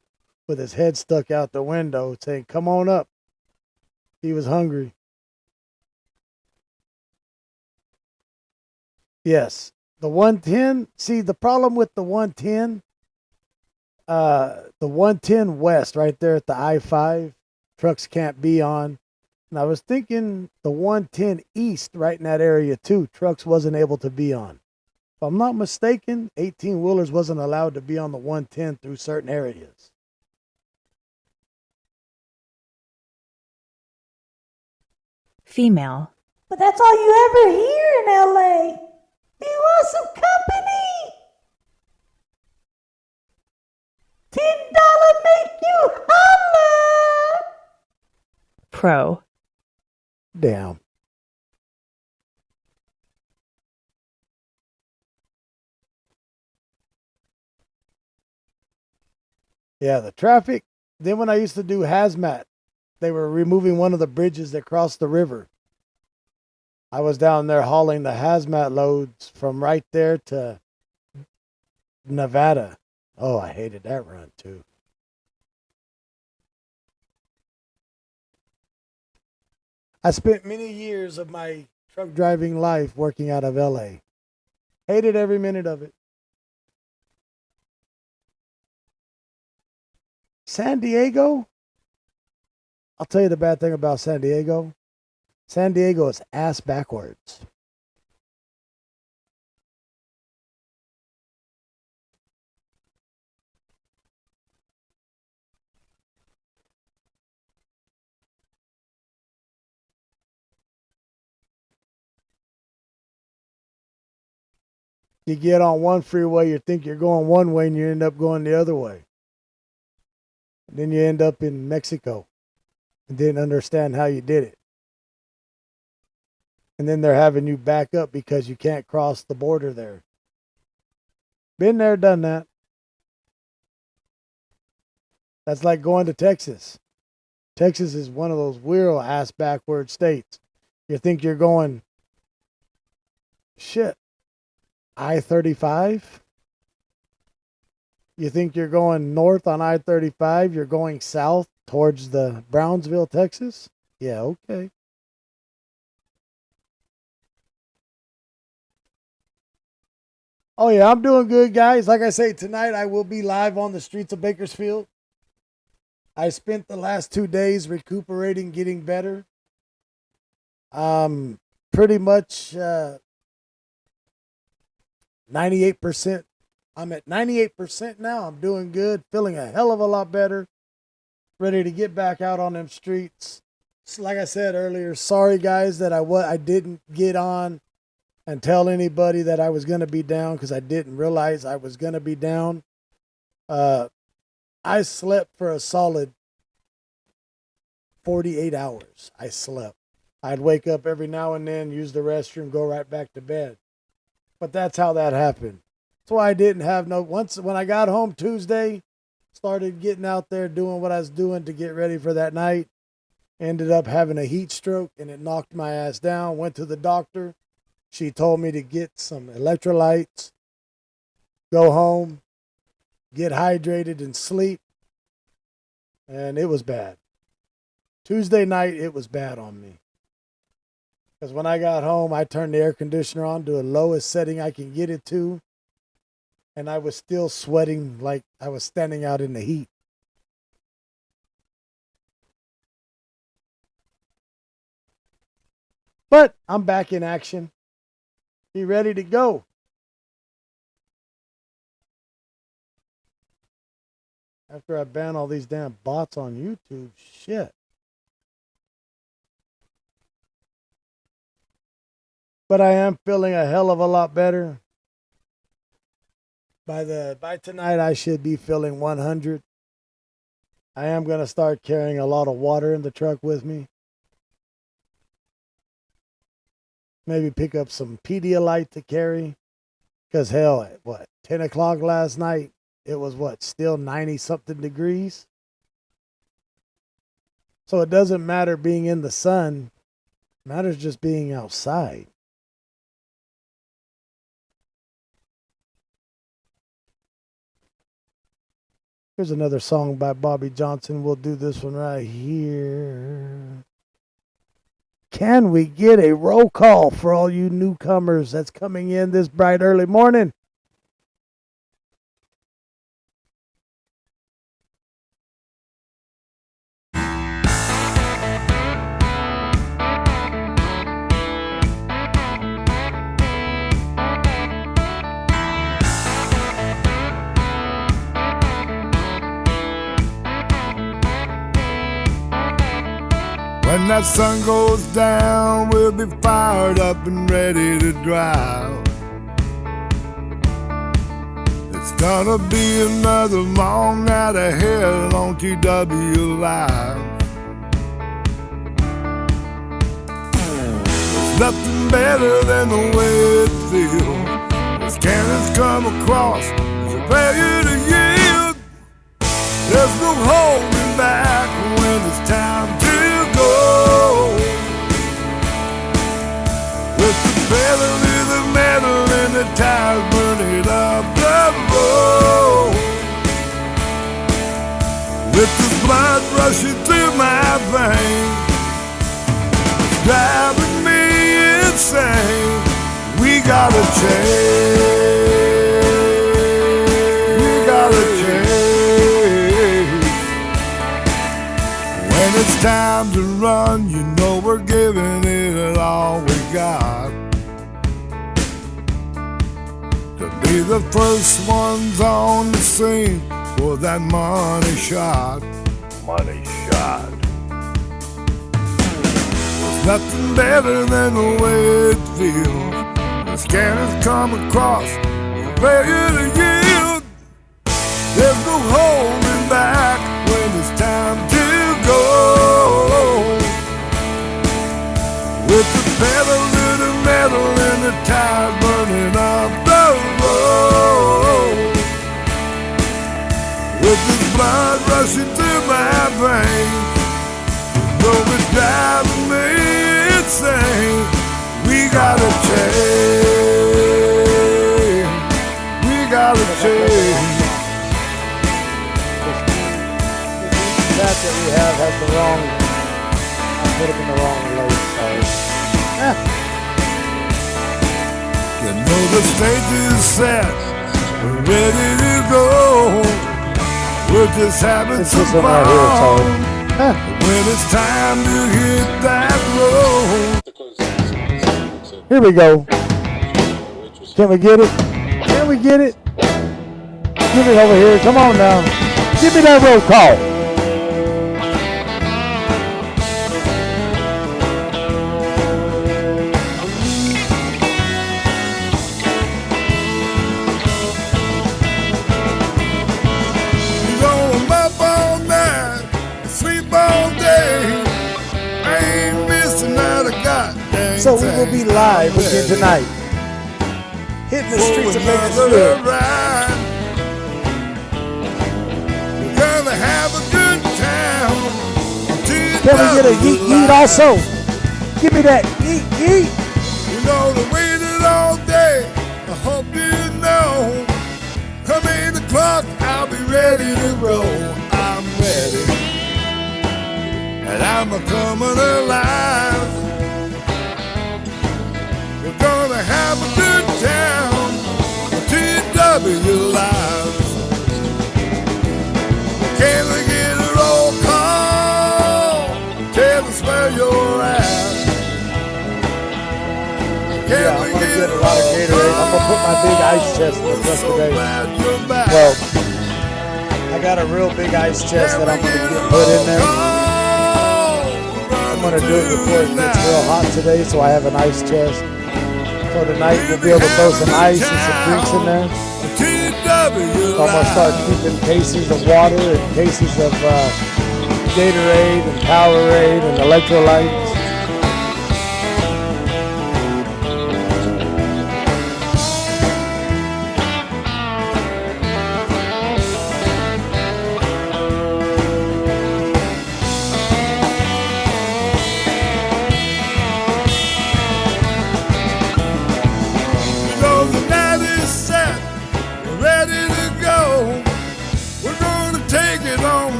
with his head stuck out the window saying, "Come on up." He was hungry. Yes. The 110, see, the problem with the 110, the 110 West right there at the I-5, trucks can't be on. And I was thinking the 110 East right in that area too, trucks wasn't able to be on. If I'm not mistaken, 18-wheelers wasn't allowed to be on the 110 through certain areas. female, But that's all you ever hear in LA. Do you want some company? $10 make you holler. pro, Damn. Yeah, the traffic. Then when I used to do hazmat, they were removing one of the bridges that crossed the river. I was down there hauling the hazmat loads from right there to Nevada. Oh, I hated that run too. I spent many years of my truck driving life working out of LA. Hated every minute of it. San Diego? I'll tell you the bad thing about San Diego. San Diego is ass backwards. You get on one freeway, you think you're going one way, and you end up going the other way. And then you end up in Mexico and didn't understand how you did it. And then they're having you back up because you can't cross the border there. Been there, done that. That's like going to Texas. Texas is one of those weird ass backward states. You think you're going, shit, I-35? You think you're going north on I-35? You're going south towards the Brownsville, Texas? Yeah, okay. Oh, yeah, I'm doing good, guys. Like I say, tonight I will be live on the streets of Bakersfield. I spent the last 2 days recuperating, getting better. Pretty much 98%. I'm at 98% now. I'm doing good, feeling a hell of a lot better, ready to get back out on them streets. So like I said earlier, sorry guys that I didn't get on and tell anybody that I was going to be down, because I didn't realize I was going to be down. I slept for a solid 48 hours. I slept. I'd wake up every now and then, use the restroom, go right back to bed. But that's how that happened. That's why I didn't have when I got home Tuesday, started getting out there doing what I was doing to get ready for that night. Ended up having a heat stroke and it knocked my ass down. Went to the doctor. She told me to get some electrolytes, go home, get hydrated and sleep. And it was bad. Tuesday night, it was bad on me. Because when I got home, I turned the air conditioner on to the lowest setting I can get it to. And I was still sweating like I was standing out in the heat. But I'm back in action. Be ready to go. After I ban all these damn bots on YouTube, shit. But I am feeling a hell of a lot better. By tonight, I should be feeling 100. I am going to start carrying a lot of water in the truck with me. Maybe pick up some Pedialyte to carry. Because hell, at 10 o'clock last night, it was still 90-something degrees? So it doesn't matter being in the sun. It matters just being outside. Here's another song by Bobby Johnson. We'll do this one right here. Can we get a roll call for all you newcomers that's coming in this bright early morning? When that sun goes down, we'll be fired up and ready to drive. It's gonna be another long night ahead on TW Live. There's nothing better than the way it feels. As cannons come across, there's a failure to yield. There's no holding back when it's time to go. With the pedal to the metal and the tires burning up the road. With the blood rushing through my veins, it's driving me insane. We gotta change. We gotta change. When it's time to run, you know we're giving it all we got. To be the first ones on the scene for that money shot. Money shot. There's nothing better than the way it feels. The scanners come across, the failure to yield. There's no holding back when it's time to go. With the pedal to the metal and the tires burning up the road. With the blood rushing rushing through my brain. Though it's driving me insane. We gotta change. We gotta change. That we have has the wrong. I put him in the wrong place. Sorry. You know the stage is set. We're ready to go. We're just having This some is one fun. right here, sorry. When it's time to hit that road. Here we go. Can we get it? Can we get it? Give it over here. Come on now. Give me that roll call. You know I'm up all night, sleep all day. I ain't missing out a goddamn So we will be live again tonight. Hitting the streets of Bakersfield. We're gonna have a good time. Can we get a yeet yeet also? Give me that yeet yeet. You know they waited all day. I hope you know. Come 8 o'clock, I'll be ready to roll. I'm ready, and I'm a coming alive. We're gonna have a good time. TW live. Can we get a roll call? Tell us where you're at. Yeah, I'm gonna get a lot of Gatorade. I'm gonna put my big ice chest in the front today. Well, I got a real big ice chest that I'm gonna get put in there. I'm gonna do it before it gets real hot today, so I have an ice chest. So tonight we'll be able to throw some ice and some drinks in there. So I'm gonna start keeping cases of water and cases of Gatorade and Powerade and electrolytes.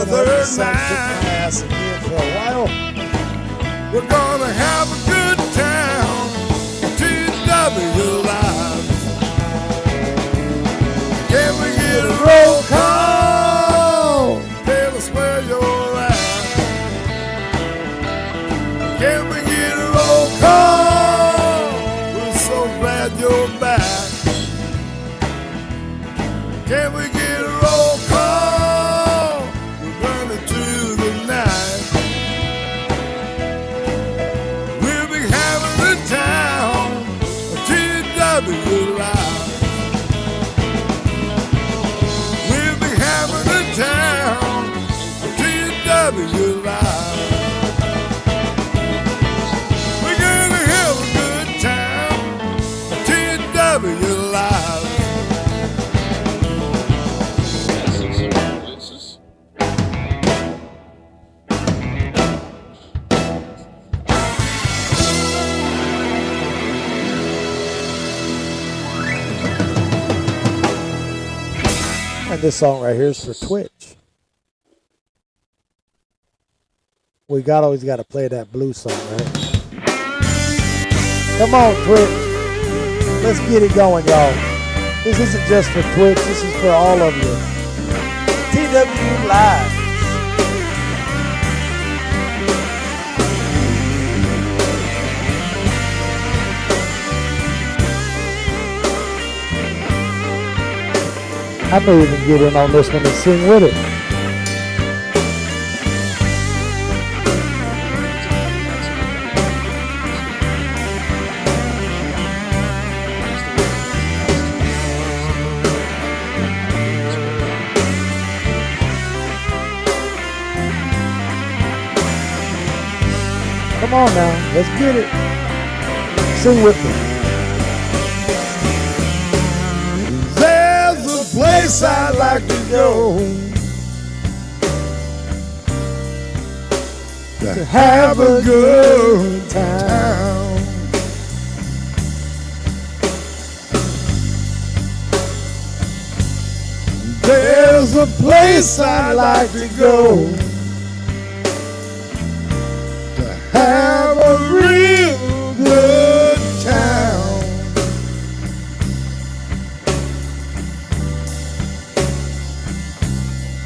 Another Son kicked my ass again for a while. We're gonna have a good time. TW live. Can we get a roll call? Tell us where you're at. Can we get a roll call? We're so glad you're back. Can we get a roll call? We'll be having a town, TW live. We're gonna have a good time, TW live. And this song right here is for Twitch. We always got to play that blues song, right? Come on, Twitch. Let's get it going, y'all. This isn't just for Twitch. This is for all of you. TW Live. I may even get in on this one and sing with it. Come on now, let's get it. Sing with me. place I'd like to go to have a good time. There's a place I'd like to go to have a real good time.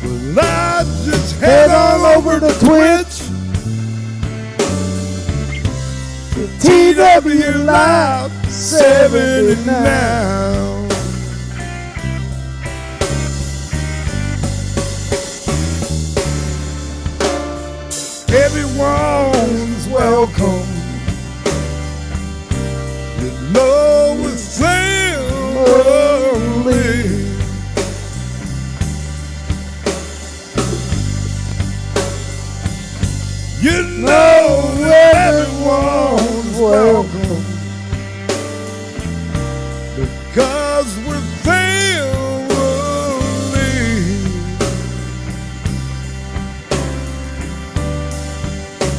Well, I just head on over to Twitch, TW Live 79. Everyone's welcome. You know it's family. You know everyone's welcome because we're family.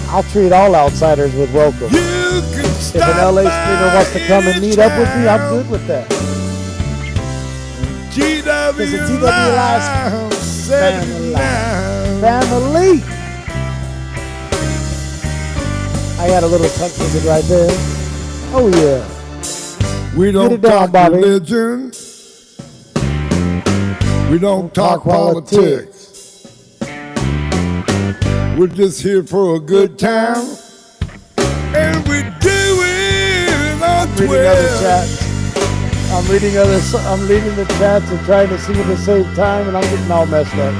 I'll treat all outsiders with welcome. You can If stop an LA streamer wants to come and meet up with me, I'm good with that. GW Because the TW Live family. 79. Family. I got a little tuck visit right there. Oh yeah. We Get don't it down, talk Bobby. religion. We don't talk politics. We're just here for a good time. And we do it on Reading other Twitter. chats. I'm reading the chats and trying to see at the same time, and I'm getting all messed up.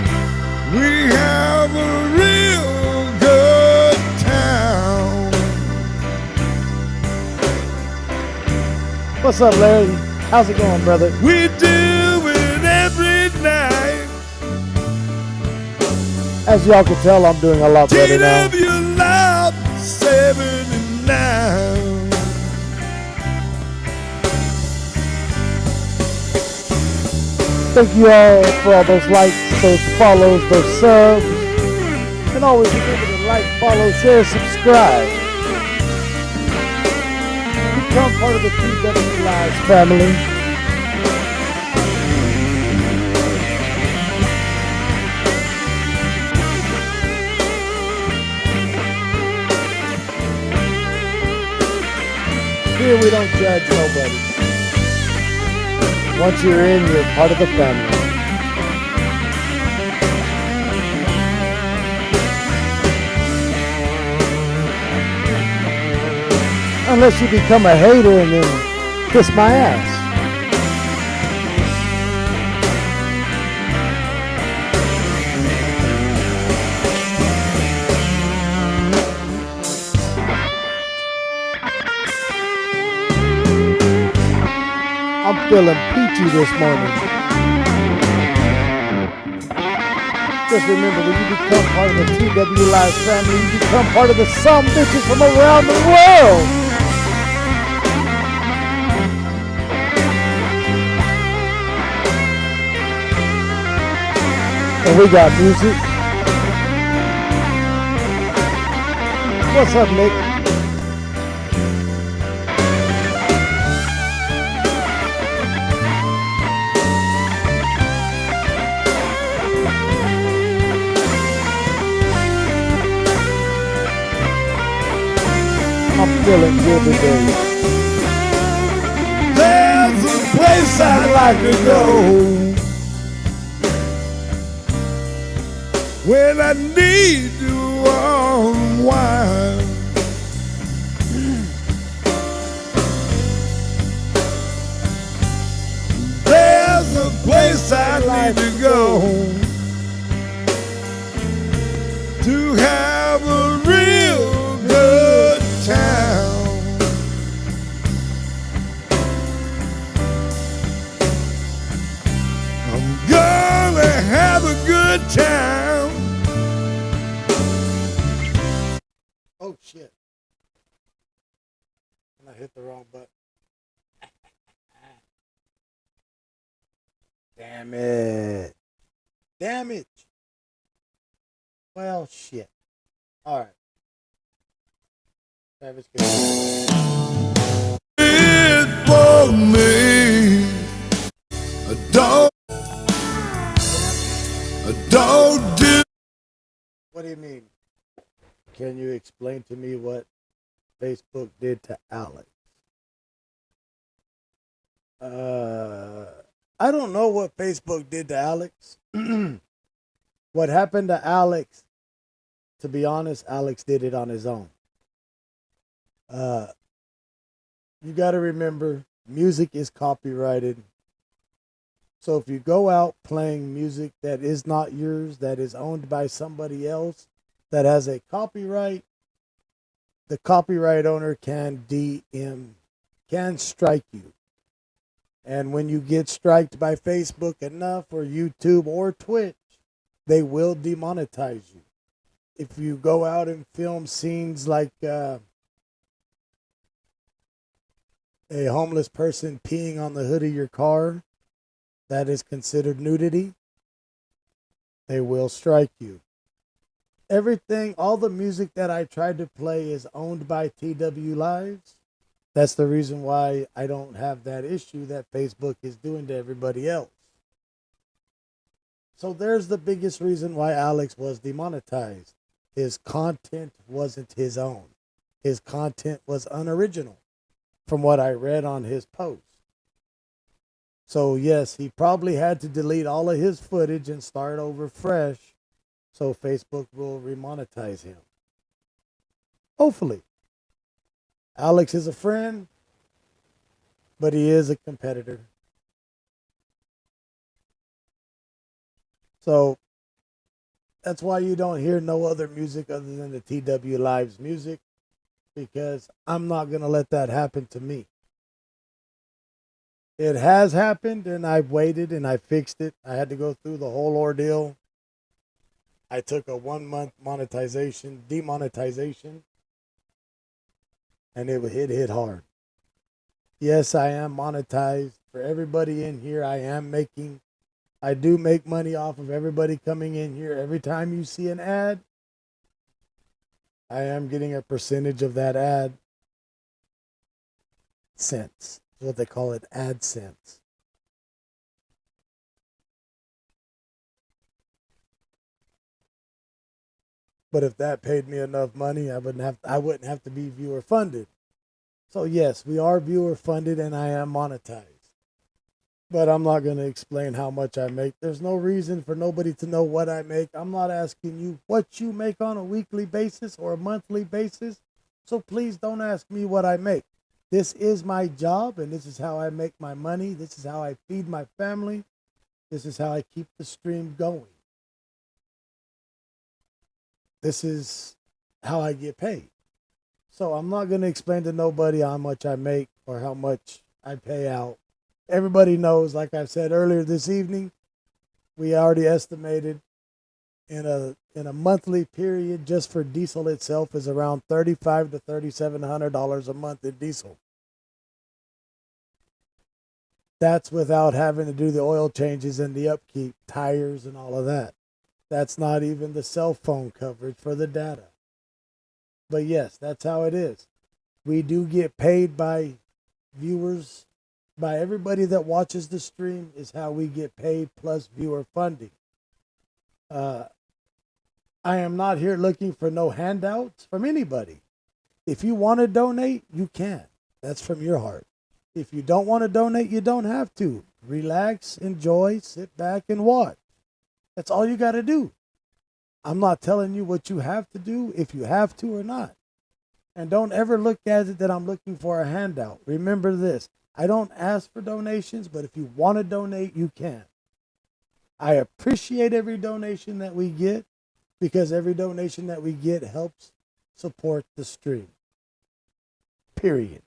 We have a real good time. What's up, Larry? How's it going, brother? We do it every night. As y'all can tell, I'm doing a lot better now. TW Live 79. Thank you all for all those likes, those follows, those subs. And always remember to like, follow, share, subscribe. Become part of the TW Lives family. Here we don't judge nobody. Once you're in, you're part of the family. Unless you become a hater and then kiss my ass. I'm feeling peachy this morning. Just remember, when you become part of the TW Live family, you become part of the some bitches from around the world. And we got music. What's up, Nick? I'm feeling good today. There's a place I'd like to go when I need to unwind. There's a place I need to go to have a real good time. I'm gonna have a good time. Oh shit. I hit the wrong button. Damn it. Damn it. Well, shit. All right. Travis, It for me. Don't do. what do you mean? Can you explain to me what Facebook did to Alex? I don't know what Facebook did to Alex. What happened to Alex, to be honest, Alex did it on his own. You got to remember, music is copyrighted. So if you go out playing music that is not yours, that is owned by somebody else, that has a copyright, the copyright owner can strike you. And when you get striked by Facebook enough, or YouTube or Twitch, they will demonetize you. If you go out and film scenes like a homeless person peeing on the hood of your car, that is considered nudity, they will strike you. Everything, all the music that I tried to play is owned by TW Lives. That's the reason why I don't have that issue that Facebook is doing to everybody else. So there's the biggest reason why Alex was demonetized. His content wasn't his own. His content was unoriginal, from what I read on his post. So yes, he probably had to delete all of his footage and start over fresh, so Facebook will remonetize him. Hopefully. Alex is a friend, but he is a competitor. So that's why you don't hear no other music other than the TW Lives music, because I'm not going to let that happen to me. It has happened, and I've waited and I fixed it. I had to go through the whole ordeal. I took a 1-month demonetization, and it hit hard. Yes, I am monetized. For everybody in here, I do make money off of everybody coming in here. Every time you see an ad, I am getting a percentage of that ad cents. That's what they call it, AdSense. But if that paid me enough money, I wouldn't have to be viewer funded. So yes, we are viewer funded and I am monetized. But I'm not going to explain how much I make. There's no reason for nobody to know what I make. I'm not asking you what you make on a weekly basis or a monthly basis. So please don't ask me what I make. This is my job, and this is how I make my money. This is how I feed my family. This is how I keep the stream going. This is how I get paid. So I'm not going to explain to nobody how much I make or how much I pay out. Everybody knows, like I said earlier this evening, we already estimated in a monthly period just for diesel itself is around $3,500 to $3,700 a month in diesel. That's without having to do the oil changes and the upkeep, tires and all of that. That's not even the cell phone coverage for the data. But yes, that's how it is. We do get paid by viewers, by everybody that watches the stream is how we get paid, plus viewer funding. I am not here looking for no handouts from anybody. If you want to donate, you can. That's from your heart. If you don't want to donate, you don't have to. Relax, enjoy, sit back and watch. That's all you got to do. I'm not telling you what you have to do, if you have to or not. And don't ever look at it that I'm looking for a handout. Remember this. I don't ask for donations, but if you want to donate, you can. I appreciate every donation that we get, because every donation that we get helps support the stream. Period.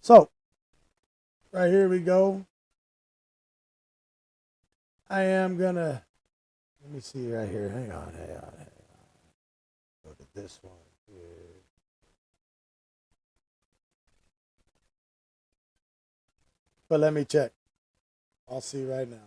So, right here we go. I am gonna, let me see right here. Hang on. Go to this one here. But let me check. I'll see right now.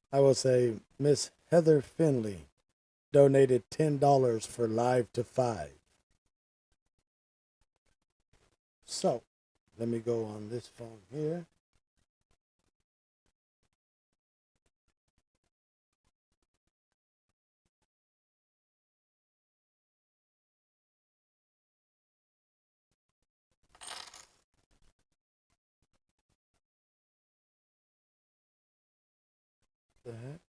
I will say Miss Heather Finley donated $10 for Live to 5. So, let me go on this phone here. The heck?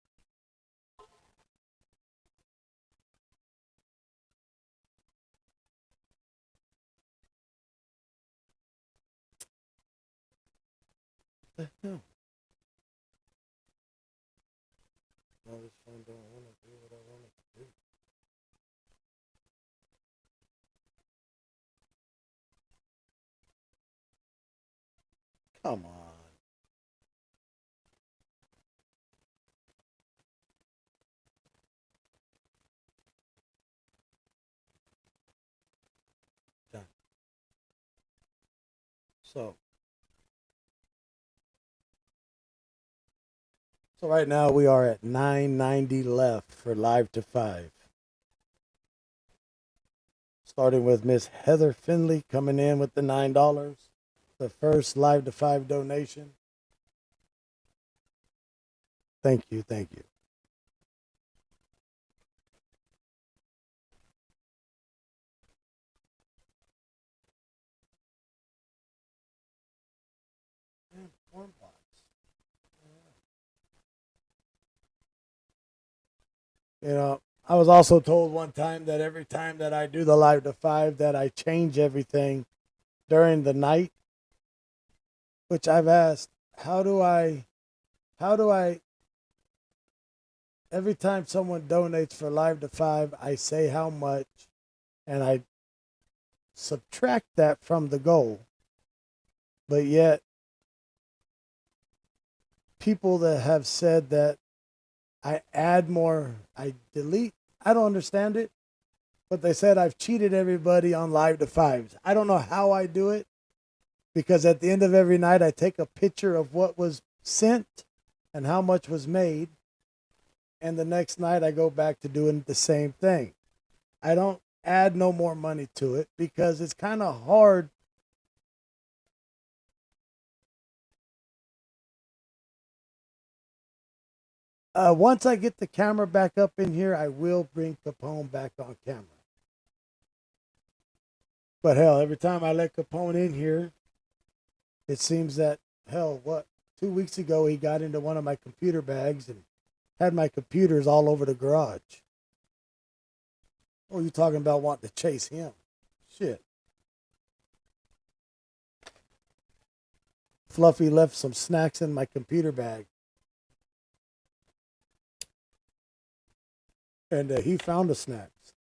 The hell? No, this phone don't want to do what I want it to do. Come on. Done. So right now we are at $9.90 left for Live to 5. Starting with Miss Heather Finley coming in with the $9. The first Live to 5 donation. Thank you. Warm box. You know, I was also told one time that every time that I do the Live to 5 that I change everything during the night, which I've asked, how do I every time someone donates for Live to 5, I say how much and I subtract that from the goal. But yet people that have said that I add more, I delete, I don't understand it. But they said I've cheated everybody on Live to 5s. I don't know how I do it, because at the end of every night I take a picture of what was sent and how much was made, and the next night I go back to doing the same thing. I don't add no more money to it because it's kind of hard. Once I get the camera back up in here, I will bring Capone back on camera. But hell, every time I let Capone in here, it seems that, 2 weeks ago he got into one of my computer bags and had my computers all over the garage. Oh, you talking about wanting to chase him? Shit. Fluffy left some snacks in my computer bag. And he found the snacks.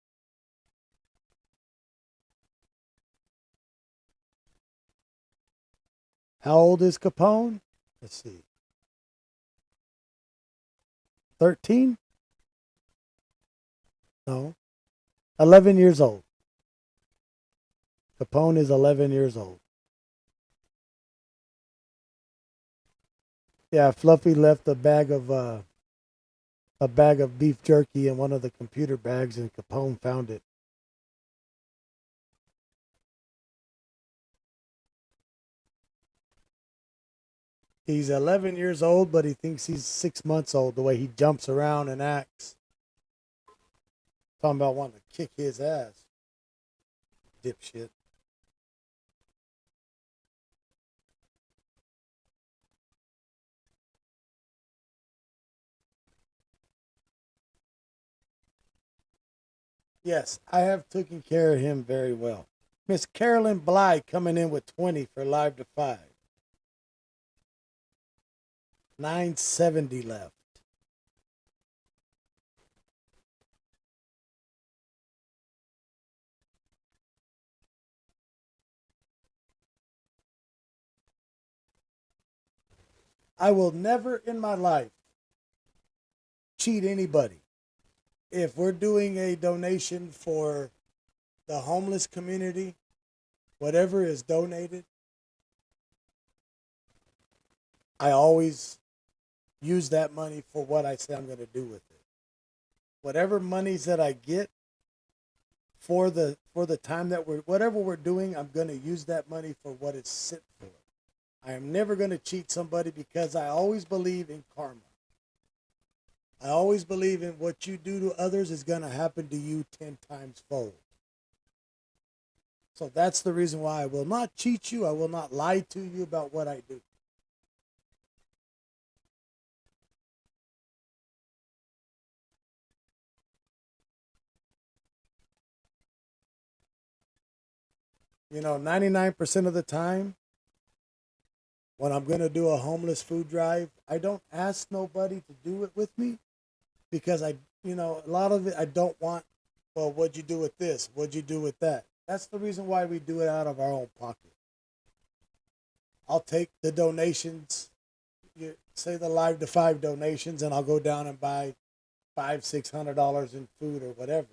How old is Capone? Let's see. 13? No. 11 years old. Capone is 11 years old. Yeah, Fluffy left a bag of beef jerky in one of the computer bags, and Capone found it. He's 11 years old, but he thinks he's 6 months old, the way he jumps around and acts. Talking about wanting to kick his ass. Dipshit. Yes, I have taken care of him very well. Miss Carolyn Bly coming in with 20 for Live to 5. 970 left. I will never in my life cheat anybody. If we're doing a donation for the homeless community, whatever is donated, I always use that money for what I say I'm going to do with it. Whatever monies that I get for the time that whatever we're doing, I'm going to use that money for what it's sent for. I am never going to cheat somebody because I always believe in karma. I always believe in what you do to others is going to happen to you 10 times fold. So that's the reason why I will not cheat you. I will not lie to you about what I do. You know, 99% of the time, when I'm going to do a homeless food drive, I don't ask nobody to do it with me because a lot of it, I don't want, well, what'd you do with this? What'd you do with that? That's the reason why we do it out of our own pocket. I'll take the donations, say the Live to 5 donations, and I'll go down and buy $500-600 in food or whatever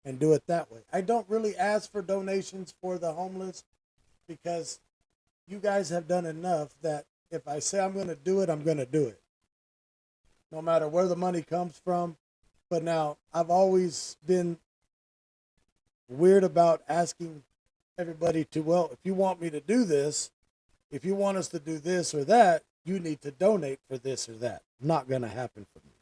and do it that way. I don't really ask for donations for the homeless because you guys have done enough that if I say I'm going to do it, I'm going to do it. No matter where the money comes from. But now, I've always been weird about asking everybody to, well, if you want me to do this, if you want us to do this or that, you need to donate for this or that. Not going to happen for me.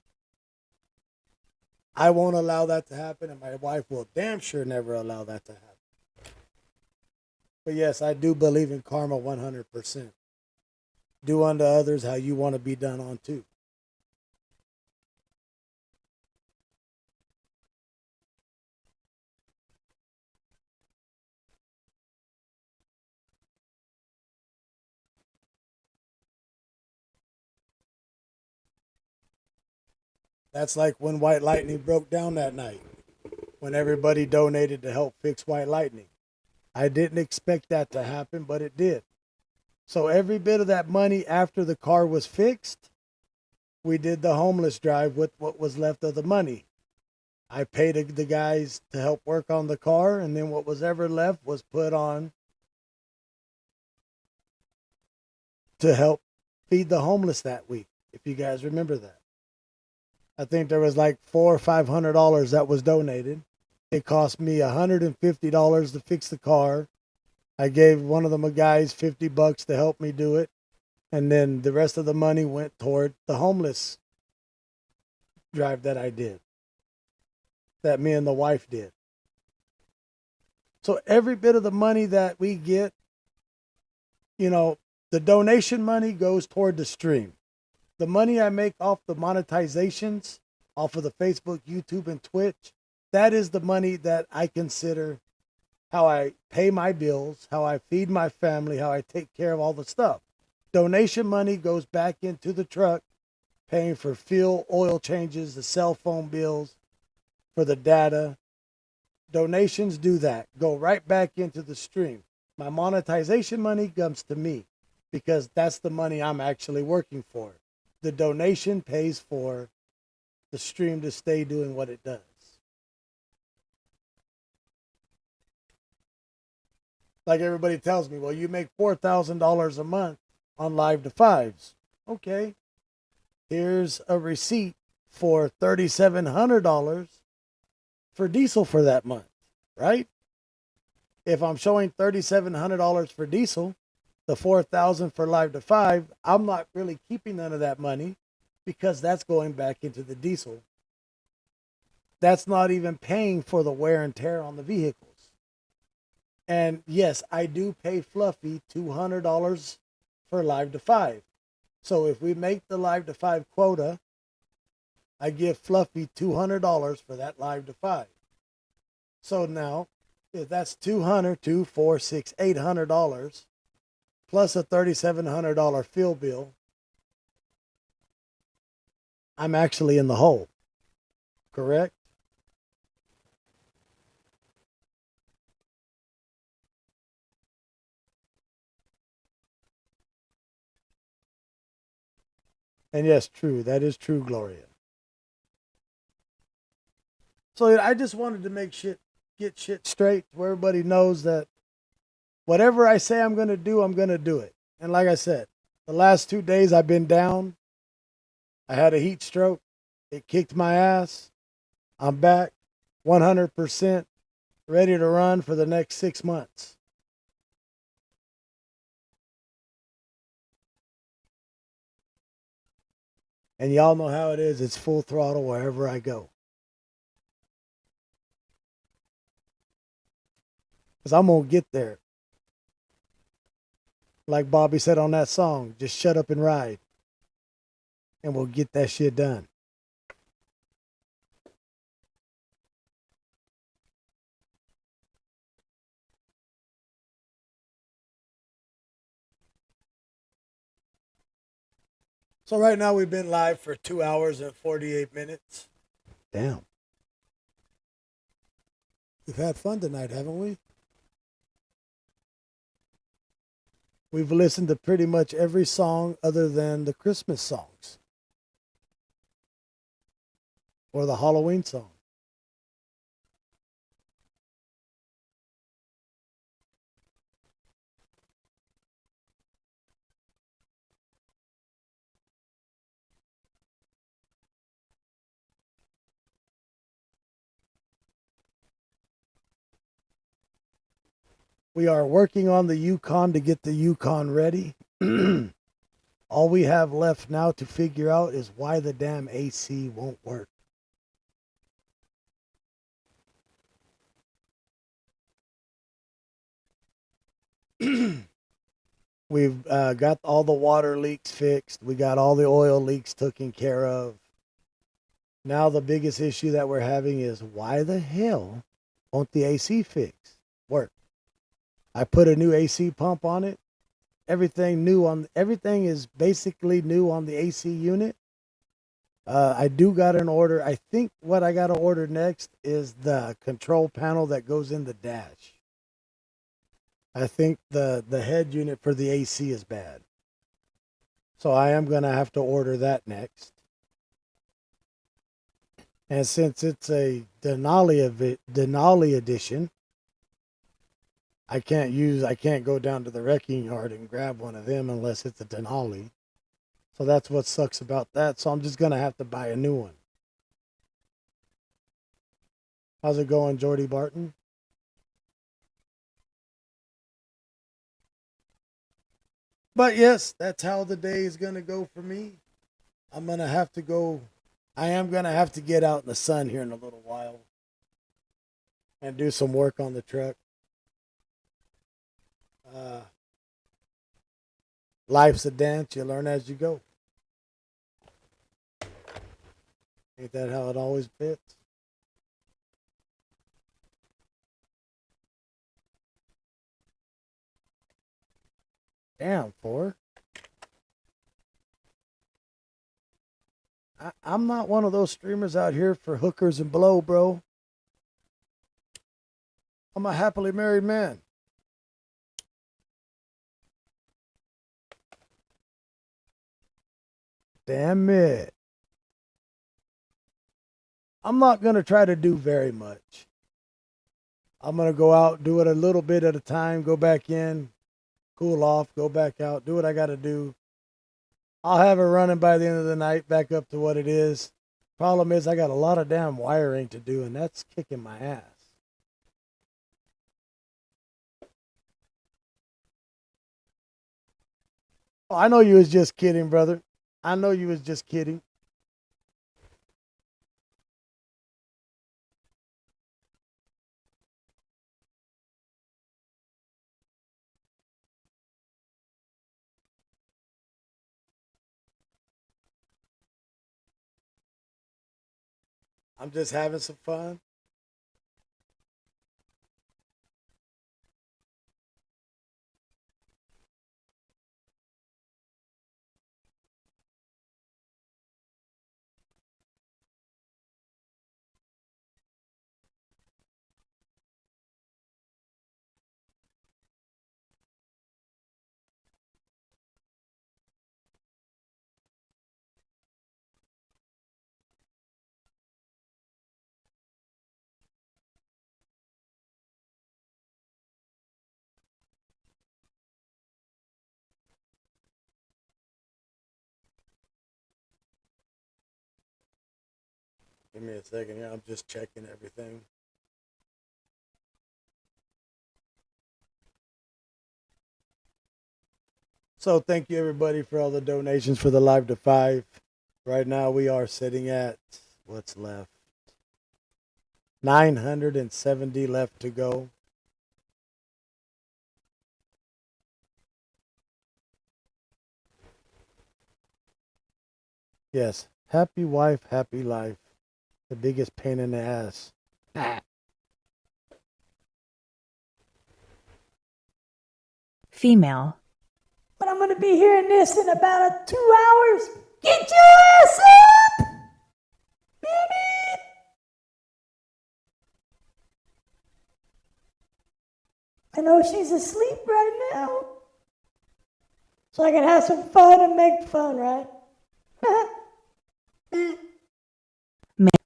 I won't allow that to happen, and my wife will damn sure never allow that to happen. But yes, I do believe in karma 100%. Do unto others how you want to be done unto. That's like when White Lightning broke down that night, when everybody donated to help fix White Lightning. I didn't expect that to happen, but it did. So every bit of that money after the car was fixed, we did the homeless drive with what was left of the money. I paid the guys to help work on the car, and then what was ever left was put on to help feed the homeless that week, if you guys remember that. I think there was like $400 or $500 that was donated. It cost me $150 to fix the car. I gave one of the guys $50 to help me do it. And then the rest of the money went toward the homeless drive that I did, that me and the wife did. So every bit of the money that we get, the donation money goes toward the stream. The money I make off the monetizations, off of the Facebook, YouTube, and Twitch, that is the money that I consider how I pay my bills, how I feed my family, how I take care of all the stuff. Donation money goes back into the truck, paying for fuel, oil changes, the cell phone bills, for the data. Donations do that, go right back into the stream. My monetization money comes to me because that's the money I'm actually working for. The donation pays for the stream to stay doing what it does. Like everybody tells me, well, you make $4,000 a month on Live to 5s. Okay, here's a receipt for $3,700 for diesel for that month, right? If I'm showing $3,700 for diesel, the $4,000 for Live to 5, I'm not really keeping none of that money because that's going back into the diesel. That's not even paying for the wear and tear on the vehicles. And yes, I do pay Fluffy $200 for Live to 5. So if we make the Live to 5 quota, I give Fluffy $200 for that Live to 5. So now, if that's $200, $200, $400, $600, $800 plus a $3,700 fuel bill, I'm actually in the hole. Correct? And yes, true. That is true, Gloria. So I just wanted to get shit straight where everybody knows that whatever I say I'm going to do, I'm going to do it. And like I said, the last 2 days I've been down. I had a heat stroke. It kicked my ass. I'm back 100% ready to run for the next 6 months. And y'all know how it is. It's full throttle wherever I go. Because I'm going to get there. Like Bobby said on that song, just shut up and ride. And we'll get that shit done. So right now we've been live for 2 hours and 48 minutes. Damn. We've had fun tonight, haven't we? We've listened to pretty much every song other than the Christmas songs. Or the Halloween song. We are working on the Yukon to get the Yukon ready. All we have left now to figure out is why the damn AC won't work. We've got all the water leaks fixed. We got all the oil leaks taken care of. Now the biggest issue that we're having is why the hell won't the AC work? I put a new AC pump on it. Everything is basically new on the AC unit. I do got an order. I think what I got to order next is the control panel that goes in the dash. I think the head unit for the AC is bad. So I am going to have to order that next. And since it's a Denali edition, I can't go down to the wrecking yard and grab one of them unless it's a Denali. So that's what sucks about that. So I'm just going to have to buy a new one. How's it going, Jordy Barton? But yes, that's how the day is going to go for me. I am going to have to get out in the sun here in a little while and do some work on the truck. Life's a dance. You learn as you go. Ain't that how it always fits? Damn, I'm not one of those streamers out here for hookers and blow, bro. I'm a happily married man. Damn it. I'm not going to try to do very much. I'm going to go out, do it a little bit at a time, go back in, cool off, go back out, do what I got to do. I'll have it running by the end of the night, back up to what it is. Problem is, I got a lot of damn wiring to do, and that's kicking my ass. Oh, I know you was just kidding, brother. I know you was just kidding. I'm just having some fun. Give me a second here. I'm just checking everything. So thank you everybody for all the donations for the Live to 5. Right now we are sitting at what's left. 970 left to go. Yes, happy wife, happy life. The biggest pain in the ass. Female. But I'm gonna be hearing this in about 2 hours. Get your ass up! Baby! I know she's asleep right now. So I can have some fun and make fun, right?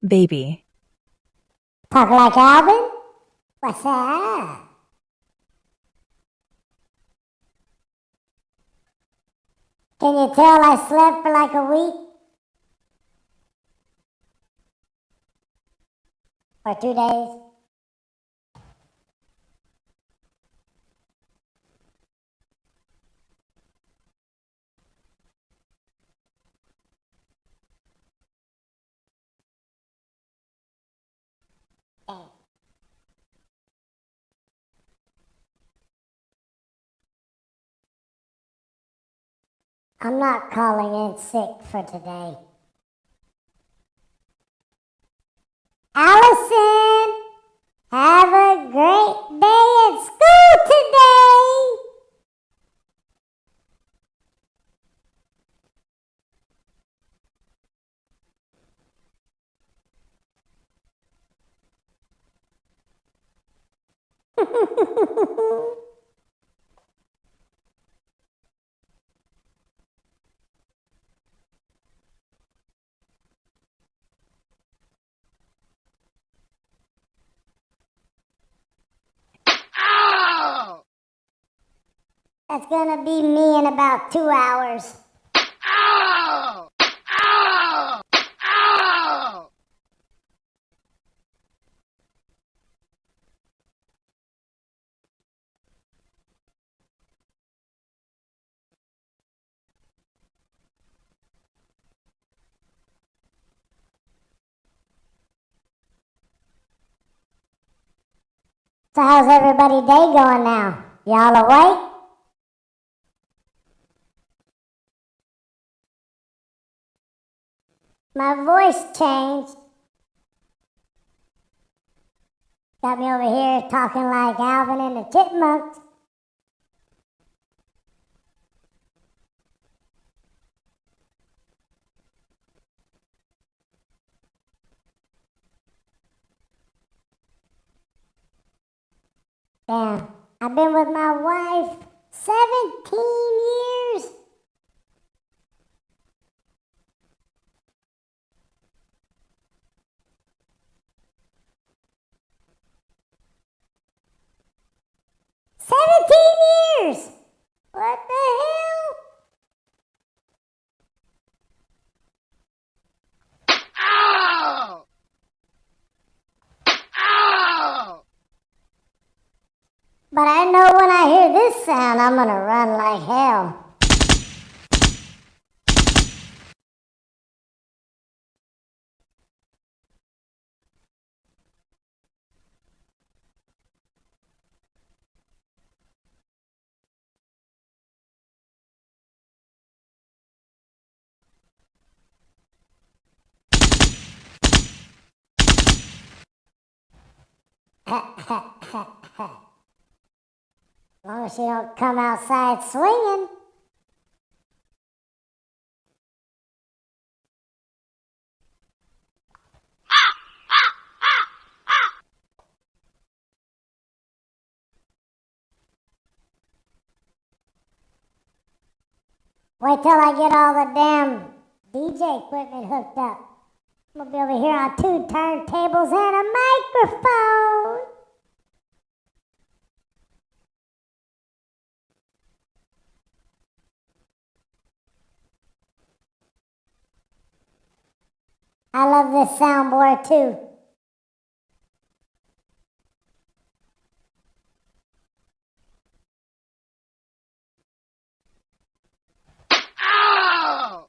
Baby. Talk like Alvin? What's up? Can you tell I slept for like a week? Or 2 days? Oh. I'm not calling in sick for today. Allison, have a great day at school today. That's gonna be me in about 2 hours. Ow! Ow! Ow! So how's everybody day going now? Y'all awake? My voice changed. Got me over here talking like Alvin and the Chipmunks. Damn, I've been with my wife 17 years. Years! What the hell? Ow! Ow! But I know when I hear this sound, I'm gonna run like hell. As long as you don't come outside swinging. Wait till I get all the damn DJ equipment hooked up. I'm gonna be over here on 2 turntables and a microphone. I love this soundboard too. Ow!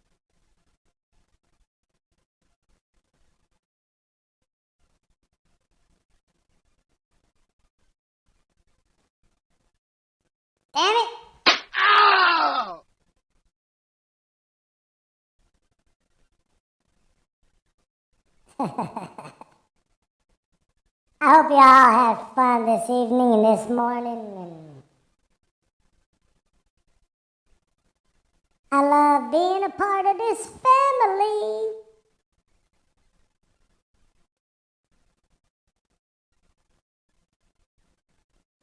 Damn it! Ow! I hope y'all had fun this evening and this morning. And I love being a part of this family.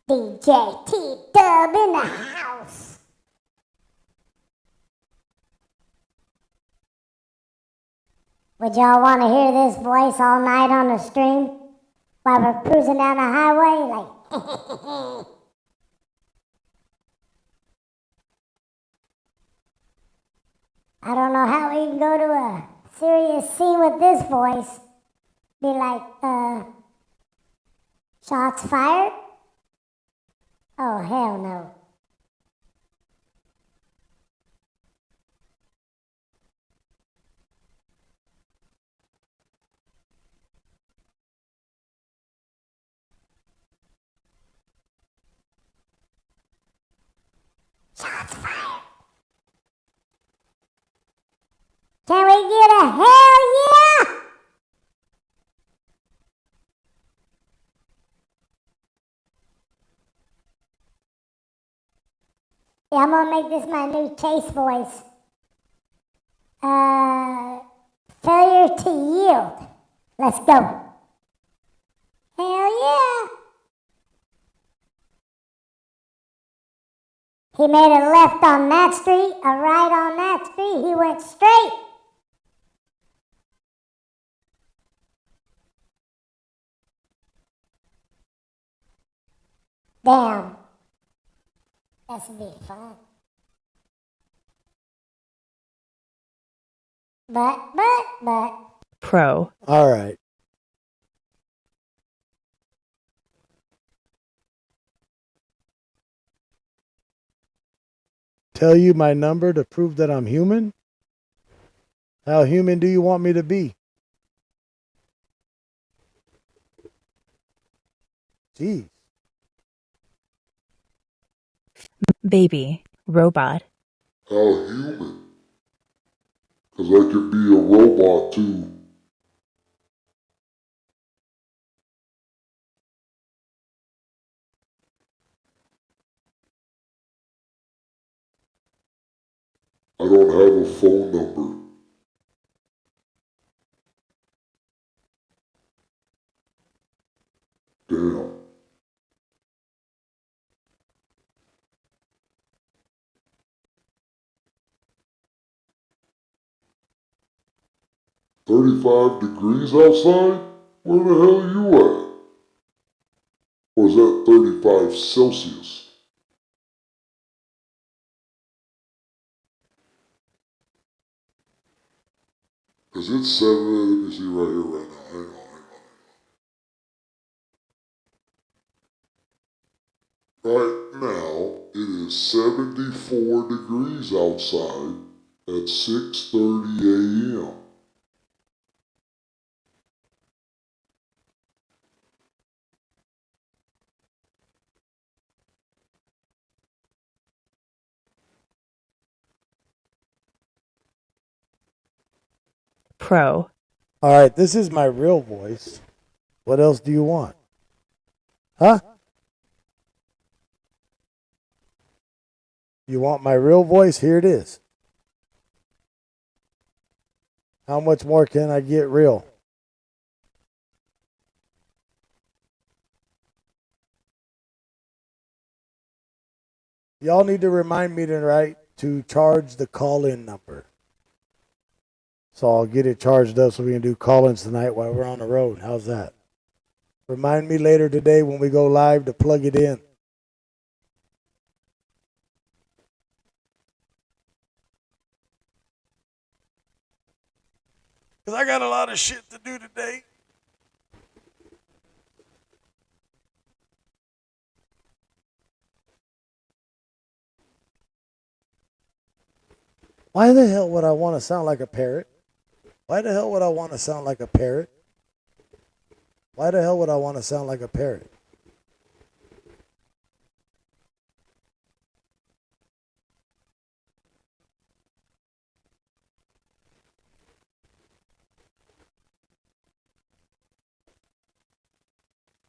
DJ T-Dub in the house. Would y'all want to hear this voice all night on the stream while we're cruising down the highway? Like, I don't know how we can go to a serious scene with this voice. Be like, shots fired? Oh, hell no. Shots fired. Can we get a hell yeah? Yeah, I'm gonna make this my new chase voice. Failure to yield. Let's go. Hell yeah. He made a left on that street, a right on that street. He went straight. Damn. This will be fun. But. Pro. All right. Tell you my number to prove that I'm human? How human do you want me to be? Jeez. Baby. Robot. How human? Because I could be a robot too. I don't have a phone number. Damn. "35 degrees outside? Where the hell are you at?" Or is that 35 Celsius? Because it's 7, let me see right here right now. Hang on. Right now, it is 74 degrees outside at 6:30 a.m. Pro. All right, this is my real voice. What else do you want? Huh? You want my real voice? Here it is. How much more can I get real? Y'all need to remind me to charge the call-in number. So I'll get it charged up so we can do call-ins tonight while we're on the road. How's that? Remind me later today when we go live to plug it in. because I got a lot of shit to do today. Why the hell would I want to sound like a parrot? Why the hell would I want to sound like a parrot? Why the hell would I want to sound like a parrot?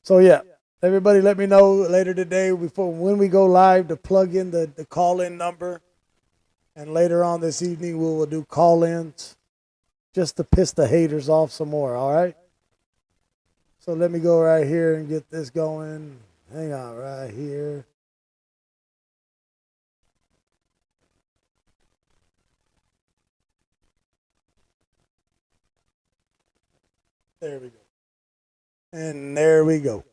So yeah, everybody let me know later today before when we go live to plug in the call-in number. And later on this evening we will do call-ins just to piss the haters off some more, all right? So let me go right here and get this going. Hang on right here. There we go. And there we go.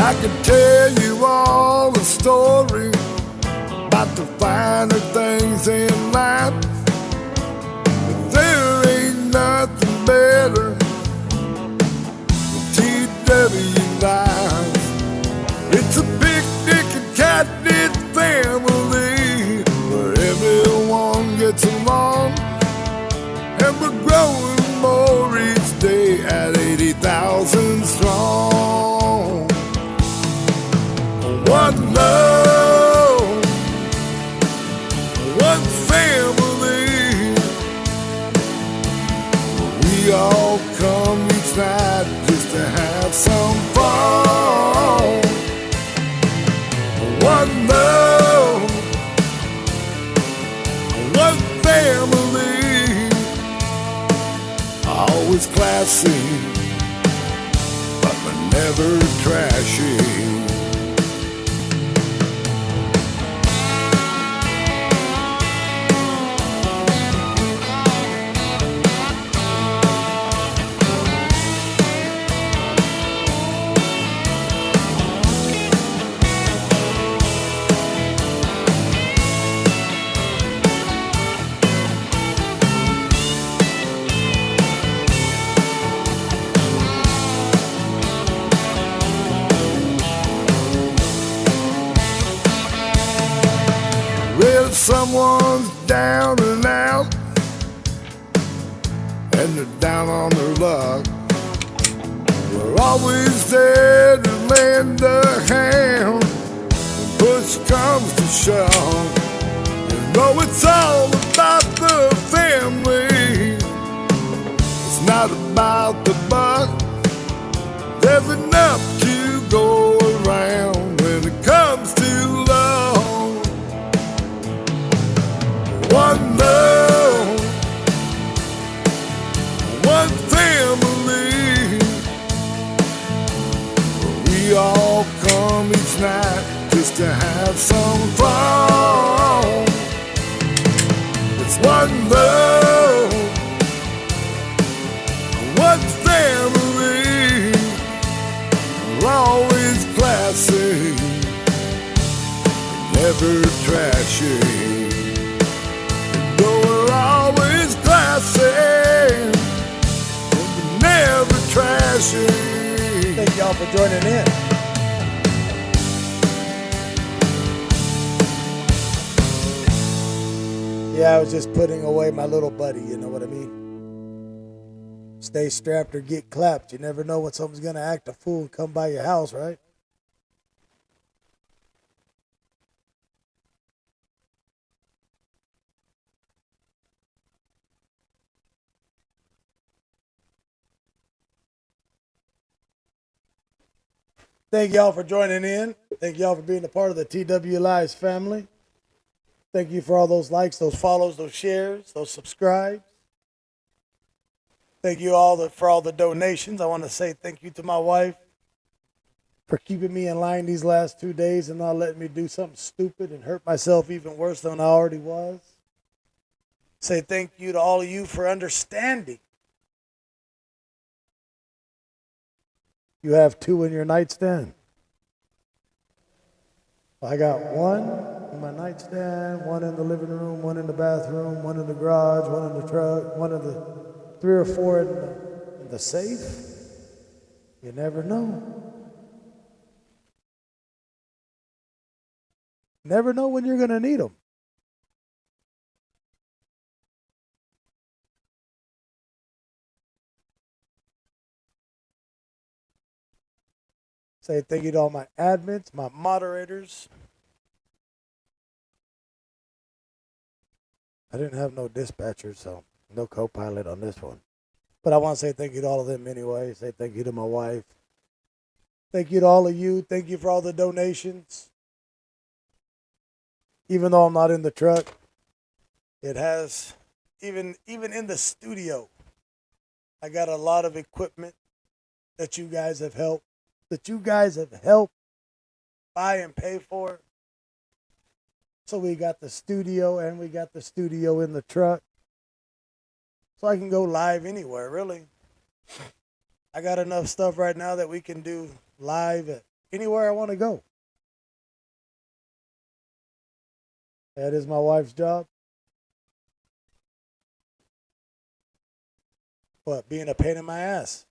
I could tell you all the story about the finer things in life, but there ain't nothing better than TW Live. It's a picnic and cat-knit family where everyone gets along, and we're growing more each day at 80,000 strong. One love, one family. We all come each night just to have some fun. One love, one family. Always classy, but we're never trashy. If someone's down and out, and they're down on their luck, we're always there to lend a hand when push comes to shove. You know it's all about the family. It's not about the buck. There's enough to go around when it comes to love. One love, one family. We all come each night just to have some fun. It's one love, one family. We're always classy, never trashy. We're always classy, but never trashy. Thank y'all for joining in. Yeah, I was just putting away my little buddy, you know what I mean? Stay strapped or get clapped. You never know when someone's gonna act a fool and come by your house, right? Thank y'all for joining in. Thank y'all for being a part of the TW Lives family. Thank you for all those likes, those follows, those shares, those subscribes. Thank you all for all the donations. I want to say thank you to my wife for keeping me in line these last 2 days and not letting me do something stupid and hurt myself even worse than I already was. Say thank you to all of you for understanding. You have 2 in your nightstand. I got 1 in my nightstand, 1 in the living room, 1 in the bathroom, 1 in the garage, 1 in the truck, 1 in the 3 or 4 in the safe. You never know. Never know when you're going to need them. Say thank you to all my admins, my moderators. I didn't have no dispatcher, so no co-pilot on this one. But I want to say thank you to all of them anyway. Say thank you to my wife. Thank you to all of you. Thank you for all the donations. Even though I'm not in the truck, it has, even in the studio, I got a lot of equipment that you guys have helped buy and pay for. So we got the studio and we got the studio in the truck. So I can go live anywhere, really. I got enough stuff right now that we can do live at anywhere I want to go. That is my wife's job. What, being a pain in my ass?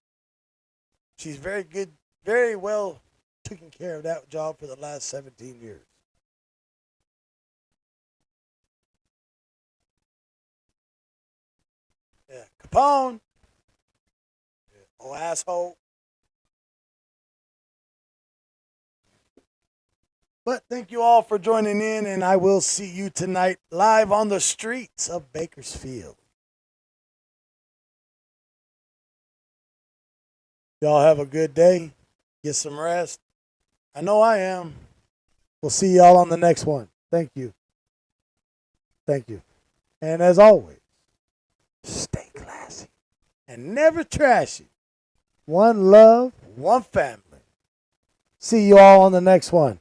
She's very good, very well taken care of that job for the last 17 years. Yeah, Capone. Yeah. Oh, asshole. But thank you all for joining in, and I will see you tonight live on the streets of Bakersfield. Y'all have a good day. Get some rest. I know I am. We'll see y'all on the next one. Thank you. Thank you. And as always, stay classy and never trashy. One love, one family. See you all on the next one.